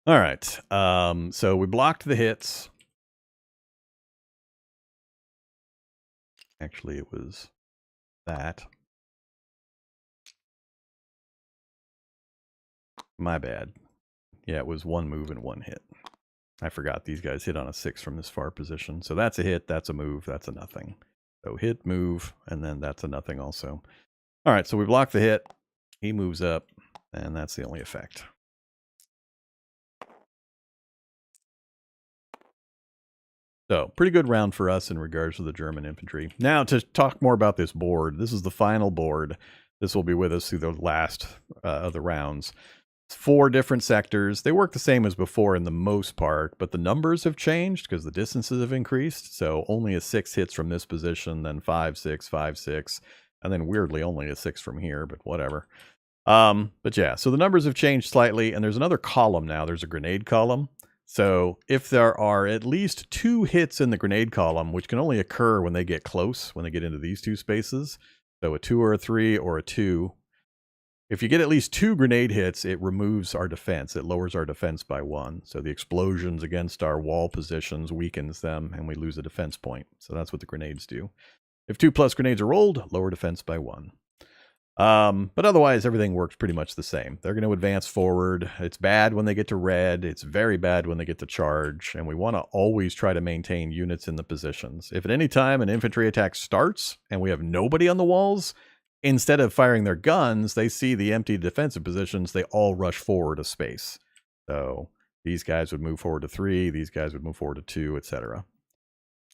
All right. So we blocked the hits. Actually, it was that. My bad. Yeah, it was one move and one hit. I forgot these guys hit on a 6 from this far position. So that's a hit, that's a move, that's a nothing. So hit, move, and then that's a nothing also. All right, so we block the hit. He moves up, and that's the only effect. So pretty good round for us in regards to the German infantry. Now to talk more about this board, this is the final board. This will be with us through the last of the rounds. 4 different sectors. They work the same as before in the most part, but the numbers have changed because the distances have increased. So only a 6 hits from this position, then 5, 6, 5, 6, and then weirdly only a 6 from here, but whatever. But yeah, so the numbers have changed slightly, and there's another column now. There's a grenade column. So if there are at least 2 hits in the grenade column, which can only occur when they get close, when they get into these 2 spaces, so a 2 or a 3 or a 2, if you get at least 2 grenade hits, it removes our defense. It lowers our defense by 1. So the explosions against our wall positions weakens them, and we lose a defense point. So that's what the grenades do. If 2+ grenades are rolled, lower defense by 1. But otherwise, everything works pretty much the same. They're going to advance forward. It's bad when they get to red. It's very bad when they get to charge. And we want to always try to maintain units in the positions. If at any time an infantry attack starts and we have nobody on the walls, instead of firing their guns, they see the empty defensive positions, they all rush forward a space. So these guys would move forward to 3, these guys would move forward to 2, etc.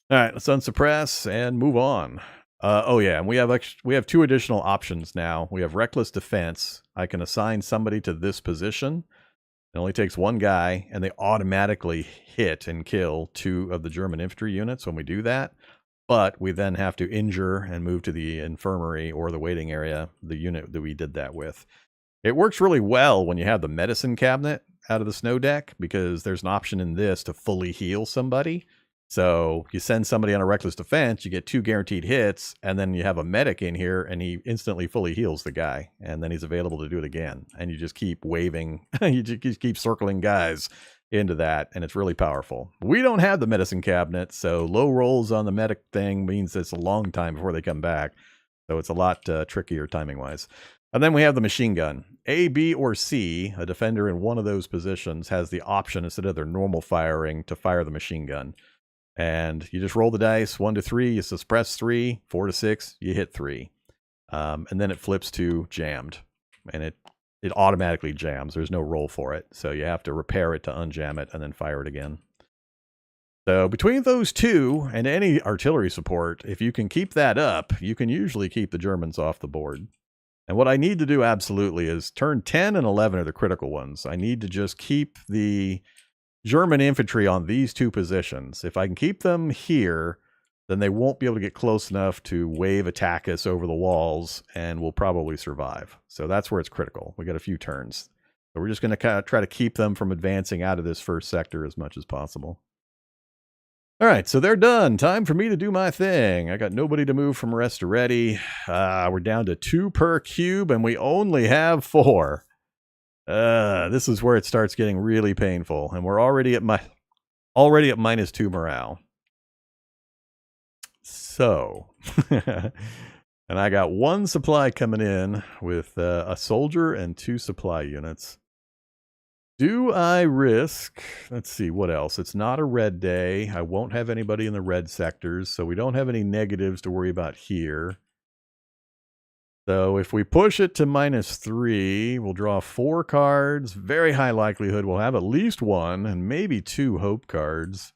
All right, let's unsuppress and move on. Oh yeah, and we have 2 additional options now. We have reckless defense. I can assign somebody to this position. It only takes 1 guy, and they automatically hit and kill 2 of the German infantry units when we do that. But we then have to injure and move to the infirmary or the waiting area, the unit that we did that with. It works really well when you have the medicine cabinet out of the snow deck, because there's an option in this to fully heal somebody. So you send somebody on a reckless defense, you get 2 guaranteed hits, and then you have a medic in here, and he instantly fully heals the guy, and then he's available to do it again. And you just keep waving, you just keep circling guys into that, and it's really powerful. We don't have the medicine cabinet, so low rolls on the medic thing means it's a long time before they come back. So it's a lot trickier timing-wise. And then we have the machine gun. A, B, or C, a defender in one of those positions has the option, instead of their normal firing, to fire the machine gun. And you just roll the dice, 1 to 3, you suppress 3, 4 to 6, you hit 3. And then it flips to jammed. And it automatically jams. There's no roll for it. So you have to repair it to unjam it and then fire it again. So between those 2 and any artillery support, if you can keep that up, you can usually keep the Germans off the board. And what I need to do absolutely is turn 10 and 11 are the critical ones. I need to just keep the German infantry on these 2 positions. If I can keep them here, then they won't be able to get close enough to wave attack us over the walls, and we'll probably survive. So that's where it's critical. We got a few turns. So we're just going to kind of try to keep them from advancing out of this first sector as much as possible. All right, so they're done. Time for me to do my thing. I got nobody to move from rest to ready. We're down to 2 per cube, and we only have 4. This is where it starts getting really painful, and we're already at -2 morale. So, and I got 1 supply coming in with a soldier and 2 supply units. Do I risk? Let's see, what else? It's not a red day. I won't have anybody in the red sectors, so we don't have any negatives to worry about here. So if we push it to -3, we'll draw 4 cards. Very high likelihood we'll have at least 1 and maybe 2 hope cards.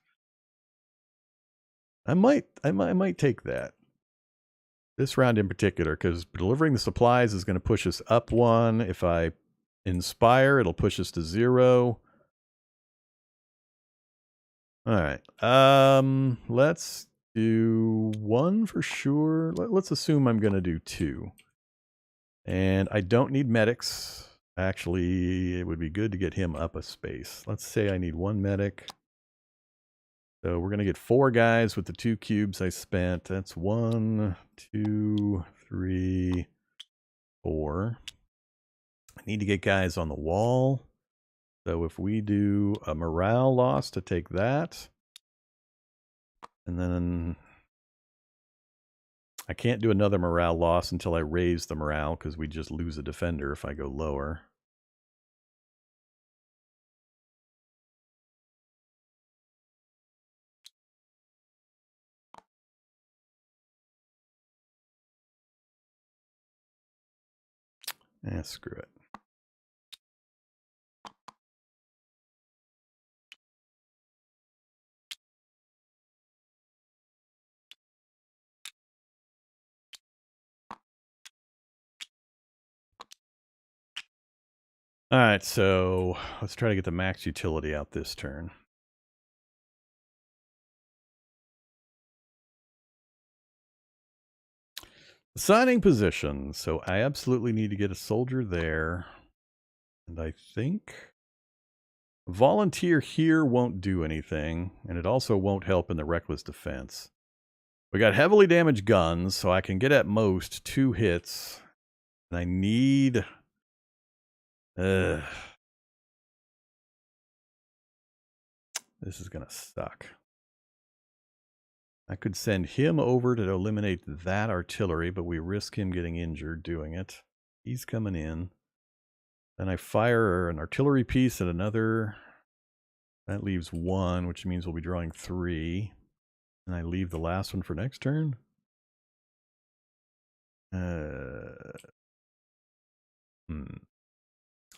I might take that. This round in particular, because delivering the supplies is going to push us up 1. If I inspire, it'll push us to 0. All right. Let's do 1 for sure. Let's assume I'm going to do 2. And I don't need medics. Actually, it would be good to get him up a space. Let's say I need 1 medic. So we're going to get 4 guys with the 2 cubes I spent. That's 1, 2, 3, 4. I need to get guys on the wall. So if we do a morale loss to take that, and then I can't do another morale loss until I raise the morale because we just lose a defender if I go lower. Screw it. All right, so let's try to get the max utility out this turn. Assigning position. So I absolutely need to get a soldier there. And I think volunteer here won't do anything. And it also won't help in the reckless defense. We got heavily damaged guns, so I can get at most 2 hits. And I need... This is going to suck. I could send him over to eliminate that artillery, but we risk him getting injured doing it. He's coming in. Then I fire an artillery piece at another. That leaves 1, which means we'll be drawing 3. And I leave the last one for next turn.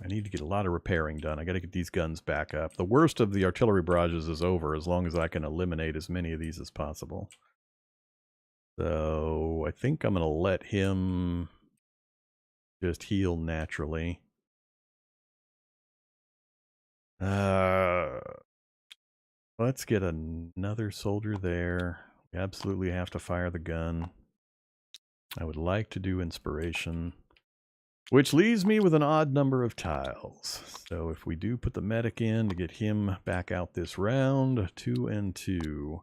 I need to get a lot of repairing done. I got to get these guns back up. The worst of the artillery barrages is over as long as I can eliminate as many of these as possible. So I think I'm going to let him just heal naturally. Let's get another soldier there. We absolutely have to fire the gun. I would like to do inspiration, which leaves me with an odd number of tiles. So if we do put the medic in to get him back out this round, 2 and 2.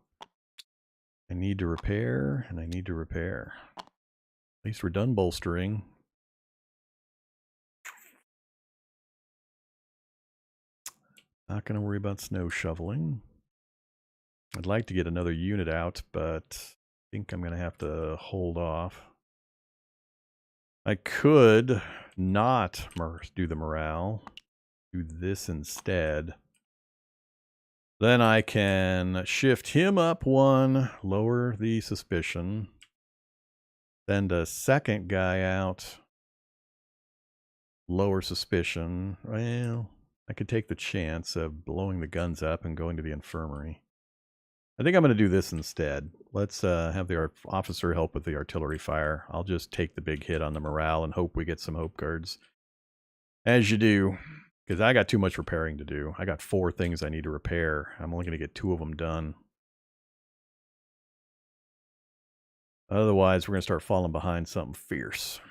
I need to repair, and I need to repair. At least we're done bolstering. Not going to worry about snow shoveling. I'd like to get another unit out, but I think I'm going to have to hold off. I could not do the morale, do this instead. Then I can shift him up 1, lower the suspicion, send a second guy out, lower suspicion. Well, I could take the chance of blowing the guns up and going to the infirmary. I think I'm going to do this instead. Let's have the officer help with the artillery fire. I'll just take the big hit on the morale and hope we get some hope cards. As you do, because I got too much repairing to do. I got 4 things I need to repair. I'm only going to get 2 of them done. Otherwise, we're going to start falling behind something fierce.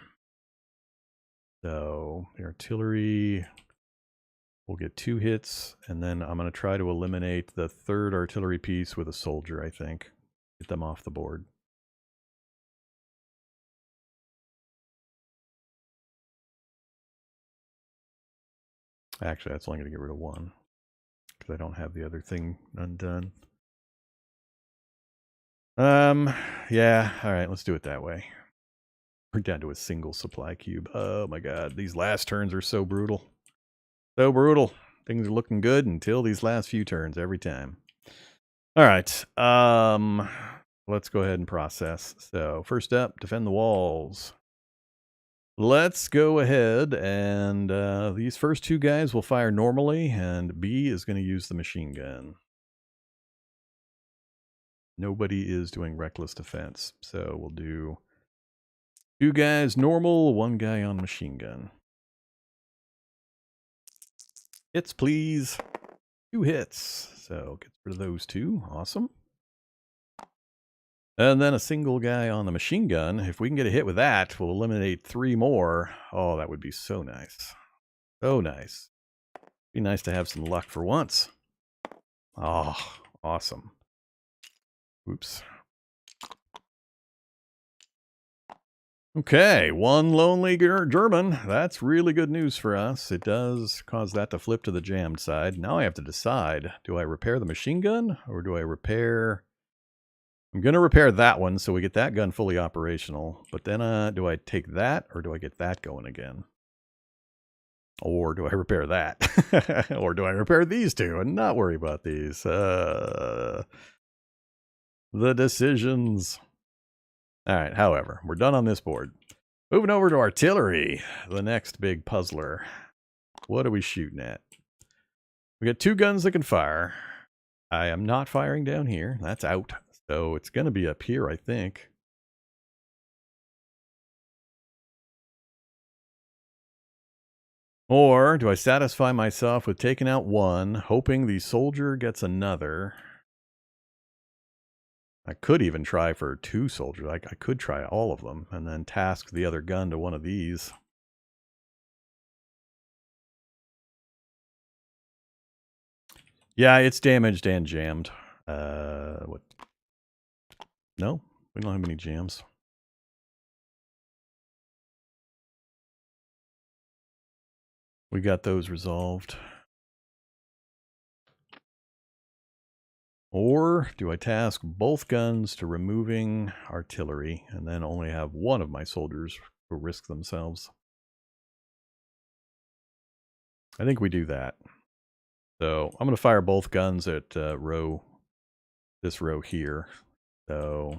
So the artillery will get 2 hits, and then I'm going to try to eliminate the 3rd artillery piece with a soldier, I think. Get them off the board. Actually, that's only going to get rid of 1, because I don't have the other thing undone. Yeah, alright, let's do it that way. We're down to a single supply cube. Oh my god, these last turns are so brutal. So brutal. Things are looking good until these last few turns every time. Alright, let's go ahead and process. So, first up, defend the walls. Let's go ahead and these first 2 guys will fire normally, and B is going to use the machine gun. Nobody is doing reckless defense, so we'll do 2 guys normal, 1 guy on machine gun. Hits, please. 2 hits. So get rid of those 2. Awesome. And then a single guy on the machine gun. If we can get a hit with that, we'll eliminate 3 more. Oh, that would be so nice. So nice. Be nice to have some luck for once. Oh, awesome. Oops. Okay, one lonely German. That's really good news for us. It does cause that to flip to the jammed side. Now I have to decide, do I repair the machine gun or do I repair... I'm going to repair that one so we get that gun fully operational. But then do I take that or do I get that going again? Or do I repair that? Or do I repair these two and not worry about these? The decisions. All right, however, we're done on this board. Moving over to artillery, the next big puzzler. What are we shooting at? We got two guns that can fire. I am not firing down here. That's out. So it's going to be up here, I think. Or do I satisfy myself with taking out one, hoping the soldier gets another? I could even try for two soldiers. I could try all of them and then task the other gun to one of these. Yeah, it's damaged and jammed. What? No, we don't have any jams. We got those resolved. Or do I task both guns to removing artillery and then only have one of my soldiers who risk themselves? I think we do that. So I'm going to fire both guns at this row here. So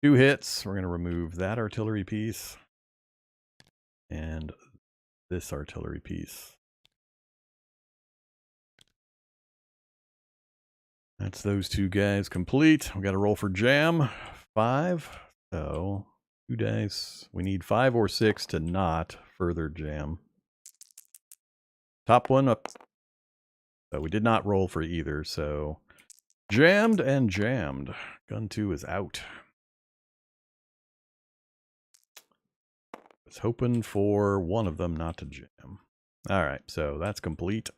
2 hits. We're going to remove that artillery piece and this artillery piece. That's those two guys complete. We got to roll for jam. 5. So 2 dice. We need 5 or 6 to not further jam. Top one up. So we did not roll for either. So jammed and jammed. Gun 2 is out. Was hoping for one of them not to jam. All right, so that's complete.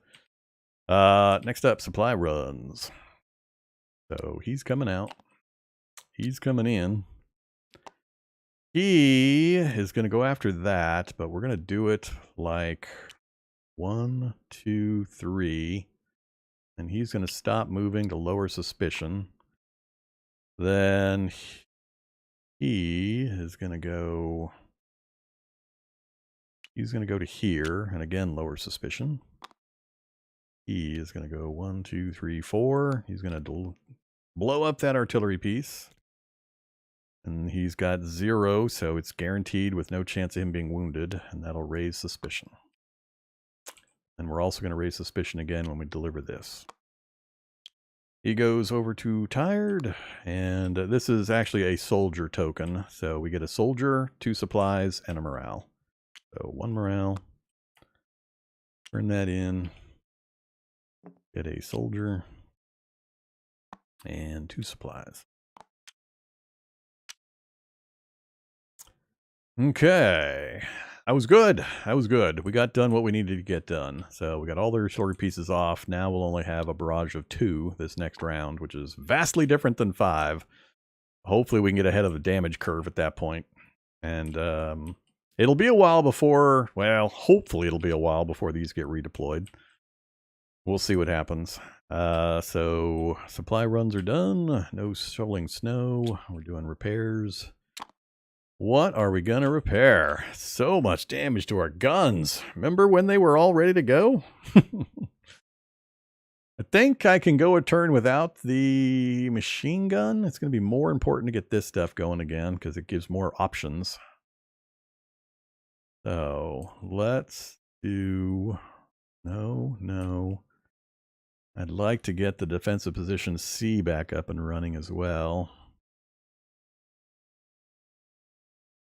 Next up, supply runs. So he's coming out. He's coming in. He is going to go after that, but we're going to do it like 1, 2, 3. And he's going to stop moving to lower suspicion. Then he is going to go... He's going to go to here, and again, lower suspicion. He is going to go 1, 2, 3, 4. He's going to blow up that artillery piece. And he's got 0, so it's guaranteed with no chance of him being wounded, and that'll raise suspicion. And we're also going to raise suspicion again when we deliver this. He goes over to tired, and this is actually a soldier token. So we get a soldier, 2 supplies, and a morale. So 1 morale. Turn that in. Get a soldier. And 2 supplies. Okay. That was good. That was good. We got done what we needed to get done. So we got all the artillery pieces off. Now we'll only have a barrage of 2 this next round, which is vastly different than 5. Hopefully we can get ahead of the damage curve at that point. And it'll be a while before, well, hopefully it'll be a while before these get redeployed. We'll see what happens. So supply runs are done. No shoveling snow. We're doing repairs. What are we going to repair? So much damage to our guns. Remember when they were all ready to go? I think I can go a turn without the machine gun. It's going to be more important to get this stuff going again because it gives more options. So let's do... No. I'd like to get the defensive position C back up and running as well.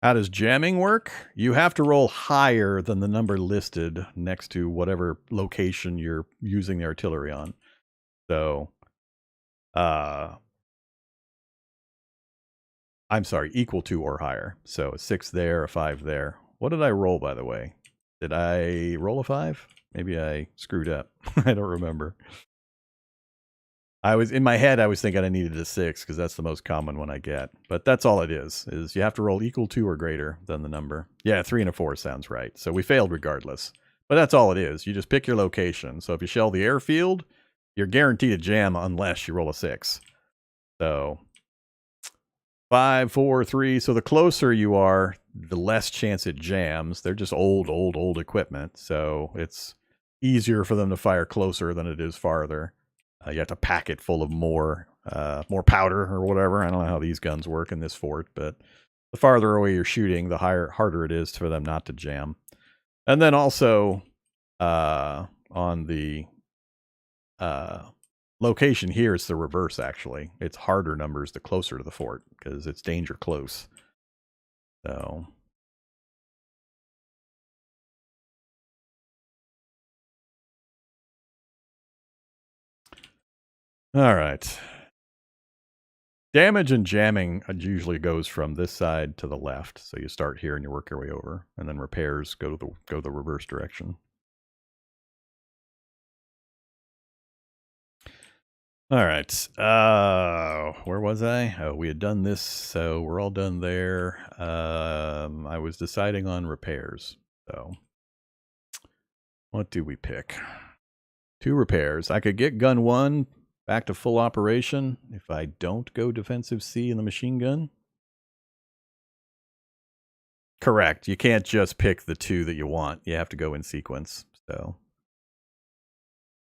How does jamming work? You have to roll higher than the number listed next to whatever location you're using the artillery on. So, I'm sorry, equal to or higher. So a 6 there, a 5 there. What did I roll, by the way? Did I roll a 5? Maybe I screwed up. I don't remember. In my head, I was thinking I needed a 6 because that's the most common one I get. But that's all it is you have to roll equal to or greater than the number. Yeah, 3 and a 4 sounds right. So we failed regardless. But that's all it is. You just pick your location. So if you shell the airfield, you're guaranteed a jam unless you roll a 6. So 5, 4, 3. So the closer you are, the less chance it jams. They're just old equipment. So it's easier for them to fire closer than it is farther. You have to pack it full of more powder or whatever. I don't know how these guns work in this fort, but the farther away you're shooting, the harder it is for them not to jam. And then also on the location here, it's the reverse, actually. It's harder numbers the closer to the fort because it's danger close. So... all right. Damage and jamming usually goes from this side to the left. So you start here and you work your way over. And then repairs go the reverse direction. All right. Where was I? Oh, we had done this, so we're all done there. I was deciding on repairs. So what do we pick? 2 repairs. I could get gun 1 back to full operation if I don't go defensive C in the machine gun. Correct. You can't just pick the 2 that you want. You have to go in sequence. So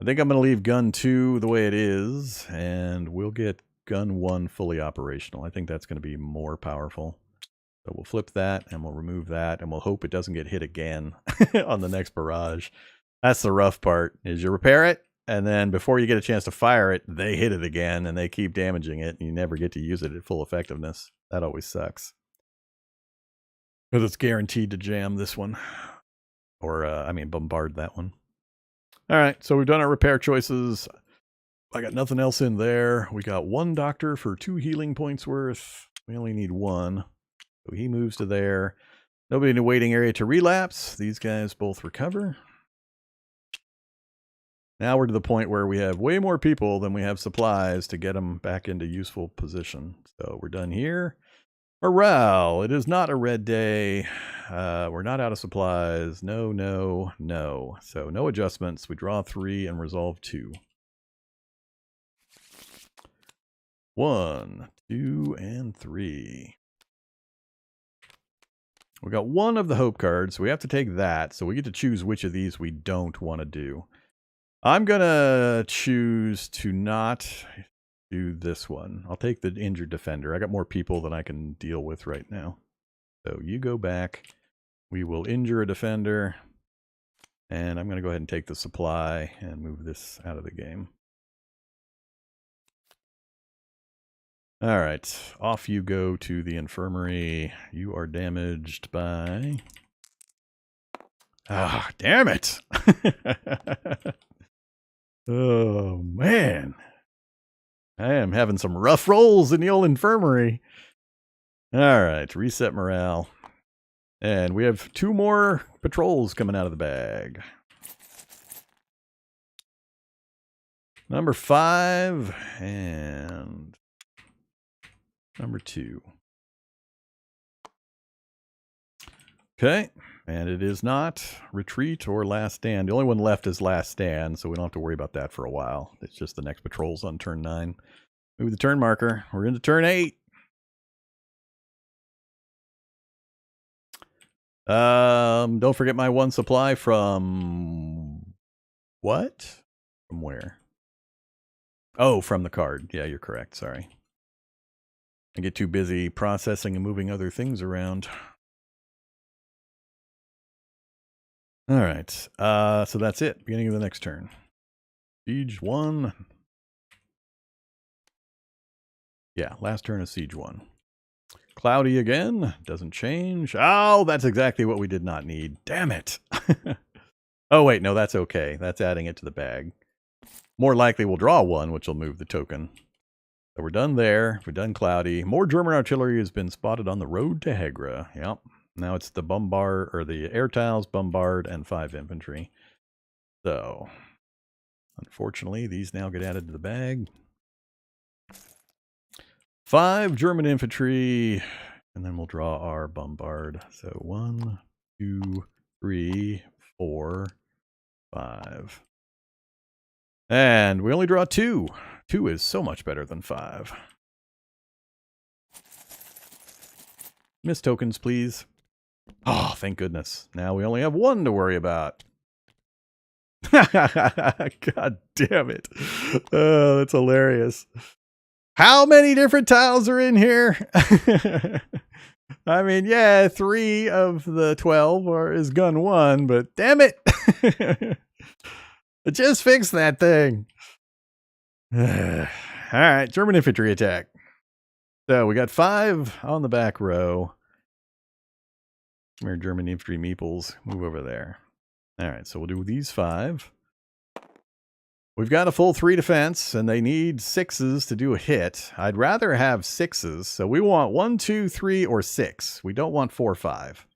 I think I'm going to leave gun 2 the way it is, and we'll get gun 1 fully operational. I think that's going to be more powerful. So we'll flip that, and we'll remove that, and we'll hope it doesn't get hit again on the next barrage. That's the rough part, is you repair it, and then before you get a chance to fire it, they hit it again, and they keep damaging it, and you never get to use it at full effectiveness. That always sucks. Because it's guaranteed to jam this one. Or, bombard that one. All right, so we've done our repair choices. I got nothing else in there. We got 1 doctor for 2 healing points worth. We only need 1. So he moves to there. Nobody in the waiting area to relapse. These guys both recover. Now we're to the point where we have way more people than we have supplies to get them back into useful position. So we're done here. Morale. It is not a red day. We're not out of supplies. No, no, no. So no adjustments. We draw 3 and resolve 2. 1, 2, and 3. We got 1 of the hope cards. So we have to take that. So we get to choose which of these we don't want to do. I'm going to choose to not do this one. I'll take the injured defender. I got more people than I can deal with right now. So you go back. We will injure a defender. And I'm going to go ahead and take the supply and move this out of the game. All right. Off you go to the infirmary. You are damaged by... ah, damn it! Oh, man. I am having some rough rolls in the old infirmary. All right, reset morale. And we have 2 more patrols coming out of the bag. Number 5 and number 2. Okay. And it is not retreat or last stand. The only one left is last stand, so we don't have to worry about that for a while. It's just the next patrol's on turn 9. Move the turn marker. We're into turn 8. Don't forget my 1 supply from... what? From where? Oh, from the card. Yeah, you're correct. Sorry. I get too busy processing and moving other things around. All right, so that's it. Beginning of the next turn. Siege 1. Yeah, last turn is Siege 1. Cloudy again. Doesn't change. Oh, that's exactly what we did not need. Damn it. Oh, wait, no, that's okay. That's adding it to the bag. More likely we'll draw 1, which will move the token. So we're done there. We're done Cloudy. More German artillery has been spotted on the road to Hegra. Yep. Now it's the bombard, or the air tiles, bombard, and 5 infantry. So, unfortunately, these now get added to the bag. 5 German infantry, and then we'll draw our bombard. So 1, 2, 3, 4, 5. And we only draw 2. 2 is so much better than 5. Miss tokens, please. Oh, thank goodness. Now we only have 1 to worry about. God damn it. Oh, that's hilarious. How many different tiles are in here? I mean, yeah, 3 of the 12 is gun 1, but damn it. Just fix that thing. All right, German infantry attack. So we got 5 on the back row. Come here, German infantry meeples. Move over there. All right, so we'll do these 5. We've got a full 3 defense, and they need 6s to do a hit. I'd rather have 6s, so we want 1, 2, 3, or 6. We don't want 4, 5.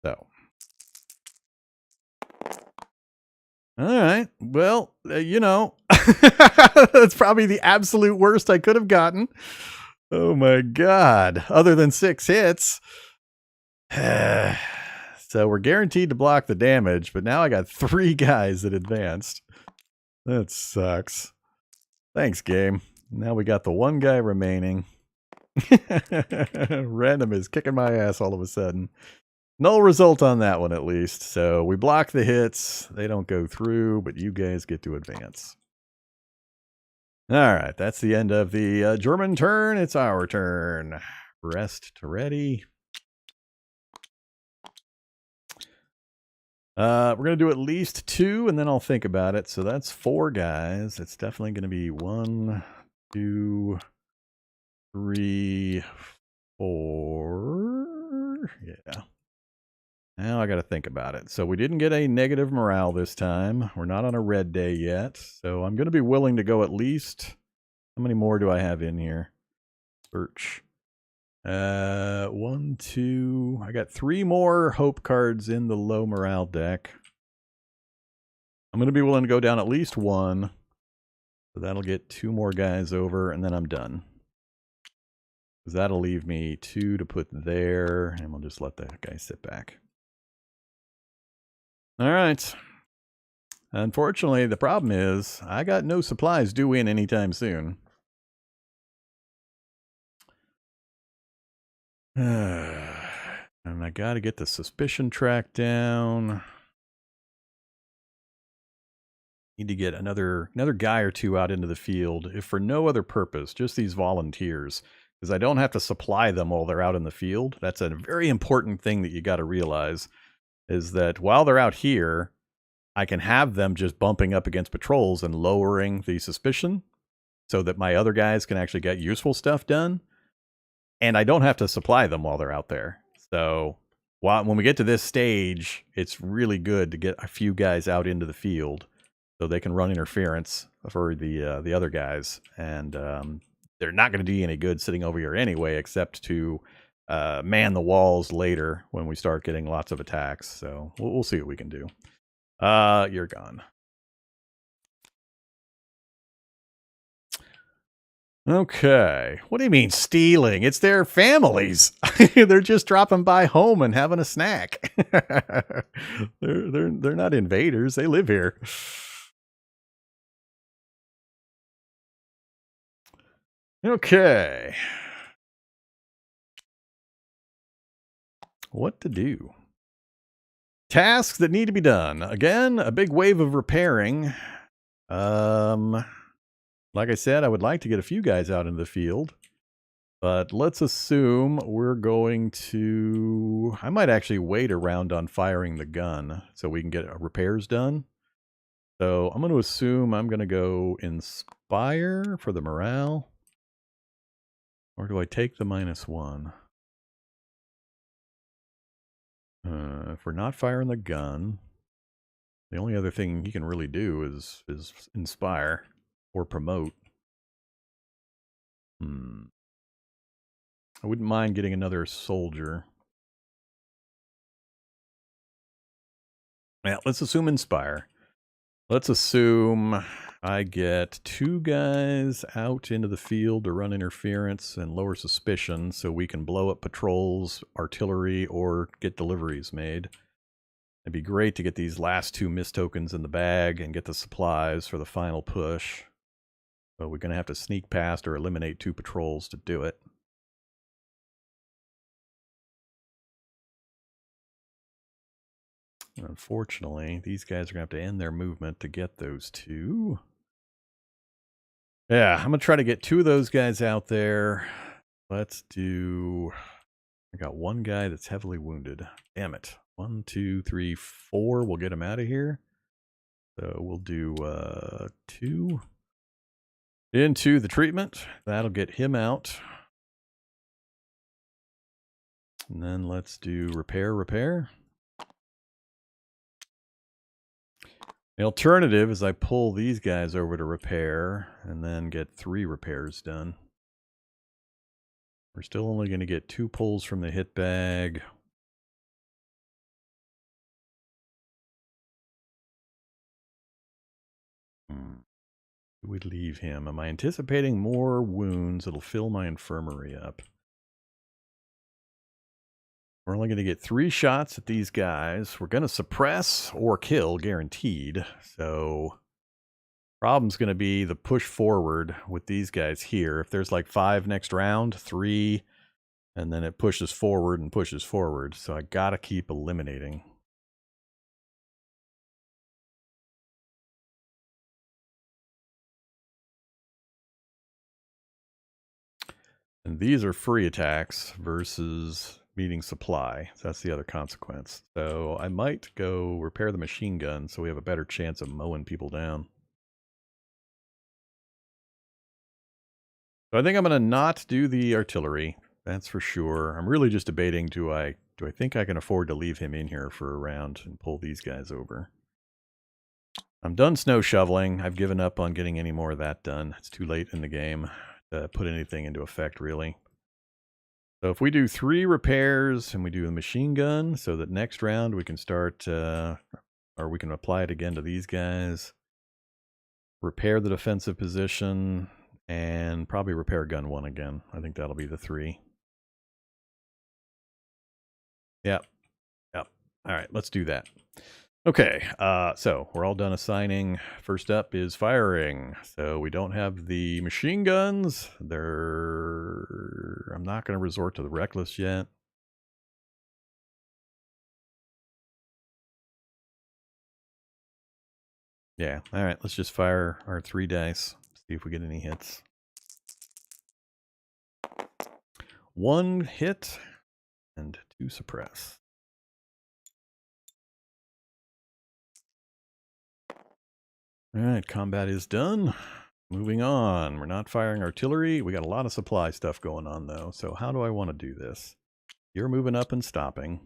So. All right, well, you know, that's probably the absolute worst I could have gotten. Oh my God, other than 6 hits. So we're guaranteed to block the damage, but now I got 3 guys that advanced. That sucks. Thanks, game. Now we got the 1 guy remaining. Random is kicking my ass all of a sudden. Null result on that one, at least. So we block the hits. They don't go through, but you guys get to advance. All right, that's the end of the German turn. It's our turn. Rest to ready. We're going to do at least 2, and then I'll think about it. So that's 4 guys. It's definitely going to be 1, 2, 3, 4. Yeah. Now I got to think about it. So we didn't get a negative morale this time. We're not on a red day yet. So I'm going to be willing to go at least... How many more do I have in here? Search. 1, 2. I got 3 more hope cards in the low morale deck. I'm going to be willing to go down at least 1. So that'll get 2 more guys over, and then I'm done. Because that'll leave me 2 to put there, and we'll just let that guy sit back. All right. Unfortunately, the problem is I got no supplies due in anytime soon. And I got to get the suspicion track down. Need to get another guy or 2 out into the field, if for no other purpose, just these volunteers, because I don't have to supply them while they're out in the field. That's a very important thing that you got to realize, is that while they're out here, I can have them just bumping up against patrols and lowering the suspicion so that my other guys can actually get useful stuff done. And I don't have to supply them while they're out there. So when we get to this stage, it's really good to get a few guys out into the field so they can run interference for the other guys. And they're not going to do any good sitting over here anyway, except to man the walls later when we start getting lots of attacks. So we'll see what we can do. You're gone. Okay. What do you mean stealing? It's their families. They're just dropping by home and having a snack. They're not invaders. They live here. Okay. What to do? Tasks that need to be done. Again, a big wave of repairing. Like I said, I would like to get a few guys out in the field. But let's assume we're going to... I might actually wait around on firing the gun so we can get repairs done. So I'm going to assume I'm going to go Inspire for the morale. Or do I take the -1? If we're not firing the gun, the only other thing he can really do is Inspire or Promote. I wouldn't mind getting another soldier. Yeah, let's assume Inspire. Let's assume I get 2 guys out into the field to run interference and lower suspicion so we can blow up patrols, artillery, or get deliveries made. It'd be great to get these last 2 mist tokens in the bag and get the supplies for the final push. But we're going to have to sneak past or eliminate 2 patrols to do it. Unfortunately, these guys are going to have to end their movement to get those 2. Yeah, I'm going to try to get 2 of those guys out there. Let's do... I got 1 guy that's heavily wounded. Damn it. 1, 2, 3, 4. We'll get him out of here. So we'll do 2 into the treatment. That'll get him out. And then let's do repair. The alternative is I pull these guys over to repair and then get 3 repairs done. We're still only going to get 2 pulls from the hit bag. We leave him. Am I anticipating more wounds? It'll fill my infirmary up. We're only going to get 3 shots at these guys. We're going to suppress or kill, guaranteed. So problem's going to be the push forward with these guys here. If there's like 5 next round, 3, and then it pushes forward and pushes forward. So I got to keep eliminating. And these are free attacks versus meeting supply. So that's the other consequence. So I might go repair the machine gun so we have a better chance of mowing people down. So I think I'm going to not do the artillery. That's for sure. I'm really just debating, do I think I can afford to leave him in here for a round and pull these guys over? I'm done snow shoveling. I've given up on getting any more of that done. It's too late in the game to put anything into effect, really. So if we do 3 repairs and we do a machine gun, so that next round we can start, or we can apply it again to these guys, repair the defensive position, and probably repair gun 1 again. I think that'll be the 3. Yep. All right, let's do that. Okay, so we're all done assigning. First up is firing. So we don't have the machine guns. I'm not going to resort to the reckless yet. Yeah, all right, let's just fire our 3 dice. See if we get any hits. 1 hit and 2 suppress. All right, combat is done. Moving on. We're not firing artillery. We got a lot of supply stuff going on, though. So how do I want to do this? You're moving up and stopping.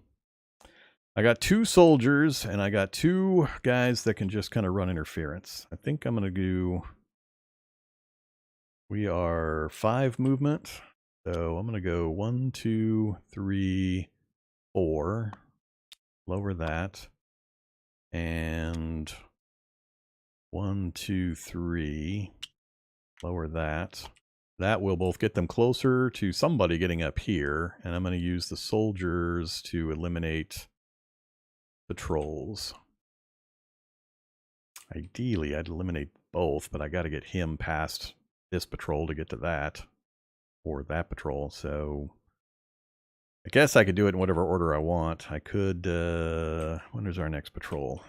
I got 2 soldiers, and I got 2 guys that can just kind of run interference. I think I'm going to do... We are 5 movement. So I'm going to go 1, 2, 3, 4. Lower that. And 1, 2, 3. Lower that. That will both get them closer to somebody getting up here. And I'm going to use the soldiers to eliminate patrols. Ideally, I'd eliminate both, but I got to get him past this patrol to get to that. Or that patrol, so... I guess I could do it in whatever order I want. I could... when is our next patrol?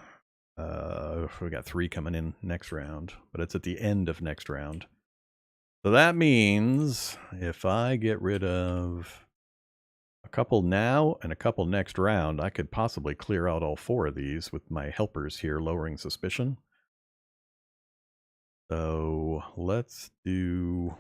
We got 3 coming in next round, but it's at the end of next round. So that means if I get rid of a couple now and a couple next round, I could possibly clear out all 4 of these with my helpers here lowering suspicion. So let's do...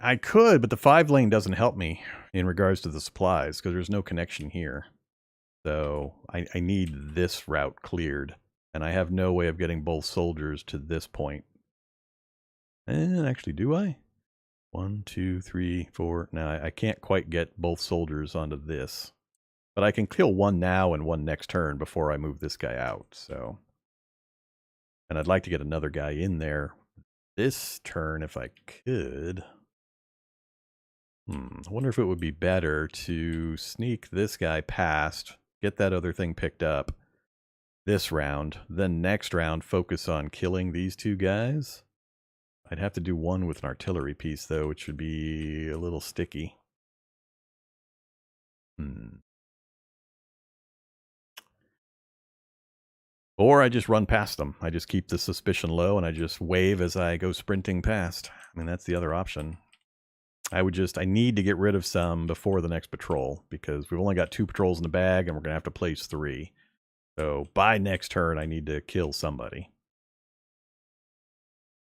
I could, but the 5 lane doesn't help me in regards to the supplies because there's no connection here. So I need this route cleared, and I have no way of getting both soldiers to this point. And actually, do I? 1, 2, 3, 4. Now, I can't quite get both soldiers onto this. But I can kill one now and one next turn before I move this guy out, so. And I'd like to get another guy in there this turn if I could. I wonder if it would be better to sneak this guy past, get that other thing picked up this round, then next round focus on killing these two guys. I'd have to do one with an artillery piece, though, which would be a little sticky. Or I just run past them. I just keep the suspicion low and I just wave as I go sprinting past. I mean, that's the other option. I need to get rid of some before the next patrol because we've only got 2 patrols in the bag and we're going to have to place 3. So by next turn, I need to kill somebody.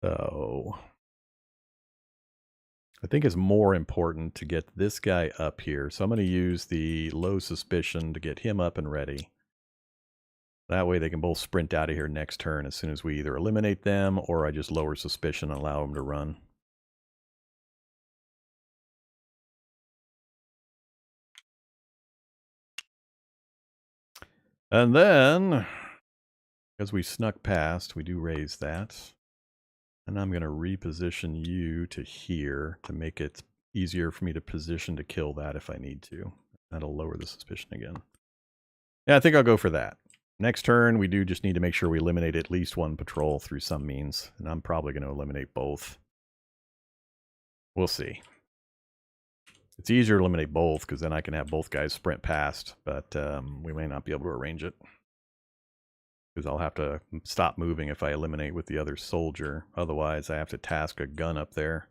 So I think it's more important to get this guy up here. So I'm going to use the low suspicion to get him up and ready. That way they can both sprint out of here next turn as soon as we either eliminate them or I just lower suspicion and allow them to run. And then, because we snuck past, we do raise that. And I'm going to reposition you to here to make it easier for me to position to kill that if I need to. That'll lower the suspicion again. Yeah, I think I'll go for that. Next turn, we do just need to make sure we eliminate at least one patrol through some means. And I'm probably going to eliminate both. We'll see. It's easier to eliminate both because then I can have both guys sprint past. But we may not be able to arrange it. Because I'll have to stop moving if I eliminate with the other soldier. Otherwise, I have to task a gun up there.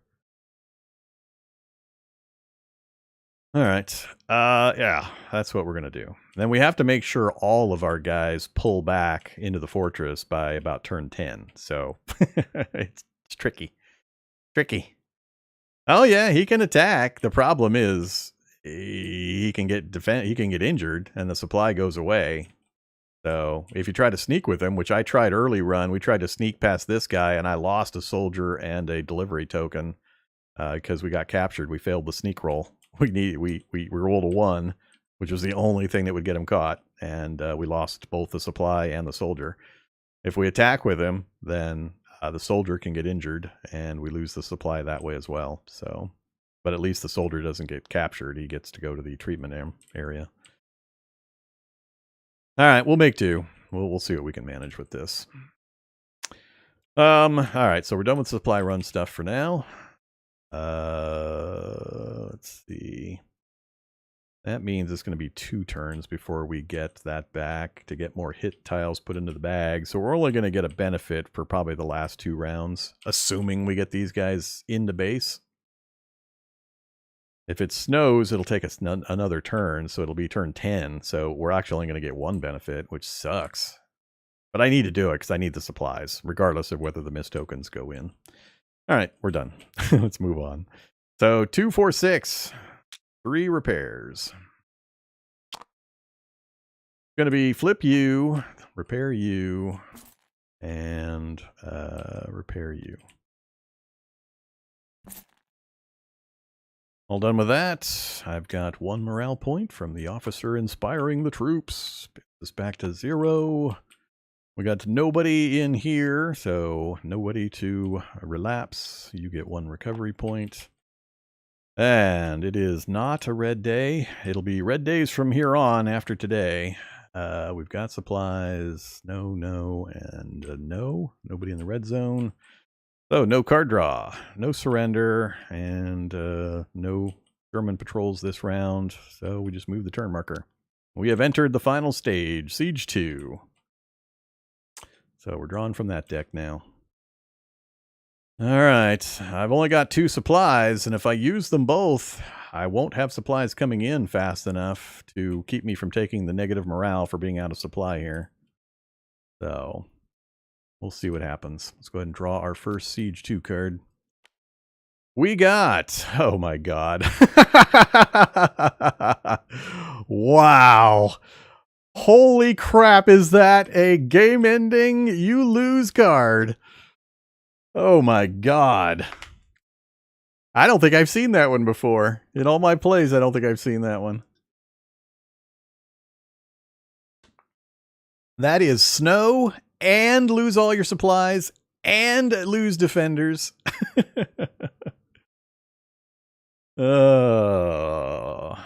All right. Yeah, that's what we're going to do. Then we have to make sure all of our guys pull back into the fortress by about turn 10. So it's tricky. Tricky. Oh, yeah, he can attack. The problem is he can get injured and the supply goes away. So if you try to sneak with him, which I tried early run, we tried to sneak past this guy and I lost a soldier and a delivery token because we got captured. We failed the sneak roll. We rolled a 1, which was the only thing that would get him caught, and we lost both the supply and the soldier. If we attack with him, then the soldier can get injured, and we lose the supply that way as well. So, but at least the soldier doesn't get captured. He gets to go to the treatment area. All right, we'll make do. We'll see what we can manage with this. All right, so we're done with supply run stuff for now. Let's see. That means it's going to be 2 turns before we get that back to get more hit tiles put into the bag. So we're only going to get a benefit for probably the last 2 rounds, assuming we get these guys into base. If it snows, it'll take us another turn, so it'll be turn 10. So we're actually only going to get 1 benefit, which sucks. But I need to do it because I need the supplies, regardless of whether the mist tokens go in. All right, we're done. Let's move on. So 2, 4, 6, 3 repairs. Going to be flip you, repair you, and repair you. All done with that. I've got 1 morale point from the officer inspiring the troops. Put this back to 0. We got nobody in here, so nobody to relapse. You get 1 recovery point. And it is not a red day. It'll be red days from here on after today. We've got supplies. No, and no. Nobody in the red zone. So no card draw, no surrender, and no German patrols this round. So we just move the turn marker. We have entered the final stage, Siege 2. So we're drawing from that deck now. All right, I've only got 2 supplies, and if I use them both, I won't have supplies coming in fast enough to keep me from taking the negative morale for being out of supply here. So we'll see what happens. Let's go ahead and draw our first Siege 2 card. We got, oh my god. Wow. Holy crap, is that a game-ending you lose card? Oh my god. I don't think I've seen that one before. In all my plays, I don't think I've seen that one. That is snow and lose all your supplies and lose defenders. Oh.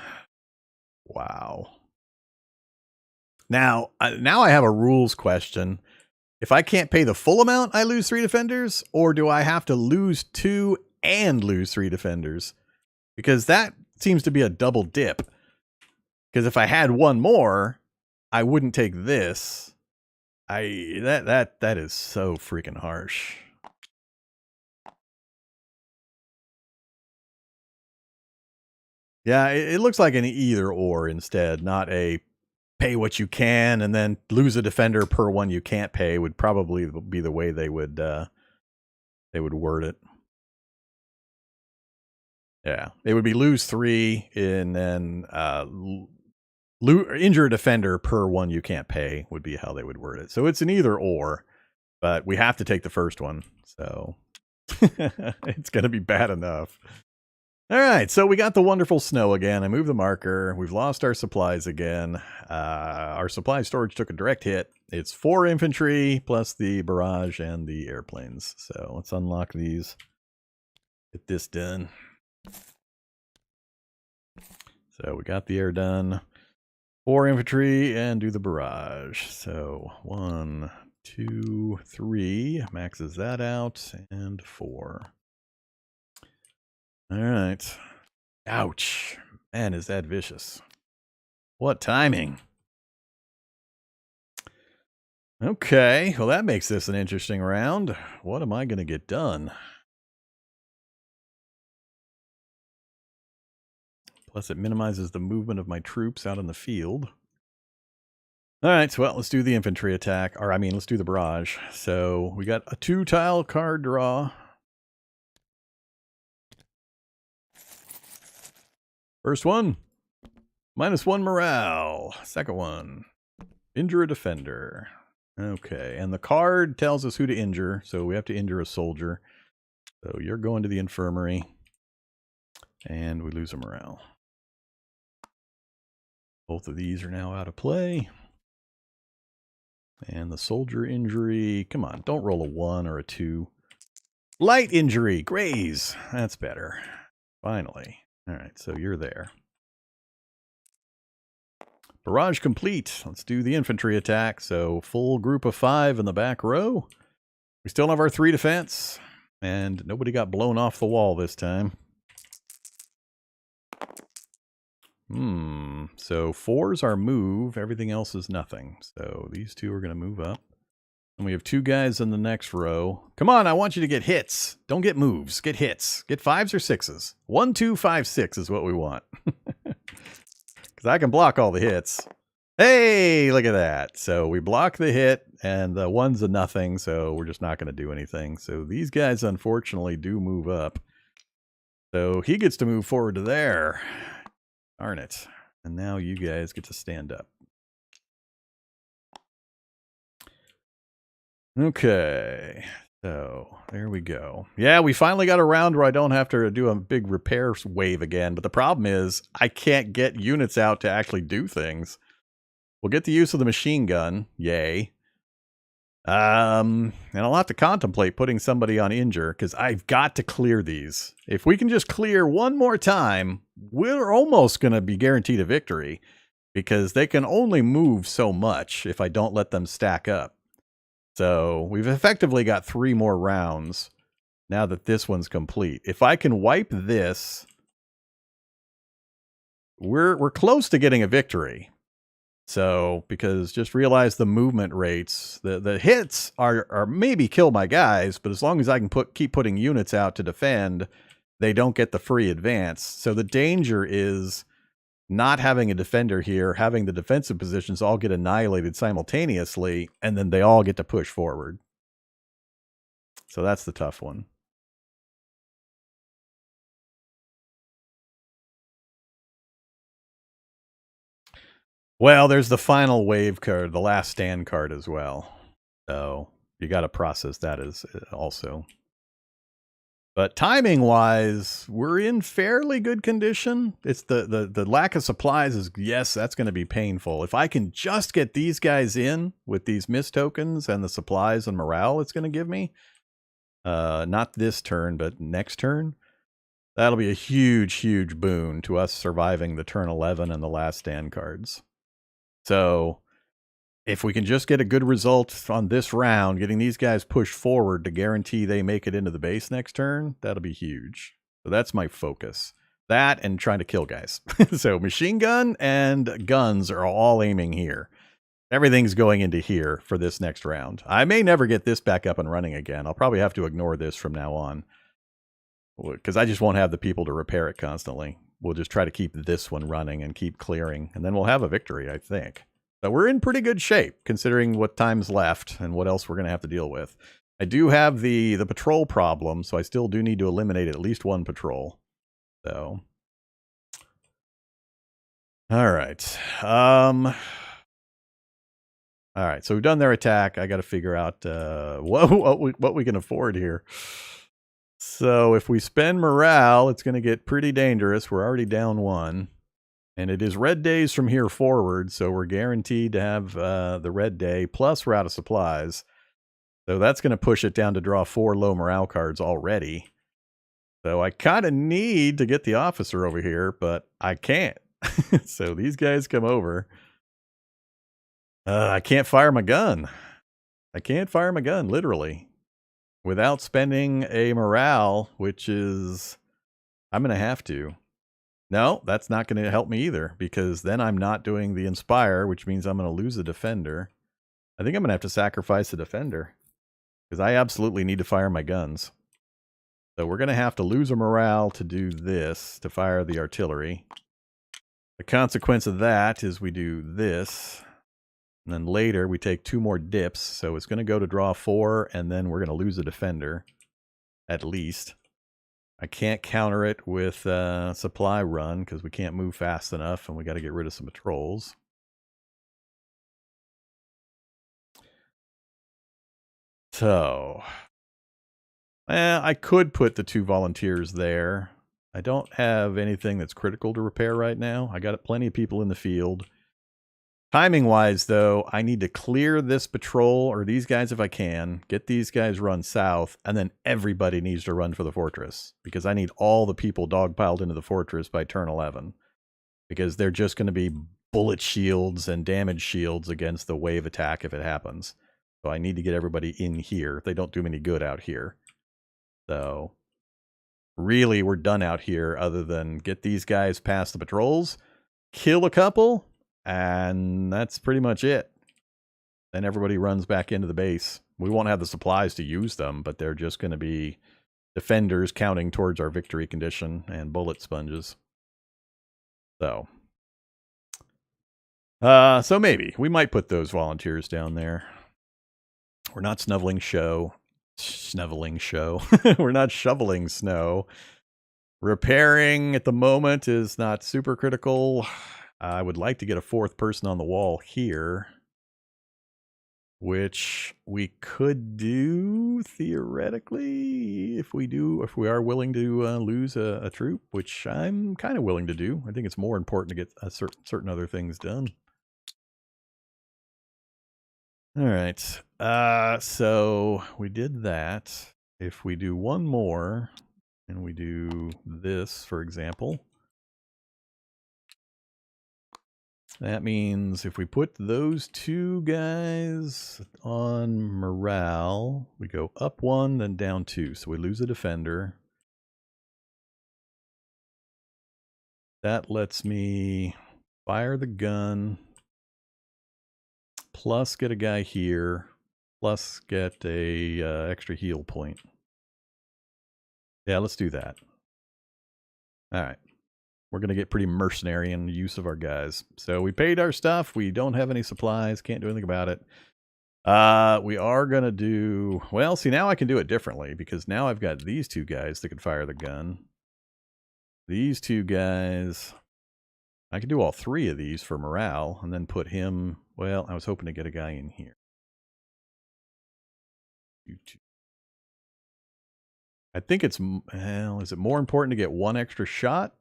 Wow. Now I have a rules question. If I can't pay the full amount, I lose 3 defenders, or do I have to lose 2 and lose 3 defenders? Because that seems to be a double dip. Because if I had one more, I wouldn't take this. That is so freaking harsh. Yeah, it looks like an either or instead, not a pay what you can and then lose a defender per one you can't pay would probably be the way they would word it. Yeah, it would be lose 3 and then injure a defender per one you can't pay would be how they would word it. So it's an either or, but we have to take the first one. So it's going to be bad enough. All right, so we got the wonderful snow again. I moved the marker. We've lost our supplies again. Our supply storage took a direct hit. It's 4 infantry plus the barrage and the airplanes. So let's unlock these. Get this done. So we got the air done. 4 infantry and do the barrage. So 1, 2, 3. Maxes that out. And 4. All right. Ouch. Man, is that vicious. What timing. Okay. Well, that makes this an interesting round. What am I going to get done? Plus, it minimizes the movement of my troops out in the field. All right. Well, let's do the infantry attack. Or, I mean, let's do the barrage. So we got a 2-tile card draw. First one, -1 morale. Second one, injure a defender. Okay, and the card tells us who to injure, so we have to injure a soldier. So you're going to the infirmary, and we lose a morale. Both of these are now out of play. And the soldier injury, come on, don't roll a 1 or a 2. Light injury, graze. That's better. Finally. All right, so you're there. Barrage complete. Let's do the infantry attack. So full group of 5 in the back row. We still have our 3 defense. And nobody got blown off the wall this time. So 4's our move. Everything else is nothing. So these 2 are going to move up. And we have 2 guys in the next row. Come on, I want you to get hits. Don't get moves. Get hits. Get 5s or 6s. 1, 2, 5, 6 is what we want. Because I can block all the hits. Hey, look at that. So we block the hit, and the 1's a nothing, so we're just not going to do anything. So these guys, unfortunately, do move up. So he gets to move forward to there. Darn it. And now you guys get to stand up. Okay, so there we go. Yeah, we finally got a round where I don't have to do a big repair wave again, but the problem is I can't get units out to actually do things. We'll get the use of the machine gun, yay. And I'll have to contemplate putting somebody on injure, because I've got to clear these. If we can just clear one more time, we're almost going to be guaranteed a victory, because they can only move so much if I don't let them stack up. So we've effectively got 3 more rounds now that this one's complete. If I can wipe this, we're close to getting a victory. So, because just realize the movement rates, the hits are maybe kill my guys, but as long as I can keep putting units out to defend, they don't get the free advance. So the danger is not having a defender here, having the defensive positions all get annihilated simultaneously, and then they all get to push forward. So that's the tough one. Well, there's the final wave card, the last stand card as well. So you got to process that as also. But timing-wise, we're in fairly good condition. It's the lack of supplies is, yes, that's going to be painful. If I can just get these guys in with these mist tokens and the supplies and morale it's going to give me, not this turn, but next turn, that'll be a huge, huge boon to us surviving the turn 11 and the last stand cards. So if we can just get a good result on this round, getting these guys pushed forward to guarantee they make it into the base next turn, that'll be huge. So that's my focus. That and trying to kill guys. So machine gun and guns are all aiming here. Everything's going into here for this next round. I may never get this back up and running again. I'll probably have to ignore this from now on, because I just won't have the people to repair it constantly. We'll just try to keep this one running and keep clearing, and then we'll have a victory, I think. So we're in pretty good shape, considering what time's left and what else we're going to have to deal with. I do have the patrol problem, so I still do need to eliminate at least one patrol. So, all right. All right, so we've done their attack. I got to figure out what we can afford here. So if we spend morale, it's going to get pretty dangerous. We're already down 1. And it is red days from here forward, so we're guaranteed to have the red day, plus we're out of supplies. So that's going to push it down to draw 4 low morale cards already. So I kind of need to get the officer over here, but I can't. So these guys come over. I can't fire my gun. I can't fire my gun, literally, without spending a morale, which is, I'm going to have to. No, that's not going to help me either, because then I'm not doing the Inspire, which means I'm going to lose a defender. I think I'm going to have to sacrifice a defender, because I absolutely need to fire my guns. So we're going to have to lose a morale to do this, to fire the artillery. The consequence of that is we do this, and then later we take 2 more dips, so it's going to go to draw 4, and then we're going to lose a defender, at least. I can't counter it with supply run because we can't move fast enough, and we got to get rid of some patrols. So, I could put the 2 volunteers there. I don't have anything that's critical to repair right now. I got plenty of people in the field. Timing-wise, though, I need to clear this patrol, or these guys if I can, get these guys run south, and then everybody needs to run for the fortress, because I need all the people dogpiled into the fortress by turn 11, because they're just going to be bullet shields and damage shields against the wave attack if it happens. So I need to get everybody in here. They don't do me any good out here. So really, we're done out here other than get these guys past the patrols, kill a couple, and that's pretty much it. Then everybody runs back into the base. We won't have the supplies to use them, but they're just going to be defenders counting towards our victory condition and bullet sponges. So, so maybe we might put those volunteers down there. We're not snuffling show. We're not shoveling snow. Repairing at the moment is not super critical. I would like to get a 4th person on the wall here, which we could do theoretically if we are willing to lose a troop, which I'm kind of willing to do. I think it's more important to get certain other things done. All right. So we did that. If we do one more and we do this, for example, that means if we put those 2 guys on morale, we go up 1, then down 2. So we lose a defender. That lets me fire the gun, plus get a guy here, plus get a extra heal point. Yeah, let's do that. All right. We're going to get pretty mercenary in the use of our guys. So we paid our stuff. We don't have any supplies. Can't do anything about it. We are going to do... Well, see, now I can do it differently, because now I've got these 2 guys that can fire the gun. These 2 guys... I could do all 3 of these for morale, and then put him... Well, I was hoping to get a guy in here. I think it's, well, is it more important to get one extra shot?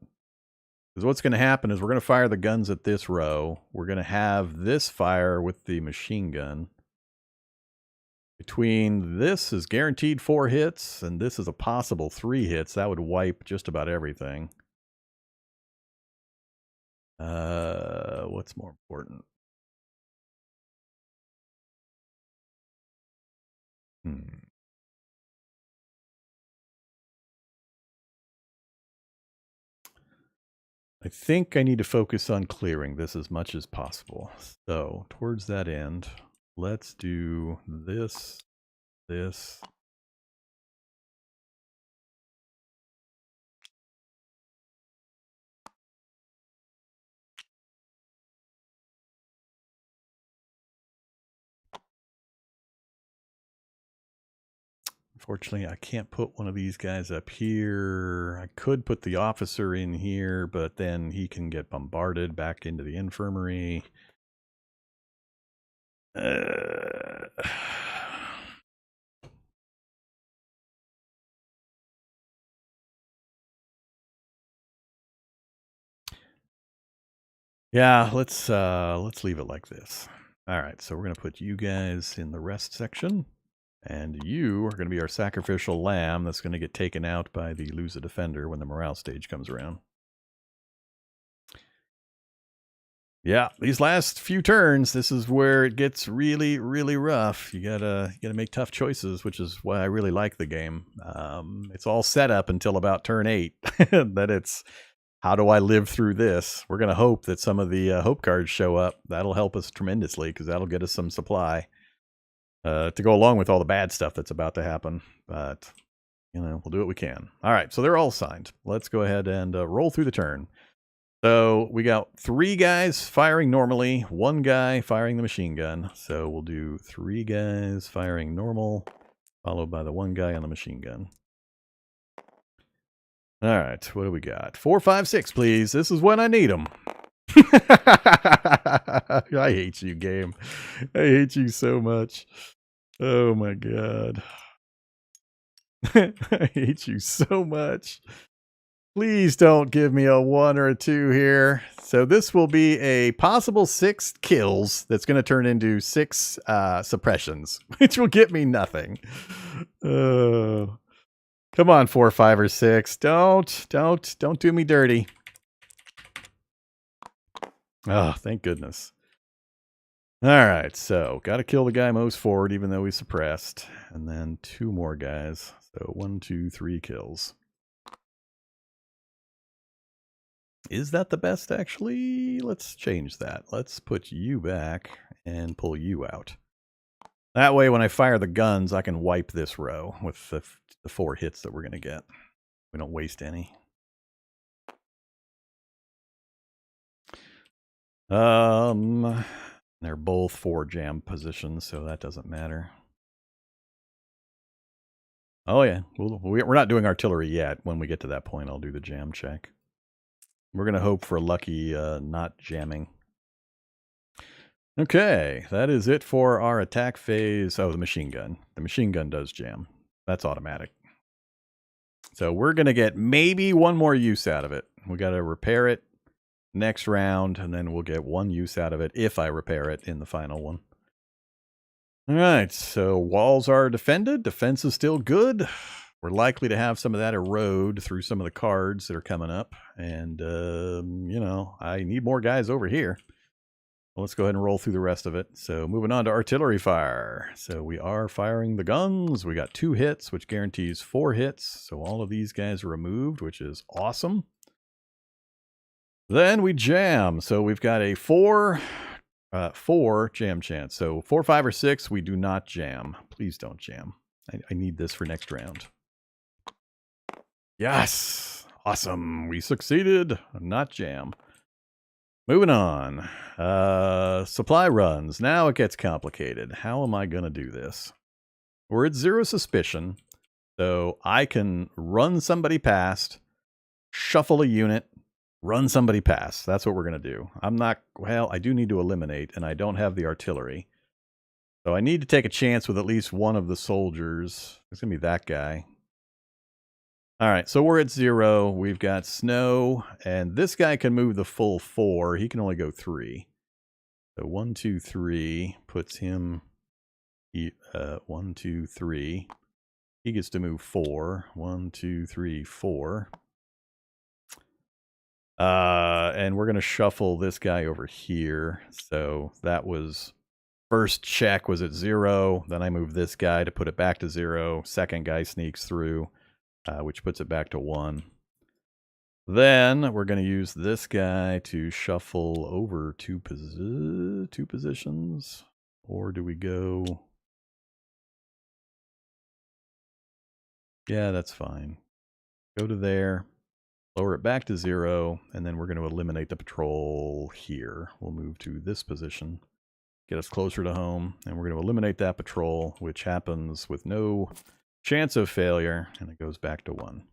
Because what's going to happen is we're going to fire the guns at this row. We're going to have this fire with the machine gun. Between this is guaranteed 4 hits, and this is a possible 3 hits. That would wipe just about everything. What's more important? I think I need to focus on clearing this as much as possible. So towards that end, let's do this, this. Unfortunately, I can't put one of these guys up here. I could put the officer in here, but then he can get bombarded back into the infirmary. Yeah, let's leave it like this. All right, so we're going to put you guys in the rest section. And you are going to be our sacrificial lamb that's going to get taken out by the lose a defender when the morale stage comes around. Yeah, these last few turns, this is where it gets really, really rough. You gotta make tough choices, which is why I really like the game. It's all set up until about turn 8. That it's, how do I live through this? We're going to hope that some of the hope cards show up. That'll help us tremendously because that'll get us some supply. To go along with all the bad stuff that's about to happen. But, you know, we'll do what we can. All right, so they're all signed. Let's go ahead and roll through the turn. So we got 3 guys firing normally, 1 guy firing the machine gun. So we'll do 3 guys firing normal, followed by the 1 guy on the machine gun. All right, what do we got? 4, 5, 6, please. This is when I need them. I hate you, game. I hate you so much. Oh my god. I hate you so much. Please don't give me a 1 or a 2 here. So this will be a possible 6 kills that's going to turn into 6 suppressions, which will get me nothing. Come on, 4, 5, or 6. Don't do me dirty. Oh, thank goodness. All right, so got to kill the guy most forward, even though he's suppressed. And then 2 more guys. So 1, 2, 3 kills. Is that the best, actually? Let's change that. Let's put you back and pull you out. That way, when I fire the guns, I can wipe this row with the 4 hits that we're going to get. We don't waste any. They're both 4 jam positions, so that doesn't matter. Oh yeah, we're not doing artillery yet. When we get to that point, I'll do the jam check. We're going to hope for a lucky not jamming. Okay, that is it for our attack phase. Oh, the machine gun. The machine gun does jam. That's automatic. So we're going to get maybe 1 more use out of it. We got to repair it next round, and then we'll get 1 use out of it if I repair it in the final one. All right, so walls are defended. Defense is still good. We're likely to have some of that erode through some of the cards that are coming up. And, you know, I need more guys over here. Well, let's go ahead and roll through the rest of it. So moving on to artillery fire. So we are firing the guns. We got 2 hits, which guarantees 4 hits. So all of these guys are removed, which is awesome. Then we jam. So we've got a 4 jam chance. So 4, 5, or 6, we do not jam. Please don't jam. I need this for next round. Yes! Awesome. We succeeded. Not jam. Moving on. Supply runs. Now it gets complicated. How am I going to do this? We're at 0 suspicion. So I can run somebody past, shuffle a unit, run somebody past. That's what we're going to do. I'm not, well, I do need to eliminate, and I don't have the artillery. So I need to take a chance with at least one of the soldiers. It's going to be that guy. All right, so we're at 0. We've got snow, and this guy can move the full 4. He can only go 3. So 1, 2, 3 puts him. 1, 2, 3. He gets to move 4. 1, 2, 3, 4. And we're going to shuffle this guy over here. So that was first check was at 0. Then I move this guy to put it back to 0. Second guy sneaks through, which puts it back to 1. Then we're going to use this guy to shuffle over two positions. Or do we go... Yeah, that's fine. Go to there, lower it back to 0, and then we're going to eliminate the patrol here. We'll move to this position, get us closer to home, and we're going to eliminate that patrol, which happens with no chance of failure, and it goes back to 1.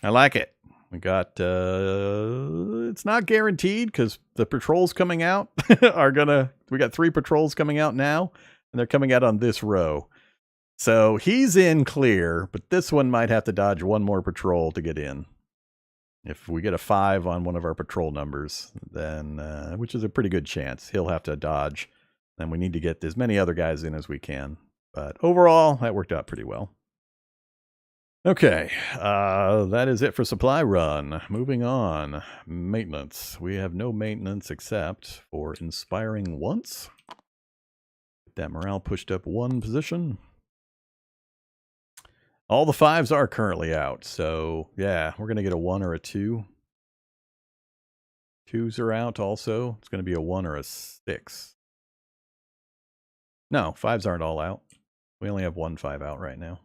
I like it. We got, it's not guaranteed because the patrols coming out are we got 3 patrols coming out now, and they're coming out on this row. So he's in clear, but this one might have to dodge 1 more patrol to get in. If we get a 5 on one of our patrol numbers, then, which is a pretty good chance, he'll have to dodge. Then we need to get as many other guys in as we can. But overall, that worked out pretty well. Okay, that is it for supply run. Moving on, maintenance. We have no maintenance except for inspiring once. Get that morale pushed up 1 position. All the 5s are currently out, so yeah, we're going to get a 1 or a 2. 2s are out also. It's going to be a 1 or a 6. No, 5s aren't all out. We only have 1 5 out right now.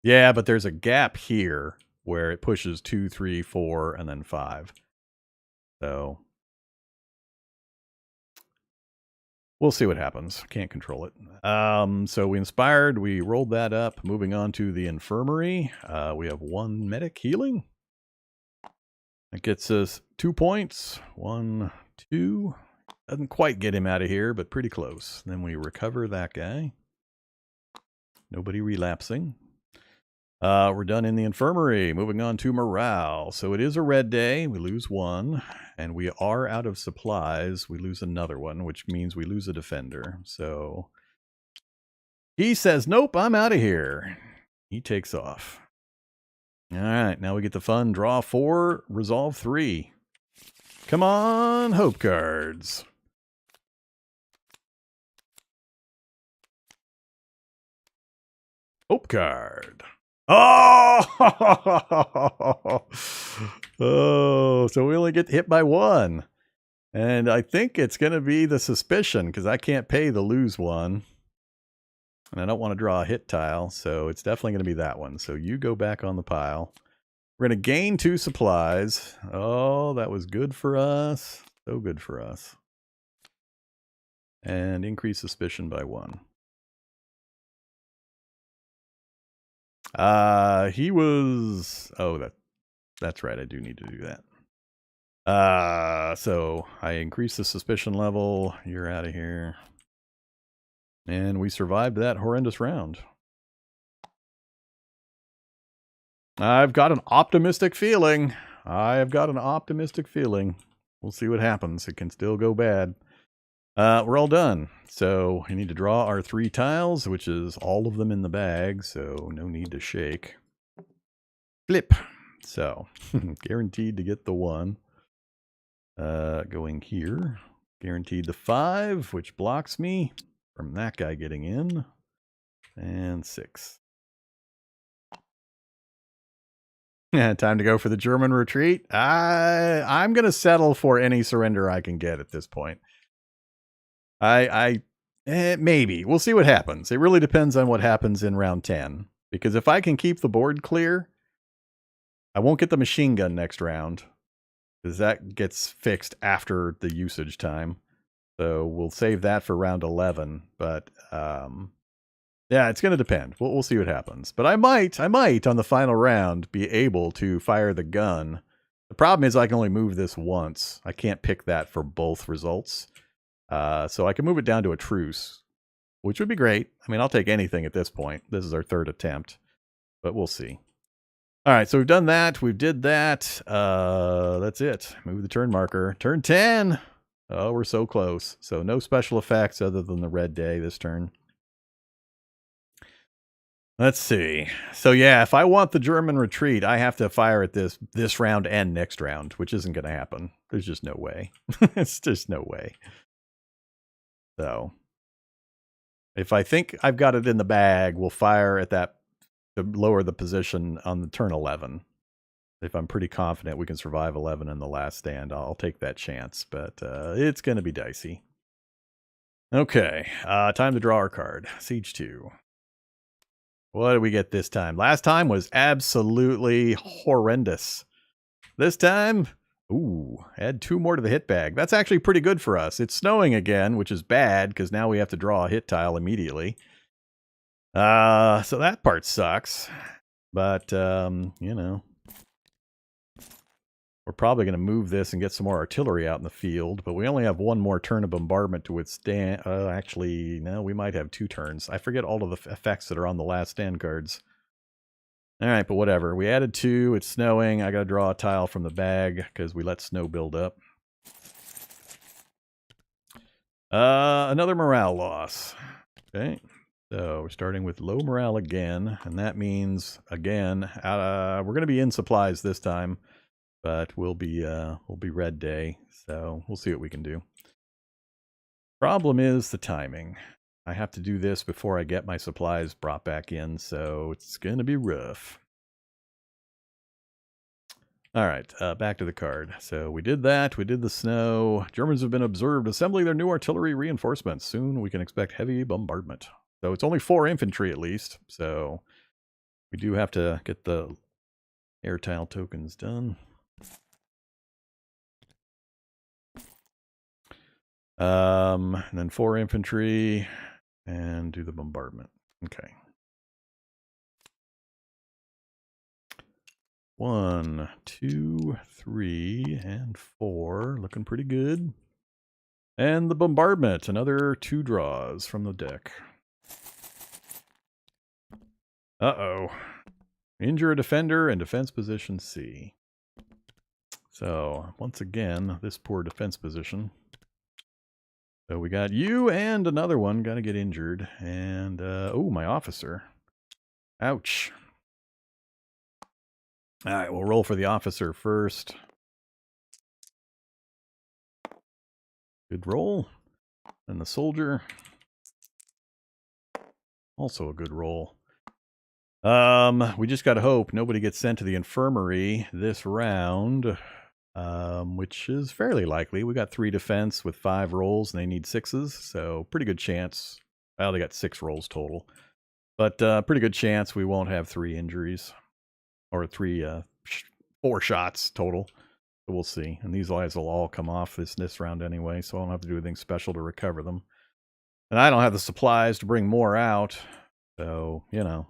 Yeah, but there's a gap here where it pushes 2, 3, 4, and then 5. So we'll see what happens. Can't control it. So we inspired. We rolled that up. Moving on to the infirmary. We have 1 medic healing. That gets us 2 points. 1, 2. Doesn't quite get him out of here, but pretty close. Then we recover that guy. Nobody relapsing. We're done in the infirmary. Moving on to morale. So it is a red day. We lose 1. And we are out of supplies. We lose another one, which means we lose a defender. So he says, nope, I'm out of here. He takes off. All right, now we get the fun. Draw 4, resolve 3. Come on, hope cards. Hope card. Oh! Oh, so we only get hit by 1. And I think it's going to be the suspicion because I can't pay the lose 1. And I don't want to draw a hit tile, so it's definitely going to be that one. So you go back on the pile. We're going to gain 2 supplies. Oh, that was good for us. So good for us. And increase suspicion by 1. He was... Oh, that's right. I do need to do that. So I increase the suspicion level. You're out of here. And we survived that horrendous round. I've got an optimistic feeling. We'll see what happens. It can still go bad. We're all done. So we need to draw our 3 tiles, which is all of them in the bag. So no need to shake. Flip. So guaranteed to get the 1. Going here. Guaranteed the 5, which blocks me from that guy getting in. And 6. Yeah, time to go for the German retreat. I'm going to settle for any surrender I can get at this point. Maybe. We'll see what happens. It really depends on what happens in round 10. Because if I can keep the board clear, I won't get the machine gun next round. Because that gets fixed after the usage time. So we'll save that for round 11. But yeah, it's going to depend. We'll see what happens. But I might on the final round be able to fire the gun. The problem is I can only move this once. I can't pick that for both results. So I can move it down to a truce, which would be great. I mean, I'll take anything at this point. This is our third attempt, but we'll see. All right, so we've done that. We did that. That's it. Move the turn marker. Turn 10. Oh, we're so close. So no special effects other than the red day this turn. Let's see. So yeah, if I want the German retreat, I have to fire at this round and next round, which isn't going to happen. There's just no way. It's just no way. So if I think I've got it in the bag, we'll fire at that to lower the position on the turn 11. If I'm pretty confident we can survive 11 in the last stand, I'll take that chance, but it's going to be dicey. Okay, time to draw our card. Siege 2. What did we get this time? Last time was absolutely horrendous. This time, ooh, add 2 more to the hit bag. That's actually pretty good for us. It's snowing again, which is bad because now we have to draw a hit tile immediately. So that part sucks. But, you know, we're probably going to move this and get some more artillery out in the field, but we only have 1 more turn of bombardment to withstand. Actually, no, we might have 2 turns. I forget all of the effects that are on the last stand cards. All right, but whatever. We added 2. It's snowing. I got to draw a tile from the bag because we let snow build up. Another morale loss. Okay, so we're starting with low morale again, and that means, again, we're going to be in supplies this time. But we'll be red day, so we'll see what we can do. Problem is the timing. I have to do this before I get my supplies brought back in, so it's going to be rough. All right, back to the card. So we did that. We did the snow. Germans have been observed assembling their new artillery reinforcements. Soon we can expect heavy bombardment. So it's only 4 infantry at least, so we do have to get the air tile tokens done. And then 4 infantry and do the bombardment. Okay. 1, 2, 3, and 4. Looking pretty good. And the bombardment. Another 2 draws from the deck. Uh-oh. Injure a defender in defense position C. So, once again, this poor defense position. So we got you and another one got to get injured. And, oh, my officer. Ouch. All right, we'll roll for the officer first. Good roll. And the soldier. Also a good roll. We just got to hope nobody gets sent to the infirmary this round. Which is fairly likely. We got 3 defense with 5 rolls, and they need 6s, so pretty good chance. Well, they got 6 rolls total, but pretty good chance we won't have 3 injuries, or 4 shots total. So we'll see. And these guys will all come off this round anyway, so I don't have to do anything special to recover them. And I don't have the supplies to bring more out, so you know.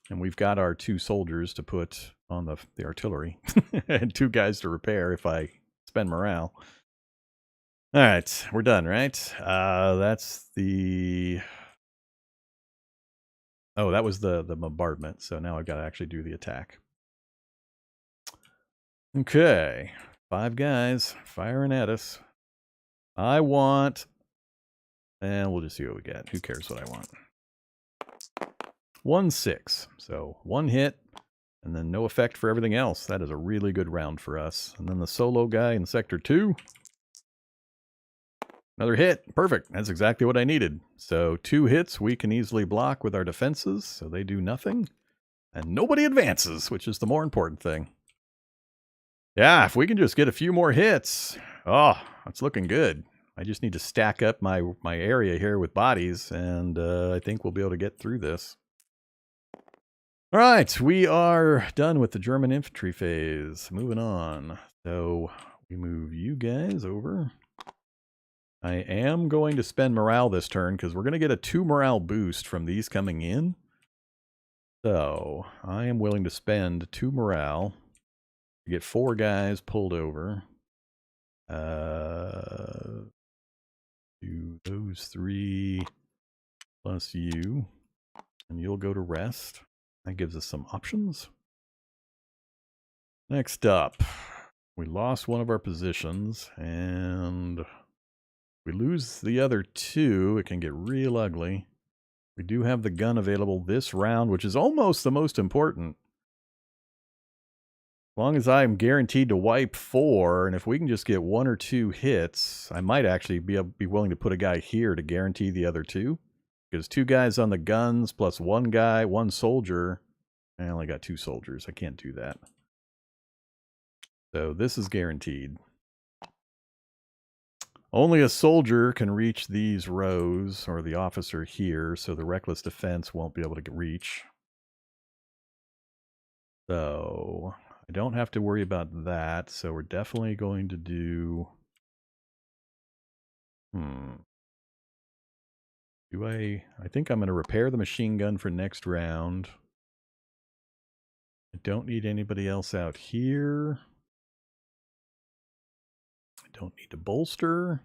And we've got our 2 soldiers to put on the artillery. And 2 guys to repair if I spend morale. All right, we're done, right? That's the... Oh, that was the bombardment. So now I've got to actually do the attack. Okay, 5 guys firing at us. I want... And we'll just see what we get. Who cares what I want? 1-6. So 1 hit, and then no effect for everything else. That is a really good round for us. And then the solo guy in Sector 2. Another hit. Perfect. That's exactly what I needed. So 2 hits we can easily block with our defenses, so they do nothing. And nobody advances, which is the more important thing. Yeah, if we can just get a few more hits. Oh, that's looking good. I just need to stack up my area here with bodies, and I think we'll be able to get through this. All right, we are done with the German infantry phase. Moving on. So we move you guys over. I am going to spend morale this turn because we're going to get a 2 morale boost from these coming in. So I am willing to spend 2 morale to get 4 guys pulled over. those 3 plus you, and you'll go to rest. That gives us some options. Next up, we lost one of our positions, and we lose the other 2. It can get real ugly. We do have the gun available this round, which is almost the most important. As long as I'm guaranteed to wipe 4, and if we can just get 1 or 2 hits, I might actually be willing to put a guy here to guarantee the other 2. Because 2 guys on the guns plus 1 guy, 1 soldier. I only got 2 soldiers. I can't do that. So this is guaranteed. Only a soldier can reach these rows, or the officer here, so the reckless defense won't be able to reach. So I don't have to worry about that, so we're definitely going to do... I think I'm going to repair the machine gun for next round. I don't need anybody else out here. I don't need to bolster.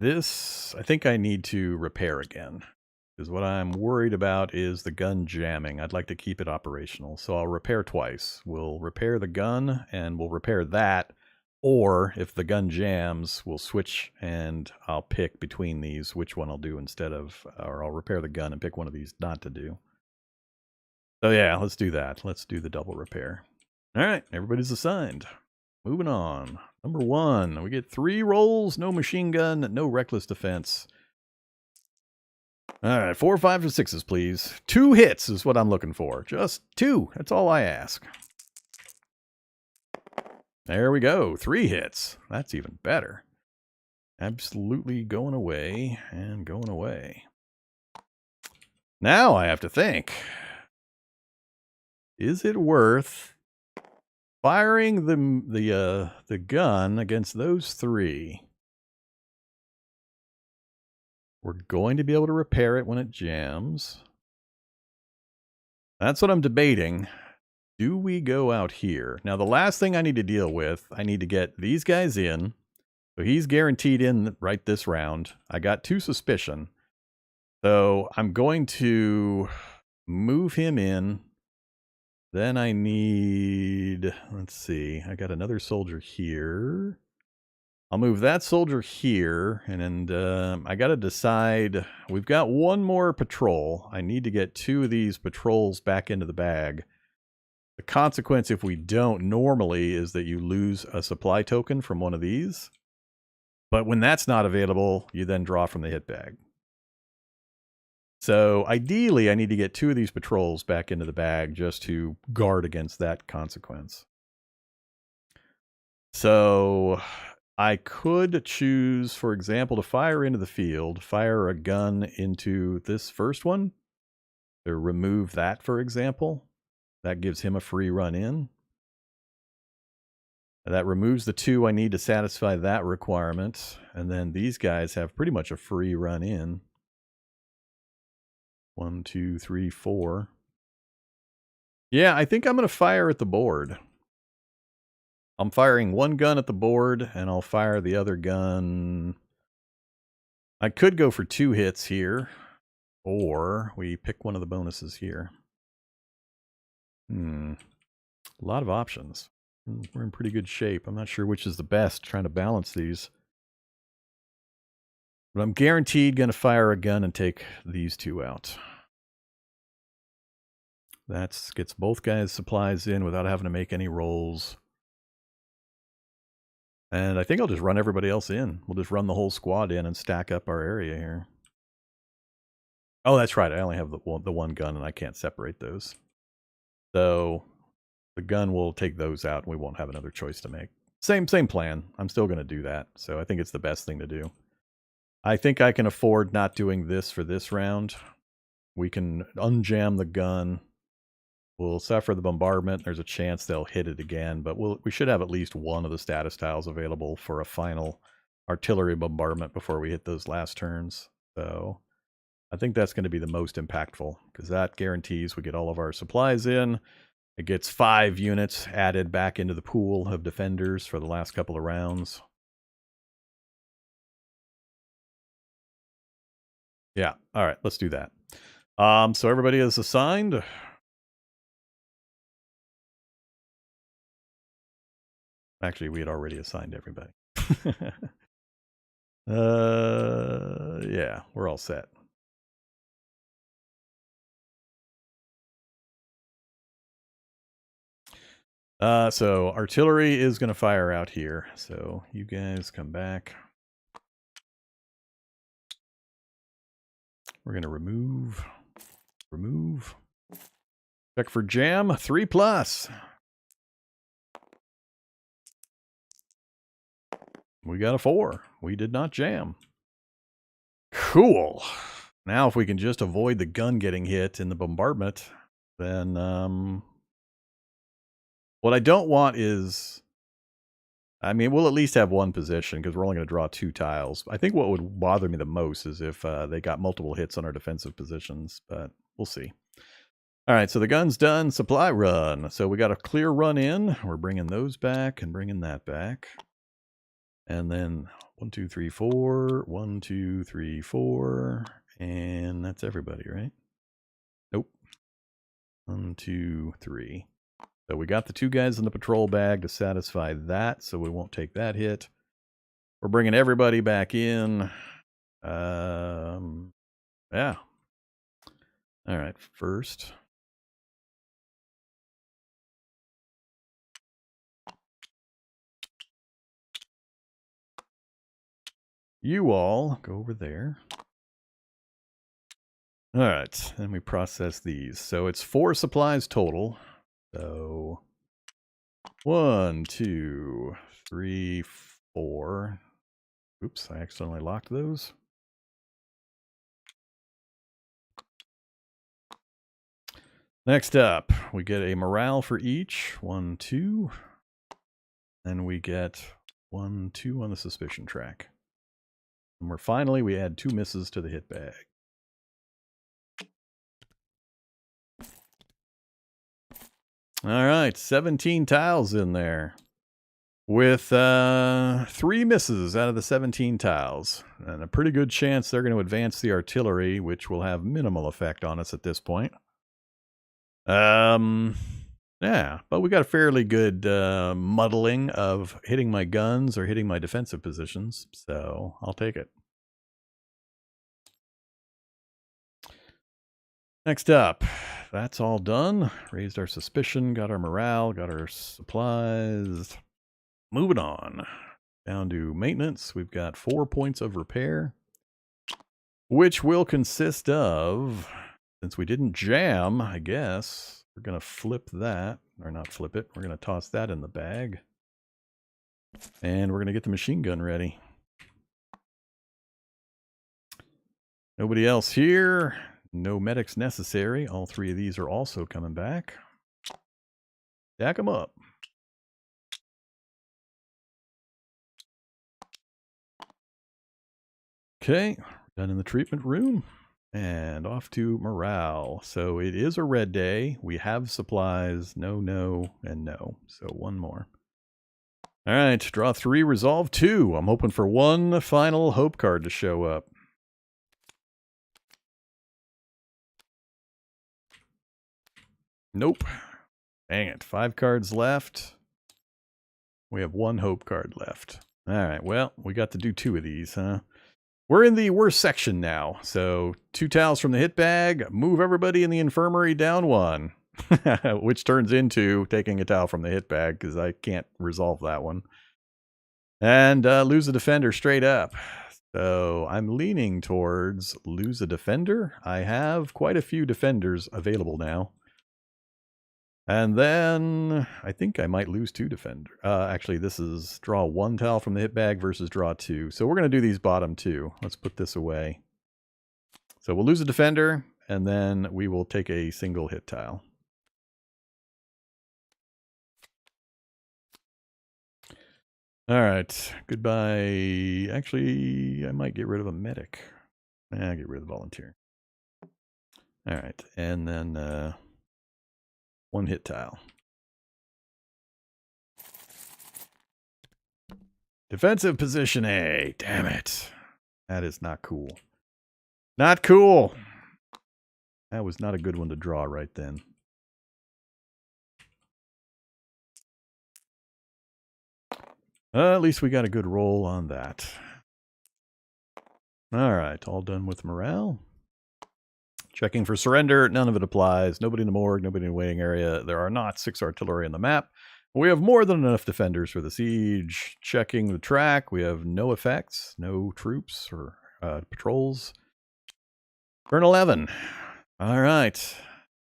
This, I think I need to repair again. Because what I'm worried about is the gun jamming. I'd like to keep it operational. So I'll repair twice. We'll repair the gun and we'll repair that. Or if the gun jams, we'll switch and I'll pick between these which one I'll do instead of, or I'll repair the gun and pick one of these not to do. So yeah, let's do that. Let's do the double repair. All right, everybody's assigned. Moving on. Number 1, we get 3 rolls, no machine gun, no reckless defense. All right, 4, 5, or 6s, please. 2 hits is what I'm looking for. Just 2. That's all I ask. There we go. 3 hits. That's even better. Absolutely going away and going away. Now I have to think. Is it worth firing the gun against those 3? We're going to be able to repair it when it jams. That's what I'm debating. Do we go out here? Now, the last thing I need to deal with, I need to get these guys in. So he's guaranteed in right this round. I got 2 suspicion. So I'm going to move him in. Then I need, let's see, I got another soldier here. I'll move that soldier here, and then I got to decide. We've got 1 more patrol. I need to get 2 of these patrols back into the bag. The consequence, if we don't normally, is that you lose a supply token from one of these. But when that's not available, you then draw from the hit bag. So ideally, I need to get 2 of these patrols back into the bag just to guard against that consequence. So I could choose, for example, to fire into the field, fire a gun into this first one, to remove that, for example. That gives him a free run in. That removes the 2 I need to satisfy that requirement. And then these guys have pretty much a free run in. 1, 2, 3, 4. Yeah, I think I'm going to fire at the board. I'm firing 1 gun at the board, and I'll fire the other gun. I could go for 2 hits here, or we pick one of the bonuses here. A lot of options. We're in pretty good shape. I'm not sure which is the best, trying to balance these. But I'm guaranteed going to fire a gun and take these 2 out. That gets both guys' supplies in without having to make any rolls. And I think I'll just run everybody else in. We'll just run the whole squad in and stack up our area here. Oh, that's right. I only have the 1 gun and I can't separate those. So the gun will take those out and we won't have another choice to make. Same plan. I'm still going to do that. So I think it's the best thing to do. I think I can afford not doing this for this round. We can unjam the gun. We'll suffer the bombardment. There's a chance they'll hit it again, but we should have at least 1 of the status tiles available for a final artillery bombardment before we hit those last turns. So I think that's going to be the most impactful, because that guarantees we get all of our supplies in. It gets 5 units added back into the pool of defenders for the last couple of rounds. Yeah, all right, let's do that. So everybody is assigned. Actually, we had already assigned everybody. Yeah, we're all set. So artillery is going to fire out here. So you guys come back. We're going to remove. Check for jam, 3+. We got a 4. We did not jam. Cool. Now if we can just avoid the gun getting hit in the bombardment, then what I don't want is, I mean, we'll at least have one position because we're only going to draw 2 tiles. I think what would bother me the most is if they got multiple hits on our defensive positions, but we'll see. All right, so the gun's done. Supply run. So we got a clear run in. We're bringing those back and bringing that back. And then 1, 2, 3, 4. 1, 2, 3, 4. And that's everybody, right? Nope. 1, 2, 3. So we got the 2 guys in the patrol bag to satisfy that, so we won't take that hit. We're bringing everybody back in. Yeah. All right, first. You all go over there. All right, then we process these. So it's 4 supplies total. So 1, 2, 3, 4. Oops, I accidentally locked those. Next up, we get a morale for each. 1, 2. Then we get 1, 2 on the suspicion track. And we add 2 misses to the hit bag. All right, 17 tiles in there. With 3 misses out of the 17 tiles. And a pretty good chance they're going to advance the artillery, which will have minimal effect on us at this point. Yeah, but we got a fairly good muddling of hitting my guns or hitting my defensive positions, so I'll take it. Next up, that's all done. Raised our suspicion, got our morale, got our supplies. Moving on. Down to maintenance, we've got 4 points of repair, which will consist of, since we didn't jam, I guess, we're going to flip that, or not flip it, we're going to toss that in the bag. And we're going to get the machine gun ready. Nobody else here. No medics necessary. All 3 of these are also coming back. Stack them up. Okay, done in the treatment room. And off to morale. So it is a red day. We have supplies. No, and no. So 1 more. All right, draw 3, resolve 2. I'm hoping for 1 final hope card to show up. Nope. Dang it. 5 cards left. We have 1 hope card left. All right, well, we got to do 2 of these, huh? We're in the worst section now. So 2 tiles from the hit bag. Move everybody in the infirmary down 1. Which turns into taking a tile from the hit bag because I can't resolve that one. And lose a defender straight up. So I'm leaning towards lose a defender. I have quite a few defenders available now. And then I think I might lose 2 defenders. Actually, this is draw 1 tile from the hit bag versus draw 2. So we're going to do these bottom 2. Let's put this away. So we'll lose a defender, and then we will take a single hit tile. All right, goodbye. Actually, I might get rid of a medic. Get rid of the volunteer. All right, and then 1 hit tile. Defensive position A. Damn it. That is not cool. Not cool. That was not a good one to draw right then. At least we got a good roll on that. All right, all done with morale. Checking for surrender. None of it applies. Nobody in the morgue, nobody in the waiting area. There are not 6 artillery on the map. We have more than enough defenders for the siege. Checking the track. We have no effects, no troops or patrols. Turn 11. All right.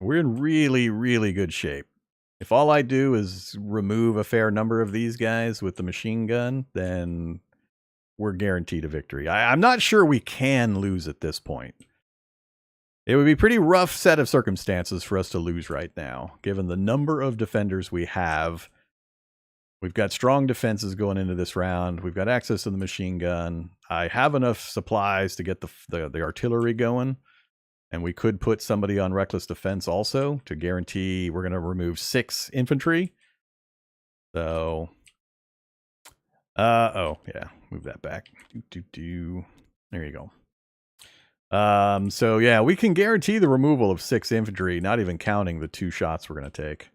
We're in really, really good shape. If all I do is remove a fair number of these guys with the machine gun, then we're guaranteed a victory. I'm not sure we can lose at this point. It would be a pretty rough set of circumstances for us to lose right now, given the number of defenders we have. We've got strong defenses going into this round. We've got access to the machine gun. I have enough supplies to get the artillery going. And we could put somebody on reckless defense also to guarantee we're going to remove 6 infantry. So, oh, yeah, move that back. There you go. So, yeah, we can guarantee the removal of 6 infantry, not even counting the 2 shots we're going to take.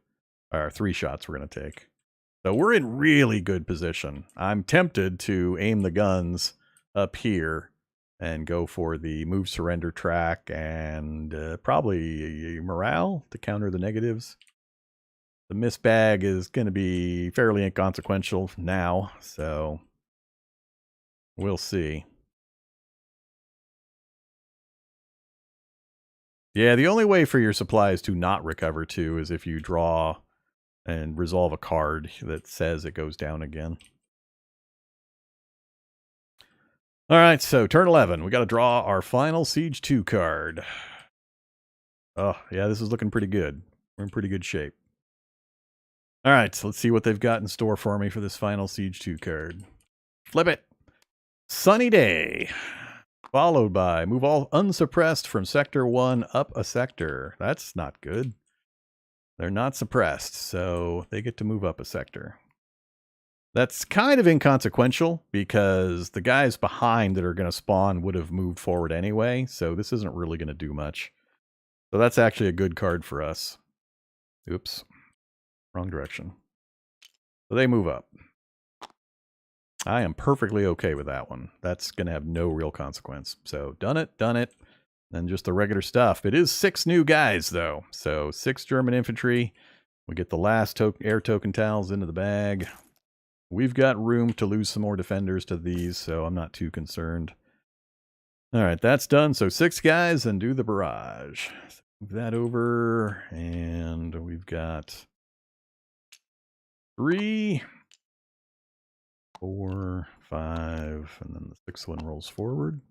Or 3 shots we're going to take. So we're in really good position. I'm tempted to aim the guns up here and go for the move surrender track and probably morale to counter the negatives. The miss bag is going to be fairly inconsequential now, so we'll see. Yeah, the only way for your supplies to not recover too is if you draw and resolve a card that says it goes down again. All right, so turn 11. We got to draw our final Siege 2 card. Oh, yeah, this is looking pretty good. We're in pretty good shape. All right, so let's see what they've got in store for me for this final Siege 2 card. Flip it. Sunny Day. Followed by move all unsuppressed from Sector 1 up a sector. That's not good. They're not suppressed, so they get to move up a sector. That's kind of inconsequential because the guys behind that are going to spawn would have moved forward anyway, so this isn't really going to do much. So that's actually a good card for us. Oops. Wrong direction. So they move up. I am perfectly okay with that one. That's going to have no real consequence. So done it. Then just the regular stuff. It is 6 new guys, though. So 6 German infantry. We get the last air token tiles into the bag. We've got room to lose some more defenders to these, so I'm not too concerned. All right, that's done. So 6 guys and do the barrage. So move that over, and we've got 3, 4, 5, and then the 6th one rolls forward.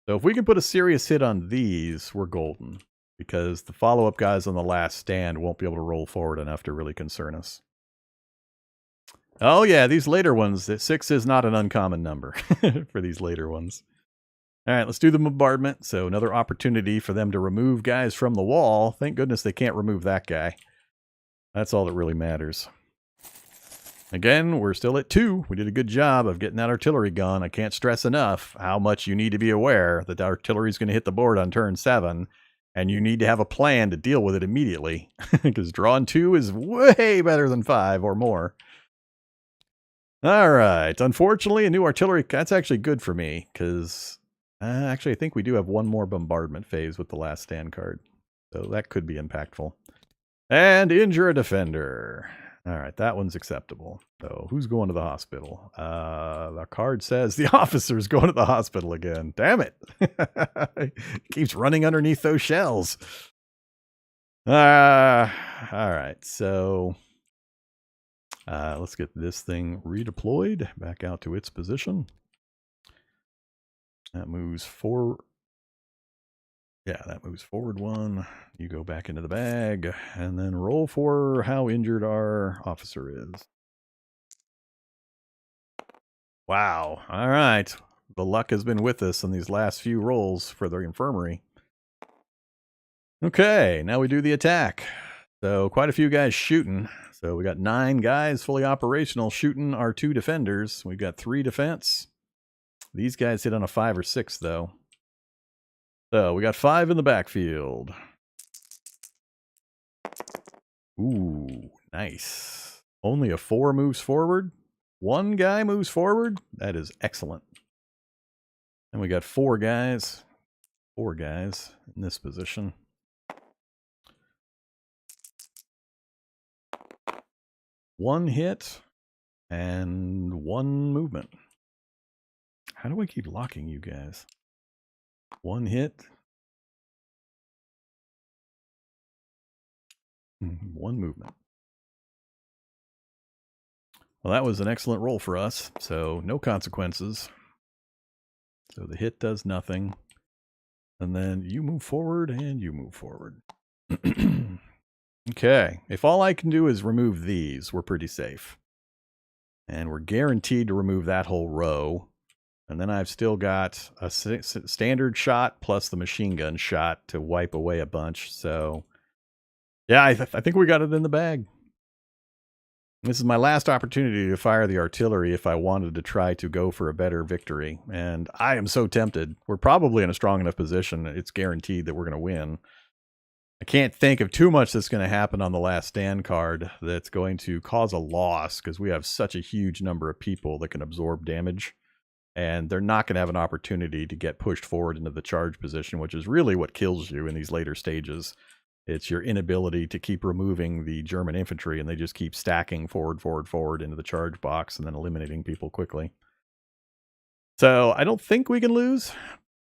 So if we can put a serious hit on these, we're golden, because the follow-up guys on the last stand won't be able to roll forward enough to really concern us. Oh yeah, these later ones, 6 is not an uncommon number for these later ones. All right, let's do the bombardment. So another opportunity for them to remove guys from the wall. Thank goodness they can't remove that guy. That's all that really matters. Again, we're still at 2. We did a good job of getting that artillery gun. I can't stress enough how much you need to be aware that the artillery is going to hit the board on turn 7. And you need to have a plan to deal with it immediately. Because drawing 2 is way better than 5 or more. All right. Unfortunately, a new artillery. That's actually good for me. Because actually, I think we do have 1 more bombardment phase with the last stand card. So that could be impactful. And injure a defender. All right, that one's acceptable. So who's going to the hospital? The card says the officer's going to the hospital again. Damn it. Keeps running underneath those shells. All right, so let's get this thing redeployed back out to its position. That moves forward. Yeah, that moves forward 1. You go back into the bag, and then roll for how injured our officer is. Wow. All right. The luck has been with us in these last few rolls for the infirmary. Okay, now we do the attack. So quite a few guys shooting. So we got 9 guys fully operational shooting our 2 defenders. We've got 3 defense. These guys hit on a 5 or 6 though. So we got 5 in the backfield. Ooh, nice. Only a 4 moves forward. 1 guy moves forward. That is excellent. And we got 4 guys. 4 guys in this position. One hit and 1 movement. How do I keep locking you guys? 1 hit. 1 movement. Well, that was an excellent roll for us. So no consequences. So the hit does nothing. And then you move forward and you move forward. Okay. If all I can do is remove these, we're pretty safe. And we're guaranteed to remove that whole row. And then I've still got a standard shot plus the machine gun shot to wipe away a bunch. So, yeah, I think we got it in the bag. This is my last opportunity to fire the artillery if I wanted to try to go for a better victory. And I am so tempted. We're probably in a strong enough position. It's guaranteed that we're going to win. I can't think of too much that's going to happen on the last stand card that's going to cause a loss because we have such a huge number of people that can absorb damage. And they're not going to have an opportunity to get pushed forward into the charge position, which is really what kills you in these later stages. It's your inability to keep removing the German infantry, and they just keep stacking forward into the charge box and then eliminating people quickly. So I don't think we can lose,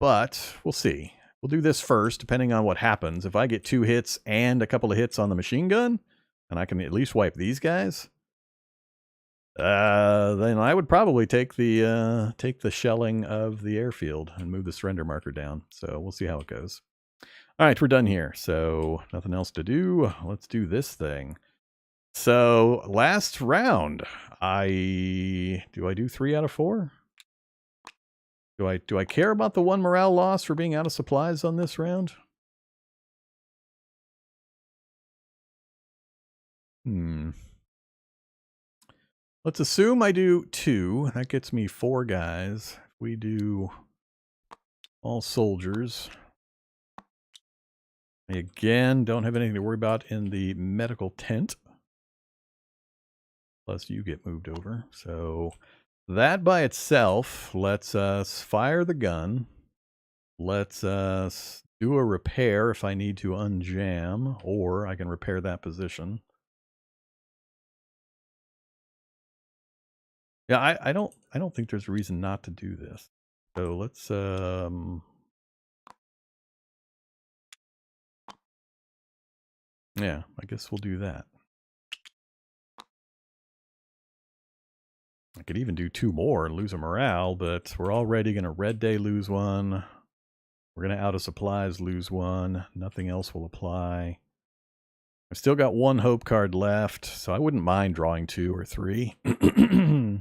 but we'll see. We'll do this first, depending on what happens. If I get 2 hits and a couple of hits on the machine gun, and I can at least wipe these guys, then I would probably take the shelling of the airfield and move the surrender marker down. So we'll see how it goes. All right, we're done here. So nothing else to do. Let's do this thing. So last round, do I do 3 out of 4? Do I care about the 1 morale loss for being out of supplies on this round? Let's assume I do 2. That gets me 4 guys. If we do all soldiers. I again don't have anything to worry about in the medical tent. Plus you get moved over. So that by itself lets us fire the gun. Lets us do a repair if I need to unjam, or I can repair that position. Yeah, I don't think there's a reason not to do this. So let's yeah, I guess we'll do that. I could even do 2 more and lose a morale, but we're already going to Red Day lose 1. We're going to out of supplies lose 1. Nothing else will apply. I've still got 1 hope card left, so I wouldn't mind drawing 2 or 3. Because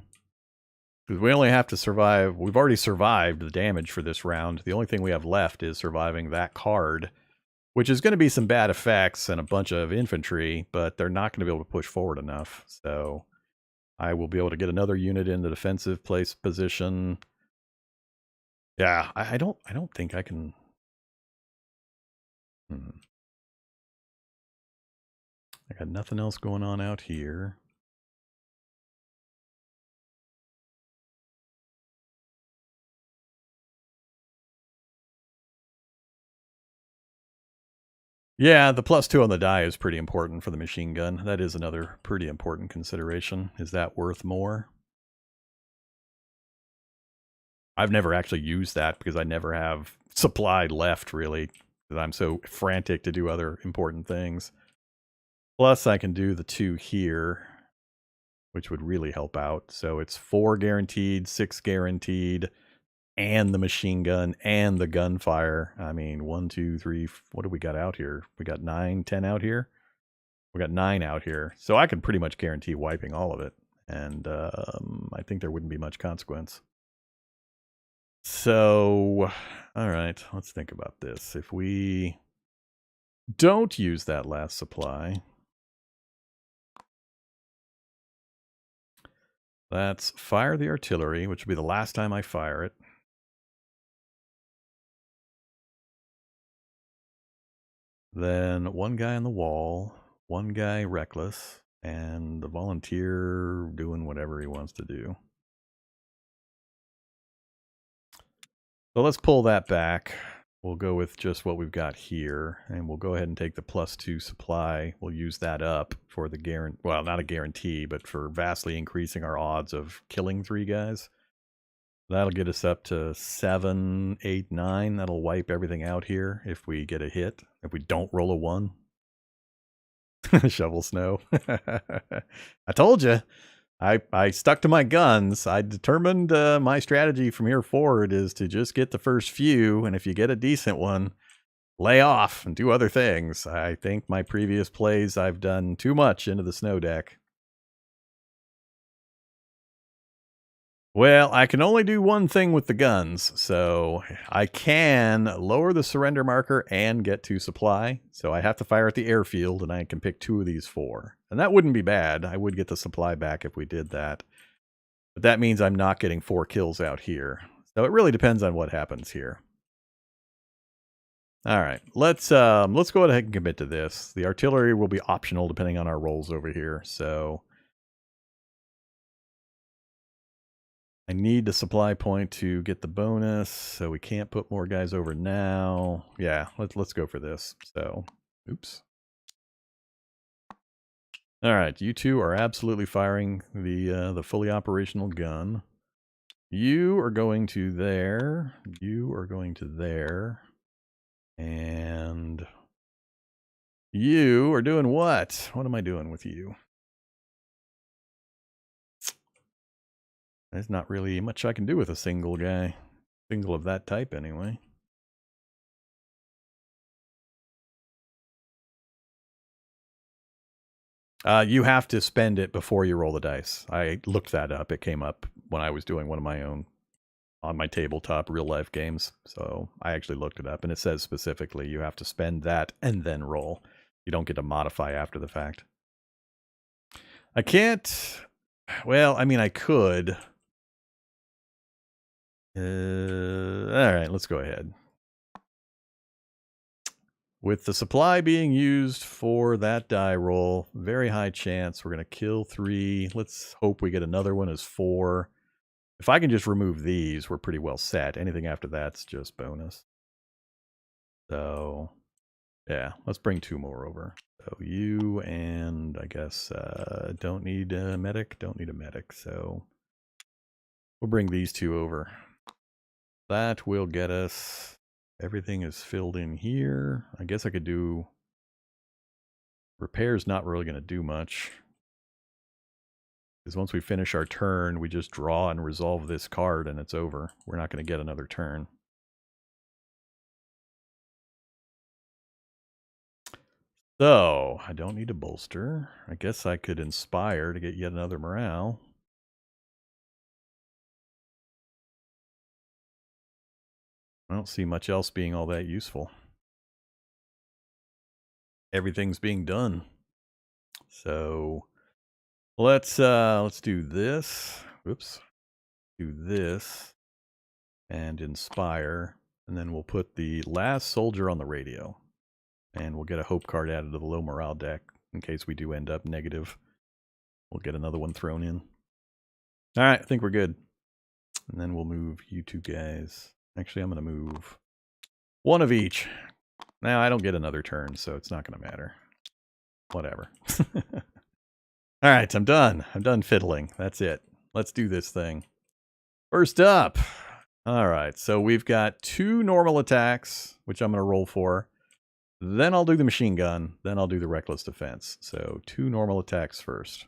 we only have to survive. We've already survived the damage for this round. The only thing we have left is surviving that card, which is going to be some bad effects and a bunch of infantry, but they're not going to be able to push forward enough. So I will be able to get another unit in the defensive place position. Yeah, I don't think I can. I got nothing else going on out here. Yeah, the +2 on the die is pretty important for the machine gun. That is another pretty important consideration. Is that worth more? I've never actually used that because I never have supply left, really, because I'm so frantic to do other important things. Plus, I can do the 2 here, which would really help out. So it's 4 guaranteed, 6 guaranteed, and the machine gun and the gunfire. I mean, 1, 2, 3, what do we got out here? We got 9, 10 out here. We got 9 out here. So I can pretty much guarantee wiping all of it. And I think there wouldn't be much consequence. So, all right, let's think about this. If we don't use that last supply, That's fire the artillery, which will be the last time I fire it. Then one guy on the wall, one guy reckless, and the volunteer doing whatever he wants to do. So let's pull that back. We'll go with just what we've got here, and we'll go ahead and take the +2 supply. We'll use that up for the guarantee, well, not a guarantee, but for vastly increasing our odds of killing 3 guys. That'll get us up to 7, 8, 9. That'll wipe everything out here if we get a hit. If we don't roll a 1. Shovel snow. I told you. I stuck to my guns. I determined my strategy from here forward is to just get the first few, and if you get a decent one, lay off and do other things. I think my previous plays I've done too much into the snow deck. Well, I can only do one thing with the guns, so I can lower the surrender marker and get 2 supply. So I have to fire at the airfield, and I can pick 2 of these 4. And that wouldn't be bad. I would get the supply back if we did that. But that means I'm not getting 4 kills out here. So it really depends on what happens here. All right, let's go ahead and commit to this. The artillery will be optional depending on our rolls over here, so I need the supply point to get the bonus, so we can't put more guys over now. Yeah, let's go for this. So, oops. All right, you two are absolutely firing the fully operational gun. You are going to there. You are going to there. And you are doing what? What am I doing with you? There's not really much I can do with a single guy. Single of that type, anyway. You have to spend it before you roll the dice. I looked that up. It came up when I was doing one of my own on my tabletop real-life games. So I actually looked it up, and it says specifically you have to spend that and then roll. You don't get to modify after the fact. I can't... Well, I mean, I could... all right, let's go ahead. With the supply being used for that die roll, very high chance we're going to kill 3. Let's hope we get another one as 4. If I can just remove these, we're pretty well set. Anything after that's just bonus. So, yeah, let's bring 2 more over. So you and I guess don't need a medic. Don't need a medic. So we'll bring these 2 over. That will get us... Everything is filled in here. I guess I could do... Repair's not really going to do much. Because once we finish our turn, we just draw and resolve this card and it's over. We're not going to get another turn. So, I don't need a bolster. I guess I could inspire to get yet another morale. I don't see much else being all that useful. Everything's being done. So let's do this. Oops. Do this and inspire, and then we'll put the last soldier on the radio. And we'll get a hope card added to the low morale deck in case we do end up negative. We'll get another one thrown in. All right, I think we're good. And then we'll move you 2 guys. Actually, I'm going to move 1 of each. Now, I don't get another turn, so it's not going to matter. Whatever. All right, I'm done. I'm done fiddling. That's it. Let's do this thing. First up. All right, so we've got 2 normal attacks, which I'm going to roll for. Then I'll do the machine gun. Then I'll do the reckless defense. So 2 normal attacks first.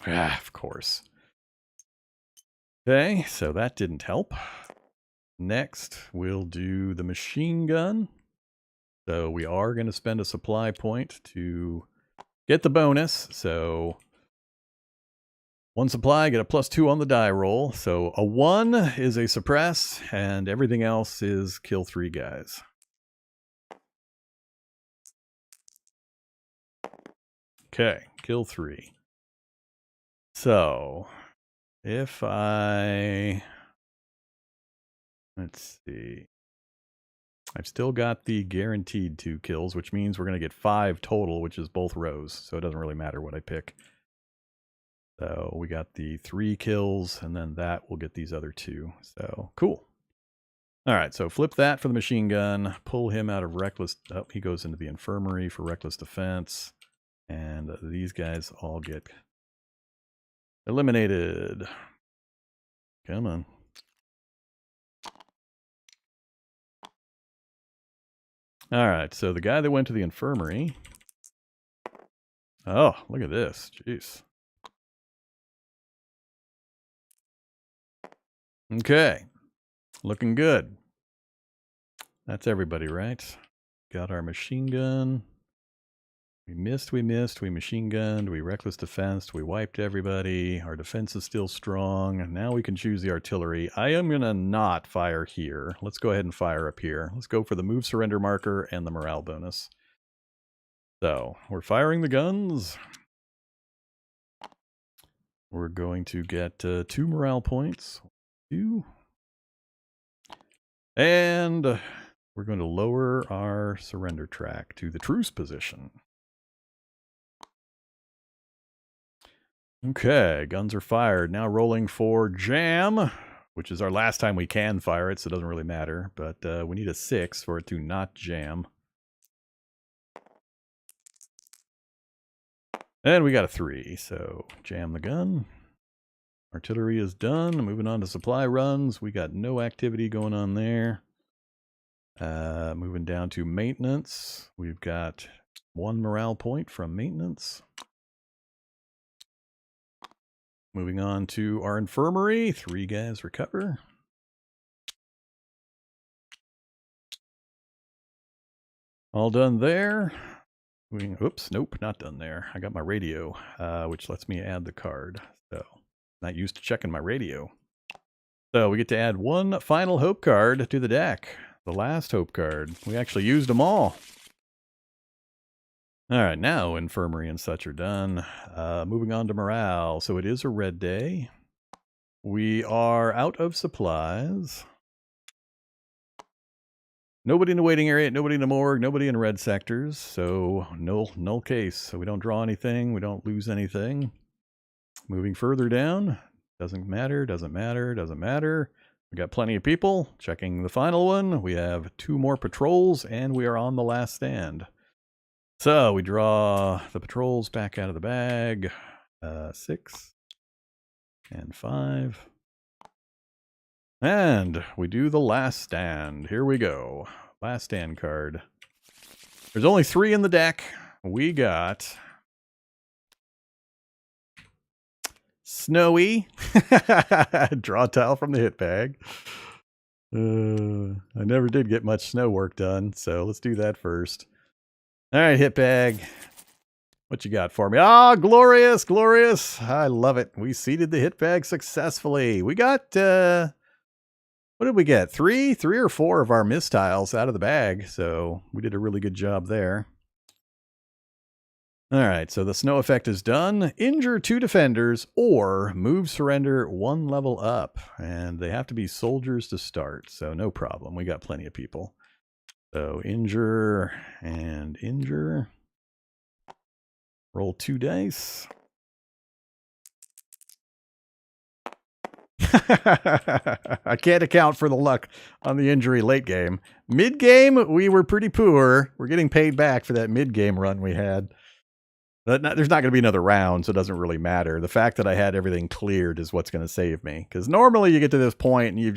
Ah, of course. Okay, so that didn't help. Next, we'll do the machine gun. So we are going to spend a supply point to get the bonus. So 1 supply, get a +2 on the die roll. So a 1 is a suppress, and everything else is kill 3 guys. Okay, kill 3. So, if I... Let's see. I've still got the guaranteed 2 kills, which means we're going to get 5 total, which is both rows. So it doesn't really matter what I pick. So we got the 3 kills, and then that will get these other 2. So cool. All right, so flip that for the machine gun. Pull him out of reckless... Oh, he goes into the infirmary for reckless defense. And these guys all get eliminated. Come on. All right, so the guy that went to the infirmary... Oh, look at this. Jeez. Okay. Looking good. That's everybody, right? Got our machine gun. We missed, we machine gunned, we reckless defensed, we wiped everybody. Our defense is still strong. Now we can choose the artillery. I am going to not fire here. Let's go ahead and fire up here. Let's go for the move surrender marker and the morale bonus. So, we're firing the guns. We're going to get 2 morale points. 2. And we're going to lower our surrender track to the truce position. Okay, guns are fired. Now rolling for jam, which is our last time we can fire it, so it doesn't really matter. But we need a 6 for it to not jam. And we got a 3, so jam the gun. Artillery is done. Moving on to supply runs. We got no activity going on there. Moving down to maintenance. We've got 1 morale point from maintenance. Moving on to our infirmary. 3 guys recover. All done there. Oops, nope, not done there. I got my radio, which lets me add the card. So, not used to checking my radio. So, we get to add 1 final hope card to the deck. The last hope card. We actually used them all. Alright, now infirmary and such are done. Moving on to morale. So, it is a red day. We are out of supplies. Nobody in the waiting area, nobody in the morgue, nobody in red sectors. So, null case. So we don't draw anything, we don't lose anything. Moving further down. Doesn't matter, doesn't matter, doesn't matter. We got plenty of people. Checking the final one. We have 2 more patrols, and we are on the last stand. So, we draw the patrols back out of the bag. 6. And 5. And we do the last stand. Here we go. Last stand card. There's only 3 in the deck. We got Snowy. Draw a tile from the hit bag. I never did get much snow work done, so let's do that first. All right, hit bag. What you got for me? Ah, glorious, glorious. I love it. We seeded the hit bag successfully. We got... what did we get? 3 or 4 of our mistiles out of the bag. So we did a really good job there. All right, so the snow effect is done. Injure 2 defenders or move surrender 1 level up. And they have to be soldiers to start. So no problem. We got plenty of people. So injure and injure. Roll 2 dice. I can't account for the luck on the injury late game. Mid game, we were pretty poor. We're getting paid back for that mid game run we had. But there's not going to be another round, so it doesn't really matter. The fact that I had everything cleared is what's going to save me. Because normally you get to this point and you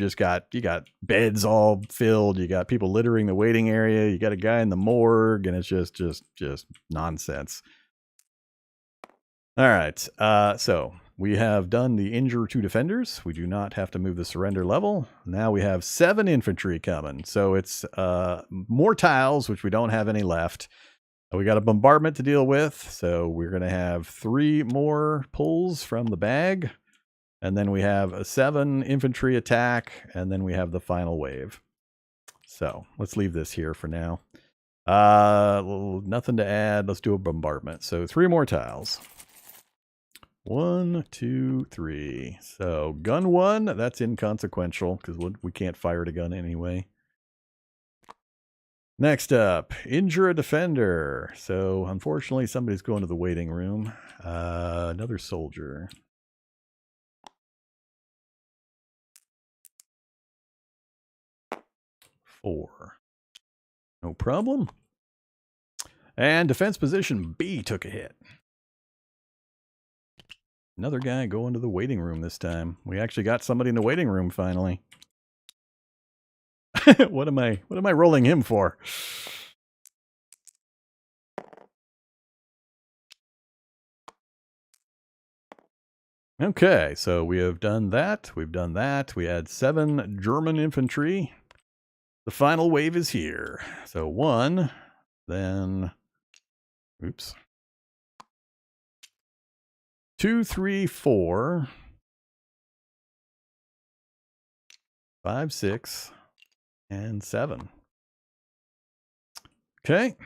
got beds all filled. You got people littering the waiting area. You got a guy in the morgue, and it's just nonsense. All right, so we have done the injure 2 defenders. We do not have to move the surrender level. Now we have 7 infantry coming. So it's more tiles, which we don't have any left. We got a bombardment to deal with. So we're going to have 3 more pulls from the bag. And then we have a 7 infantry attack. And then we have the final wave. So let's leave this here for now. Nothing to add. Let's do a bombardment. So 3 more tiles. 1, 2, 3. So gun 1, that's inconsequential because we can't fire the gun anyway. Next up, injure a defender. So unfortunately, somebody's going to the waiting room. Another soldier. Four. No problem. And defense position B took a hit. Another guy going to the waiting room this time. We actually got somebody in the waiting room finally. What am I rolling him for? Okay, so we have done that. We've done that. We had 7 German infantry. The final wave is here. So 1, then, oops. 2, 3, 4, 5, 6, and 7. Okay.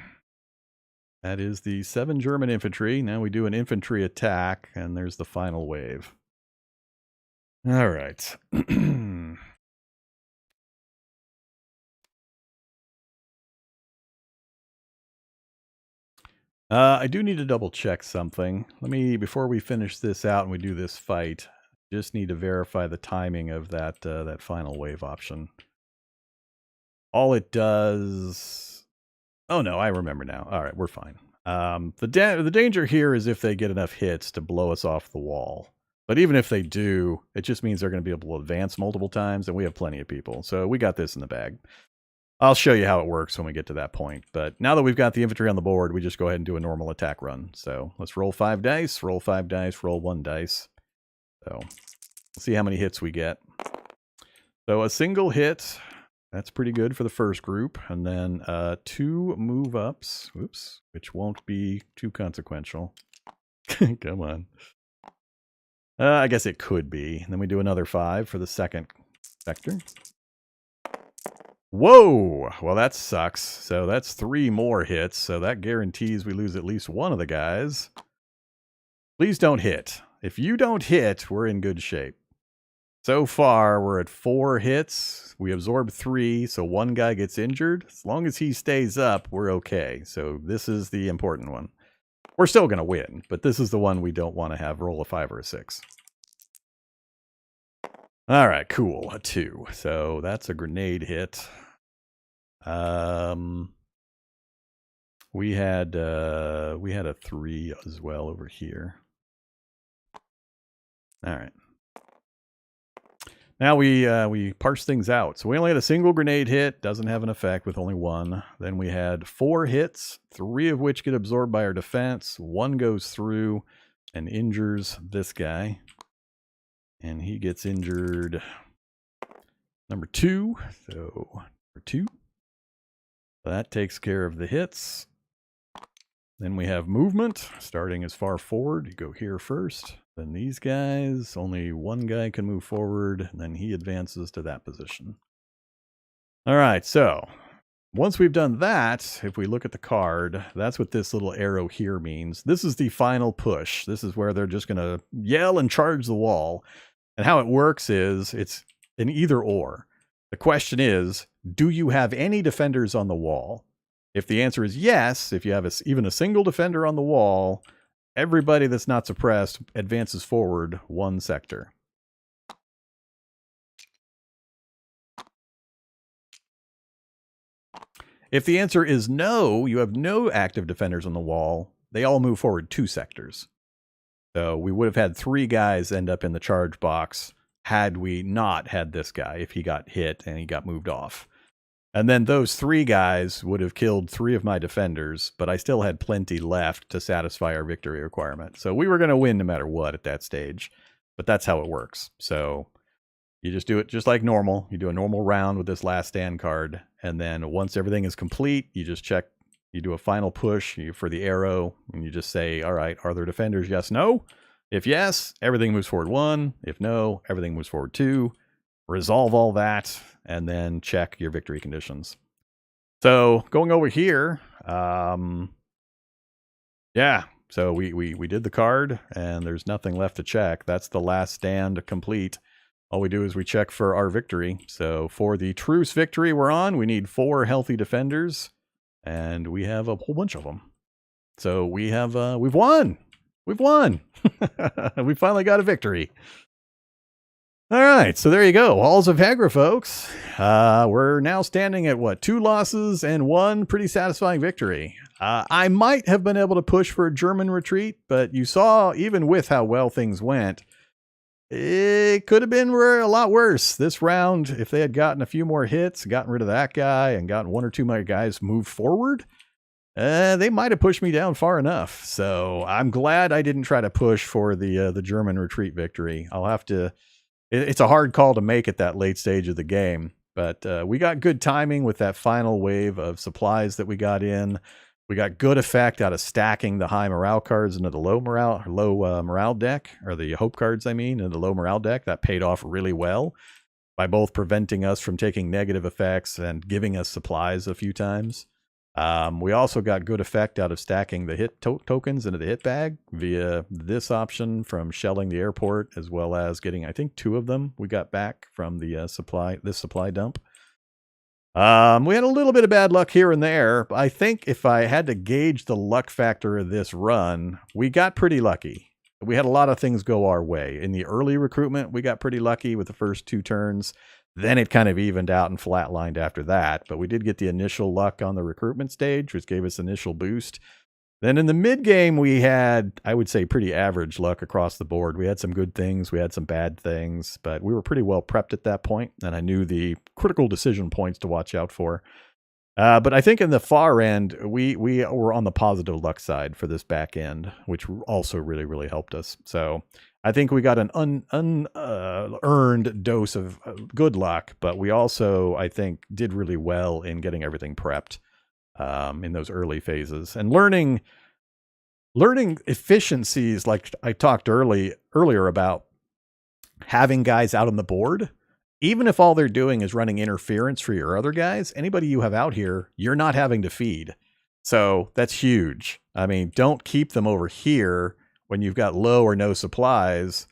That is the 7 German infantry. Now we do an infantry attack, and there's the final wave. All right. I do need to double check something. Before we finish this out and we do this fight, just need to verify the timing of that that final wave option. All it does... Oh no, I remember now. All right, we're fine. The danger here is if they get enough hits to blow us off the wall. But even if they do, it just means they're going to be able to advance multiple times, and we have plenty of people. So we got this in the bag. I'll show you how it works when we get to that point. But now that we've got the infantry on the board, we just go ahead and do a normal attack run. So let's roll 5 dice, roll 5 dice, roll 1 dice. So let's see how many hits we get. So a single hit, that's pretty good for the first group. And then 2 move ups, oops, which won't be too consequential. Come on. I guess it could be. And then we do another 5 for the second sector. Whoa! Well, that sucks. So that's 3 more hits. So that guarantees we lose at least one of the guys. Please don't hit. If you don't hit, we're in good shape. So far, we're at 4 hits. We absorb 3, so 1 guy gets injured. As long as he stays up, we're okay. So this is the important one. We're still going to win, but this is the one we don't want to have roll a 5 or a 6. All right, cool. A 2. So that's a grenade hit. We had a 3 as well over here. All right. Now we parse things out. So we only had a single grenade hit, doesn't have an effect with only 1. Then we had 4 hits, 3 of which get absorbed by our defense. 1 goes through and injures this guy. And he gets injured number 2. So number 2. That takes care of the hits. Then we have movement, starting as far forward. You go here first. Then these guys, only 1 guy can move forward, and then he advances to that position. All right, so once we've done that, if we look at the card, that's what this little arrow here means. This is the final push. This is where they're just going to yell and charge the wall. And how it works is it's an either or. The question is, do you have any defenders on the wall? If the answer is yes, if you have even a single defender on the wall, everybody that's not suppressed advances forward 1 sector. If the answer is no, you have no active defenders on the wall, they all move forward 2 sectors. So we would have had 3 guys end up in the charge box had we not had this guy, if he got hit and he got moved off. And then those 3 guys would have killed 3 of my defenders, but I still had plenty left to satisfy our victory requirement. So we were going to win no matter what at that stage, but that's how it works. So you just do it just like normal. You do a normal round with this last stand card, and then once everything is complete, you just check, you do a final push for the arrow, and you just say, all right, are there defenders? Yes, no. If yes, everything moves forward 1. If no, everything moves forward 2. Resolve all that, and then check your victory conditions. So going over here, yeah. So we did the card, and there's nothing left to check. That's the last stand complete. All we do is we check for our victory. So for the truce victory we're on, we need 4 healthy defenders, and we have a whole bunch of them. So we have we've won. We've won. We finally got a victory. All right, so there you go. Halls of Hegra, folks. We're now standing at what, 2 losses and 1 pretty satisfying victory. I might have been able to push for a German retreat, but you saw, even with how well things went, it could have been a lot worse. This round, if they had gotten a few more hits, gotten rid of that guy, and gotten 1 or 2 more guys moved forward, they might have pushed me down far enough. So I'm glad I didn't try to push for the German retreat victory. I'll have to. It's a hard call to make at that late stage of the game, but we got good timing with that final wave of supplies that we got in. We got good effect out of stacking the high morale cards into the low morale deck, or the hope cards, I mean, into the low morale deck. That paid off really well by both preventing us from taking negative effects and giving us supplies a few times. We also got good effect out of stacking the hit tokens into the hit bag via this option from shelling the airport, as well as getting, I think, 2 of them we got back from the supply dump. We had a little bit of bad luck here and there. I think if I had to gauge the luck factor of this run, we got pretty lucky. We had a lot of things go our way. In the early recruitment, we got pretty lucky with the first 2 turns. Then it kind of evened out and flatlined after that. But we did get the initial luck on the recruitment stage, which gave us initial boost. Then in the mid game, we had, I would say, pretty average luck across the board. We had some good things. We had some bad things. But we were pretty well prepped at that point, and I knew the critical decision points to watch out for. But I think in the far end, we were on the positive luck side for this back end, which also really, really helped us. So I think we got an unearned dose of good luck, but we also, I think, did really well in getting everything prepped in those early phases and learning efficiencies, like I talked earlier about having guys out on the board. Even if all they're doing is running interference for your other guys, anybody you have out here, you're not having to feed. So that's huge. I mean, don't keep them over here when you've got low or no supplies.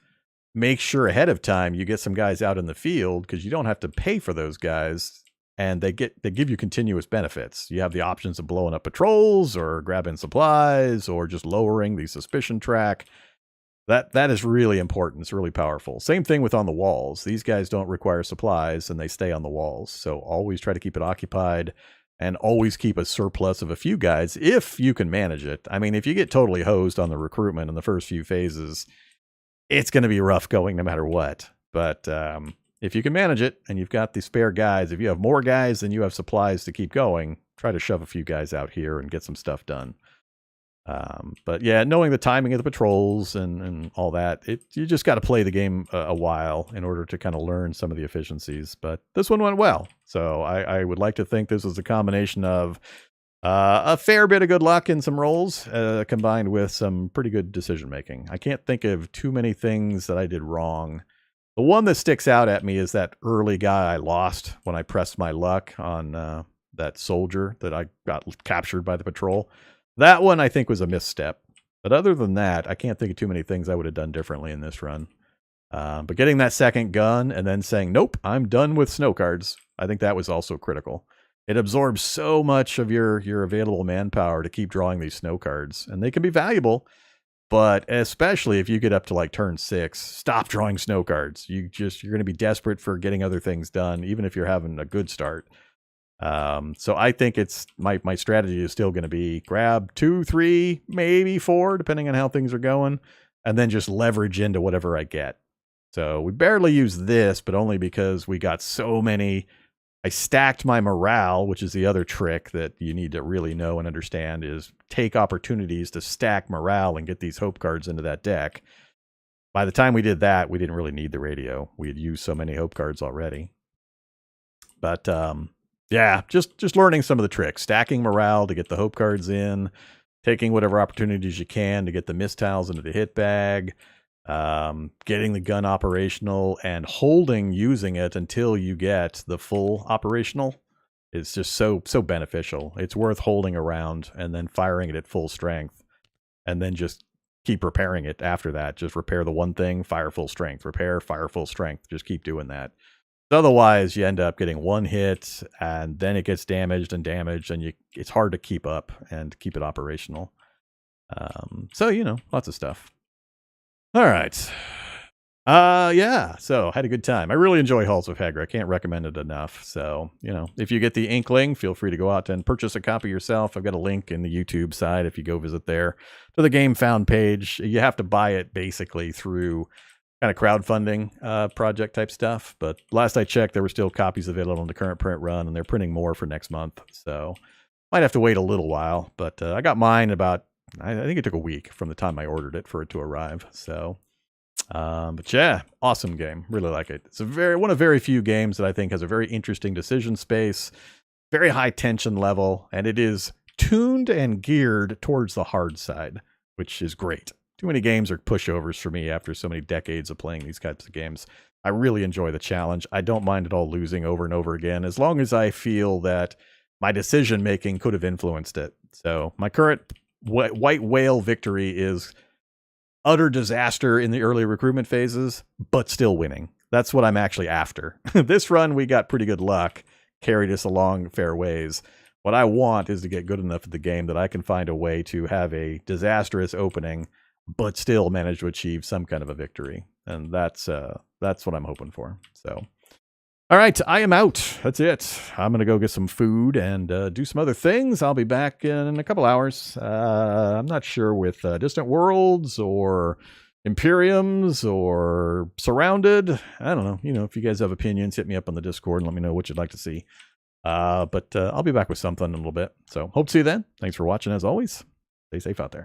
Make sure ahead of time you get some guys out in the field, because you don't have to pay for those guys, and they give you continuous benefits. You have the options of blowing up patrols or grabbing supplies or just lowering the suspicion track. That is really important. It's really powerful. Same thing with on the walls. These guys don't require supplies, and they stay on the walls. So always try to keep it occupied, and always keep a surplus of a few guys if you can manage it. I mean, if you get totally hosed on the recruitment in the first few phases, it's going to be rough going no matter what. But if you can manage it and you've got the spare guys, if you have more guys than you have supplies to keep going, try to shove a few guys out here and get some stuff done. But yeah, knowing the timing of the patrols and all that, you just got to play the game a while in order to kind of learn some of the efficiencies. But this one went well. So I would like to think this was a combination of a fair bit of good luck in some rolls combined with some pretty good decision making. I can't think of too many things that I did wrong. The one that sticks out at me is that early guy I lost when I pressed my luck on that soldier that I got captured by the patrol. That one I think was a misstep. But other than that, I can't think of too many things I would have done differently in this run. But getting that second gun and then saying, nope, I'm done with snow cards, I think that was also critical. It absorbs so much of your available manpower to keep drawing these snow cards. And they can be valuable, but especially if you get up to like turn 6, stop drawing snow cards. You're going to be desperate for getting other things done, even if you're having a good start. So I think it's my strategy is still going to be grab 2, 3, maybe 4, depending on how things are going, and then just leverage into whatever I get. So we barely use this, but only because we got so many. I stacked my morale, which is the other trick that you need to really know and understand, is take opportunities to stack morale and get these hope cards into that deck. By the time we did that, we didn't really need the radio. We had used so many hope cards already. But yeah, just learning some of the tricks. Stacking morale to get the hope cards in, taking whatever opportunities you can to get the mistiles into the hit bag, getting the gun operational, and holding using it until you get the full operational. is just so beneficial. It's worth holding around and then firing it at full strength, and then just keep repairing it after that. Just repair the one thing, fire full strength, repair, fire full strength. Just keep doing that. Otherwise, you end up getting one hit, and then it gets damaged, and it's hard to keep up and keep it operational. So, lots of stuff. All right. Yeah, so had a good time. I really enjoy Halls of Hegra. I can't recommend it enough. So, if you get the inkling, feel free to go out and purchase a copy yourself. I've got a link in the YouTube side if you go visit there to the Game Found page. You have to buy it basically through kind of crowdfunding project type stuff. But last I checked, there were still copies available in the current print run, and they're printing more for next month. So might have to wait a little while. But I got mine about, I think it took a week from the time I ordered it for it to arrive. So... but yeah, awesome game. Really like it. It's one of very few games that I think has a very interesting decision space, very high tension level, and it is tuned and geared towards the hard side, which is great. Too many games are pushovers for me after so many decades of playing these types of games. I really enjoy the challenge. I don't mind at all losing over and over again, as long as I feel that my decision making could have influenced it. So my current white whale victory is utter disaster in the early recruitment phases, but still winning. That's what I'm actually after. This run, we got pretty good luck, carried us along fair ways. What I want is to get good enough at the game that I can find a way to have a disastrous opening, but still manage to achieve some kind of a victory. And that's what I'm hoping for. So, all right, I am out. That's it. I'm going to go get some food and do some other things. I'll be back in a couple hours. I'm not sure with Distant Worlds or Imperiums or Surrounded. I don't know. If you guys have opinions, hit me up on the Discord and let me know what you'd like to see. But I'll be back with something in a little bit. So hope to see you then. Thanks for watching as always. Stay safe out there.